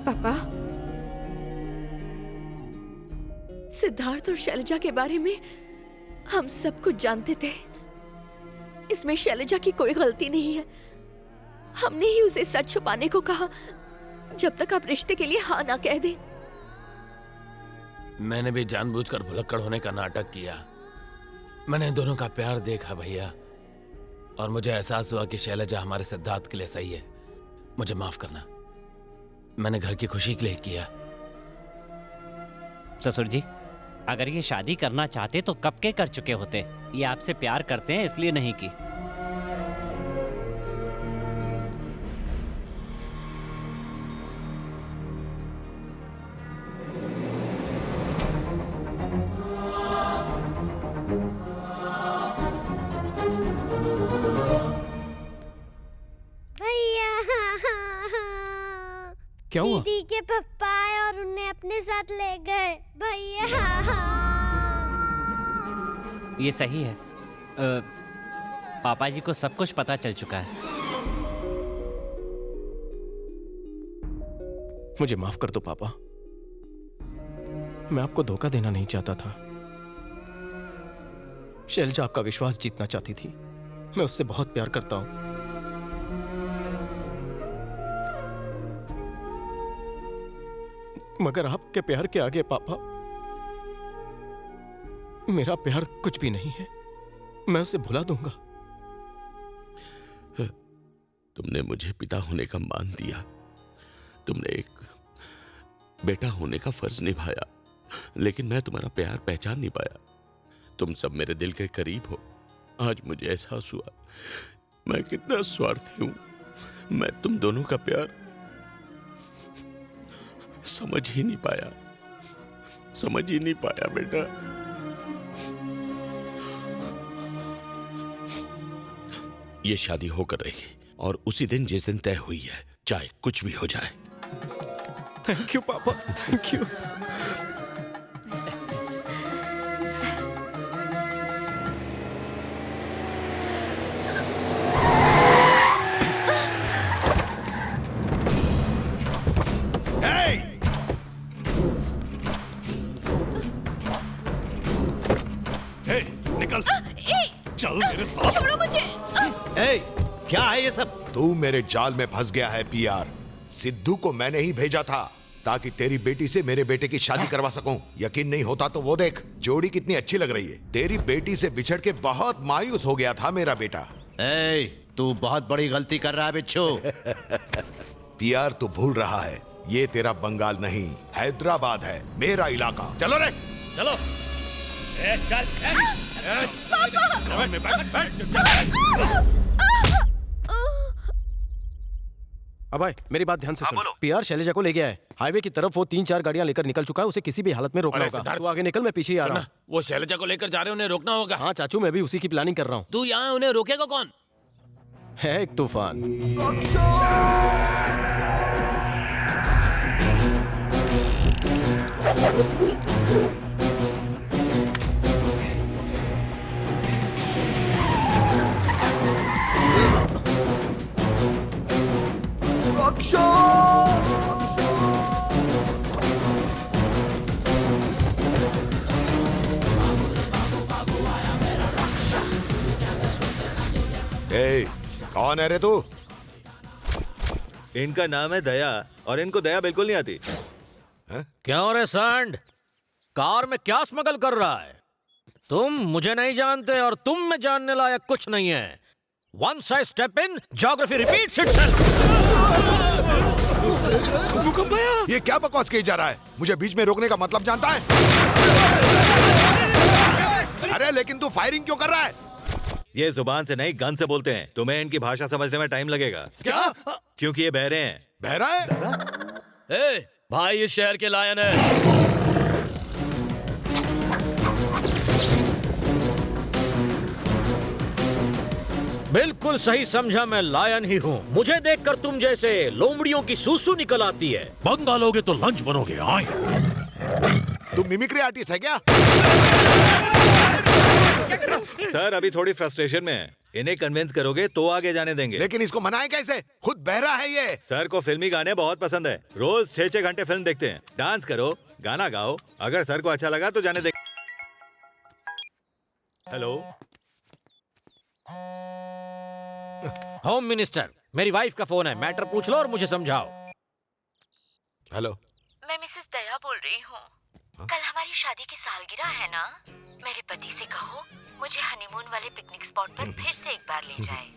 पापा, सिद्धार्थ और शैलजा के बारे में हम सब कुछ जानते थे। इसमें शैलजा की कोई गलती नहीं है। हमने ही उसे सच छुपाने को कहा जब तक आप रिश्ते के लिए हाँ ना कह दें।
मैंने भी जानबूझकर भुलक्कड़ होने का नाटक किया। मैंने दोनों का प्यार देखा भैया, और मुझे एहसास हुआ कि शैलजा हमारे सिद्धार्थ के लिए सही है। मुझे माफ करना, मैंने घर की खुशी के लिए किया।
ससुर जी, अगर ये शादी करना चाहते तो कब के कर चुके होते। ये आपसे प्यार करते हैं इसलिए नहीं की।
क्या हुआ?
दीदी के पप्पा आए और उन्हें अपने साथ ले गए भैया।
ये सही है। पापा जी को सब कुछ पता चल चुका है।
मुझे माफ कर दो पापा, मैं आपको धोखा देना नहीं चाहता था। शैलजा आपका विश्वास जीतना चाहती थी। मैं उससे बहुत प्यार करता हूं। मगर आपके प्यार के आगे पापा, मेरा प्यार कुछ भी नहीं है। मैं उसे भुला दूंगा।
तुमने मुझे पिता होने का मान दिया, तुमने एक बेटा होने का फर्ज निभाया, लेकिन मैं तुम्हारा प्यार पहचान नहीं पाया। तुम सब मेरे दिल के करीब हो। आज मुझे एहसास हुआ मैं कितना स्वार्थी हूं। मैं तुम दोनों का प्यार समझ ही नहीं पाया, समझ ही नहीं पाया बेटा। ये शादी होकर रहेगी, और उसी दिन जिस दिन तय हुई है, चाहे कुछ भी हो जाए।
थैंक यू पापा, थैंक यू।
निकल चल मेरे साथ।
छोड़ो मुझे।
ए, क्या है ये सब?
तू मेरे जाल में फंस गया है पीआर। सिद्धू को मैंने ही भेजा था ताकि तेरी बेटी से मेरे बेटे की शादी करवा सकूं। यकीन नहीं होता तो वो देख, जोड़ी कितनी अच्छी लग रही है। तेरी बेटी से बिछड़ के बहुत मायूस हो गया था मेरा बेटा।
ए, तू बहुत बड़ी गलती कर रहा है बिच्छू।
पीआर तू भूल रहा है, ये तेरा बंगाल नहीं हैदराबाद है, मेरा इलाका। चलो रे
चलो।
अबे मेरी बात ध्यान से सुन। पीआर शैलजा को ले गया है हाईवे की तरफ। वो 3-4 गाड़ियां लेकर निकल चुका है। उसे किसी भी हालत में रोकना होगा। तू आगे निकल, मैं पीछे ही आ रहा हूँ।
वो शैलजा को लेकर जा रहे हैं, उन्हें रोकना होगा।
हाँ चाचू, मैं भी उसी की प्लानिंग कर रहा हूँ।
तू यहाँ उन्हें रोकेगा कौन?
है एक तूफान।
ए, कौन है रे तू?
इनका नाम है दया और इनको दया बिल्कुल नहीं आती।
क्यों रे सांड, कार में क्या स्मगल कर रहा है? तुम मुझे नहीं जानते और तुम में जानने लायक कुछ नहीं है। Once I step in, geography repeats itself.
ये क्या बकवास कही जा रहा है? मुझे बीच में रोकने का मतलब जानता है? अरे लेकिन तू फायरिंग क्यों कर रहा है?
ये जुबान से नहीं गन से बोलते हैं। तुम्हें इनकी भाषा समझने में टाइम लगेगा।
क्या?
क्योंकि ये बहरे हैं।
बहरा है?
ए, भाई इस शहर के लायन है।
बिल्कुल सही समझा, मैं लायन ही हूँ। मुझे देखकर तुम जैसे लोमड़ियों की सूसू निकल आती है।
बंगालोगे तो लंच बनोगे। आए। तुम मिमिक्री आर्टिस्ट है क्या?
सर अभी थोड़ी फ्रस्ट्रेशन में है। इन्हें कन्विंस करोगे तो आगे जाने देंगे।
लेकिन इसको मनाएं कैसे? खुद बहरा है ये।
सर को फिल्मी गाने बहुत पसंद है। रोज 6-6 घंटे फिल्म देखते हैं। डांस करो, गाना गाओ। अगर सर को अच्छा लगा तो जाने देंगे। हेलो
होम मिनिस्टर, मेरी वाइफ का फोन है। मैटर पूछ लो और मुझे समझाओ।
हेलो,
मैं मिसेस दया बोल रही हूँ। कल हमारी शादी की सालगिरह है ना? मेरे पति से कहो मुझे हनीमून वाले पिकनिक स्पॉट पर फिर से एक बार ले जाए।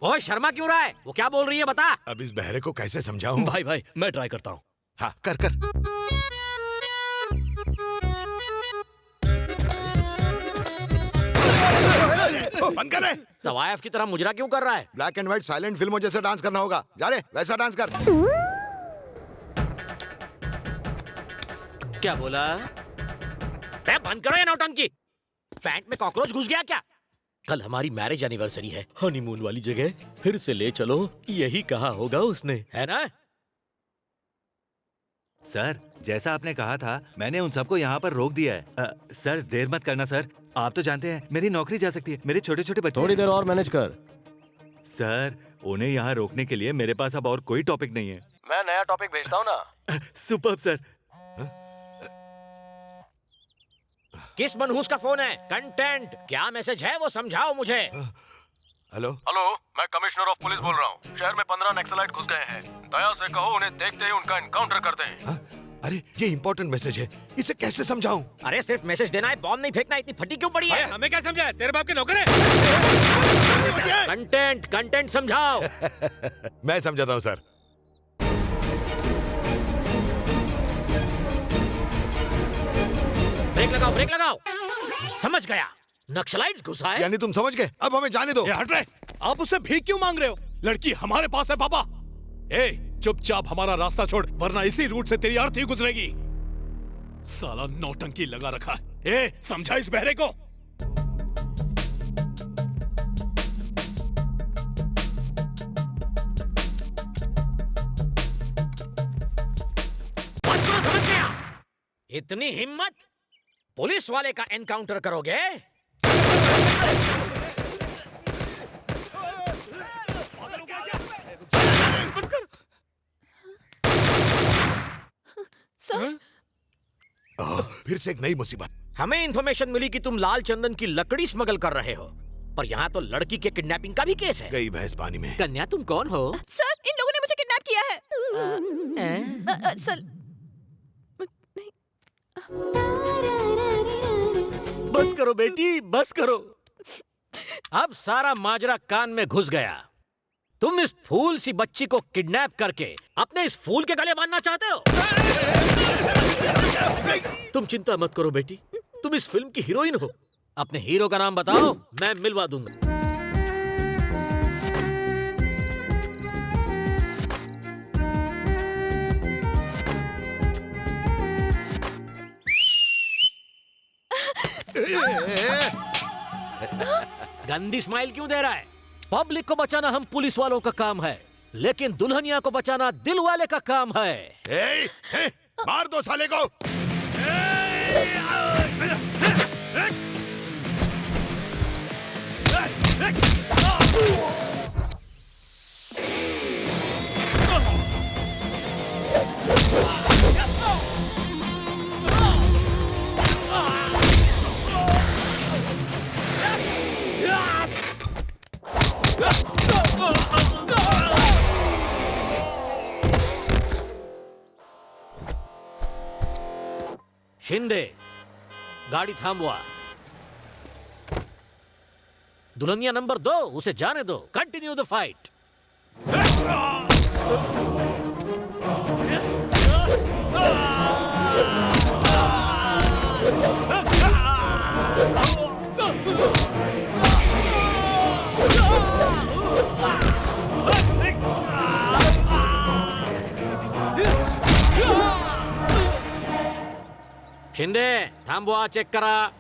ओए शर्मा क्यों रहा है? वो क्या बोल रही है बता।
अब इस बहरे को कैसे समझाऊं?
भाई मैं ट्राई करता हूँ।
हाँ कर। बंद कर रे।
तवायफ की तरह मुजरा क्यों कर रहा है?
ब्लैक एंड व्हाइट साइलेंट फिल्मों जैसे डांस करना होगा। जा रे, वैसा डांस कर।
क्या बोला? बंद करो ये नौटंकी। पैंट में कॉकरोच घुस गया क्या? कल हमारी मैरिज एनिवर्सरी है।
हनीमून वाली जगह फिर से ले चलो, यही कहा होगा उसने,
है ना?
सर जैसा आपने कहा था मैंने उन सबको यहाँ पर रोक दिया है। सर देर मत करना सर। आप तो जानते हैं मेरी नौकरी जा सकती है। मेरे छोटे छोटे बच्चे।
थोड़ी देर और मैनेज कर।
सर उन्हें यहाँ रोकने के लिए मेरे पास अब और कोई टॉपिक नहीं है।
मैं नया टॉपिक भेजता हूँ ना।
Superb sir.
किस मनहूस का फोन है? कंटेंट क्या मैसेज है वो समझाओ मुझे।
हेलो,
मैं कमिश्नर ऑफ पुलिस बोल रहा हूँ। शहर में 15 नक्सलाइट घुस गए हैं। दया से कहो उन्हें देखते ही उनका एनकाउंटर कर दें।
अरे ये इंपॉर्टेंट मैसेज है, इसे कैसे समझाऊं?
अरे सिर्फ मैसेज देना है, बॉम्ब नहीं फेंकना। इतनी फटी क्यों पड़ी है?
हमें क्या समझा? तेरे बाप के नौकर है।
कंटेंट समझाओ।
मैं समझाता हूँ सर।
ब्रेक लगाओ। समझ गया, नक्सलाइट्स घुसा है।
यानी तुम समझ गए? अब हमें जाने दो।
हट रहे, आप उससे भीख क्यों मांग रहे हो? लड़की हमारे पास है पापा। चुपचाप हमारा रास्ता छोड़, वरना इसी रूट से तेरी अर्थी गुजरेगी। साला नौटंकी लगा रखा है। समझा इस बहरे को?
समझ गया। इतनी हिम्मत, पुलिस वाले का एनकाउंटर करोगे?
फिर से एक नई मुसीबत।
हमें इन्फॉर्मेशन मिली कि तुम लाल चंदन की लकड़ी स्मगल कर रहे हो, पर यहाँ तो लड़की के किडनैपिंग का भी केस है।
गई भैंस पानी में।
कन्या तुम कौन हो?
सर, इन लोगों ने मुझे किडनैप किया है। सर,
बस करो बेटी, बस करो। अब सारा माजरा कान में घुस गया। तुम इस फूल सी बच्ची को किडनैप करके अपने इस फूल के गले बांधना चाहते हो? तुम चिंता मत करो बेटी, तुम इस फिल्म की हीरोइन हो। अपने हीरो का नाम बताओ, मैं मिलवा दूंगा। गंदी स्माइल क्यों दे रहा है? पब्लिक को बचाना हम पुलिस वालों का काम है, लेकिन दुल्हनिया को बचाना दिल वाले का काम है।
मार दो साले को।
शिंदे, गाड़ी थामवा। दुल्हनिया नंबर 2, उसे जाने दो। Continue the fight. शिंदे, थांबवा, चेक करा।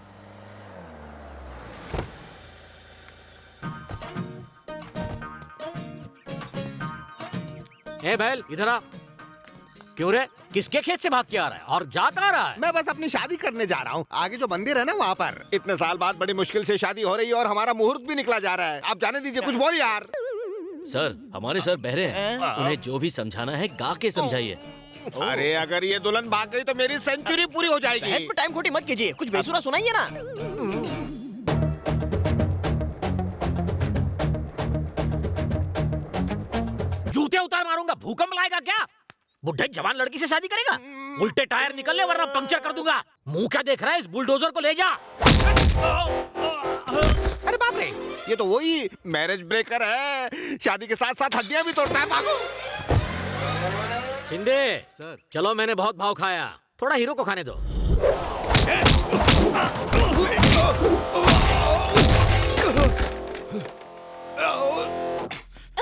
ए बैल, इधर आ। क्यों रे? किसके खेत से भाग के आ रहा है और जा कहाँ रहा है?
मैं बस अपनी शादी करने जा रहा हूँ। आगे जो मंदिर है ना, वहाँ पर। इतने साल बाद बड़ी मुश्किल से शादी हो रही है और हमारा मुहूर्त भी निकला जा रहा है। आप जाने दीजिए, कुछ बोल यार।
सर, हमारे सर बहरे हैं, उन्हें जो भी समझाना है गा के समझाइए।
अरे अगर ये दुल्हन भाग गई तो मेरी सेंचुरी पूरी हो जाएगी।
बहस में टाइम खोटी मत कीजिए, कुछ बेसुरा सुनाइए ना।
जूते उतार मारूंगा, भूकंप लाएगा क्या? बुढ़े जवान लड़की से शादी करेगा? उल्टे टायर निकल ले वरना पंक्चर कर दूंगा। मुंह क्या देख रहा है? इस बुलडोजर को ले जा।
अरे बाप रे, ये तो वही मैरिज ब्रेकर है, शादी के साथ साथ हड्डियां भी तोड़ता है। भागो।
शिंदे सर, चलो, मैंने बहुत भाव खाया, थोड़ा हीरो को खाने दो।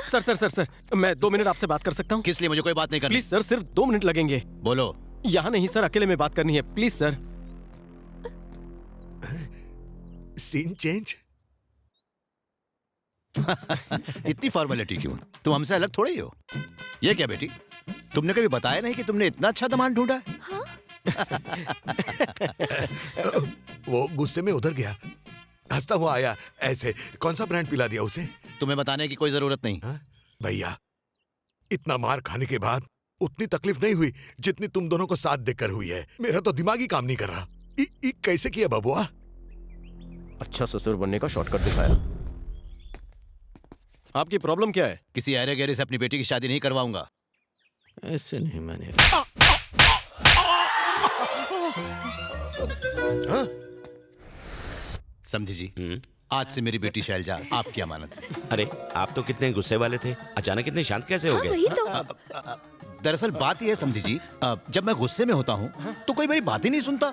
सर सर सर सर, मैं 2 मिनट आपसे बात कर सकता हूँ?
किस लिए? मुझे कोई बात नहीं करनी।
प्लीज सर, सिर्फ 2 मिनट लगेंगे।
बोलो।
यहाँ नहीं सर, अकेले में बात करनी है, प्लीज सर।
Scene change.
इतनी फॉर्मेलिटी क्यों? तुम हमसे अलग थोड़ी हो। ये क्या बेटी, तुमने कभी बताया नहीं कि तुमने इतना अच्छा दामाद ढूंढा है?
वो गुस्से में उधर गया, हंसता हुआ आया ऐसे। कौन सा ब्रांड पिला दिया उसे?
तुम्हें बताने की कोई जरूरत नहीं।
भैया, इतना मार खाने के बाद उतनी तकलीफ नहीं हुई जितनी तुम दोनों को साथ देकर हुई है। मेरा तो दिमाग ही काम नहीं कर रहा। कैसे किया बबुआ?
अच्छा ससुर बनने का शॉर्टकट दिखाया।
आपकी प्रॉब्लम क्या है?
किसी अरे गहरे से अपनी बेटी की शादी नहीं करवाऊंगा।
ऐसे नहीं मैंने।
समझी जी, आज से मेरी बेटी शैलजा आपकी अमानत है।
अरे, आप तो कितने गुस्से वाले थे, अचानक इतने शांत कैसे हो गए?
दरअसल बात यह है समझी जी, जब मैं गुस्से में होता हूँ तो कोई मेरी बात ही नहीं सुनता।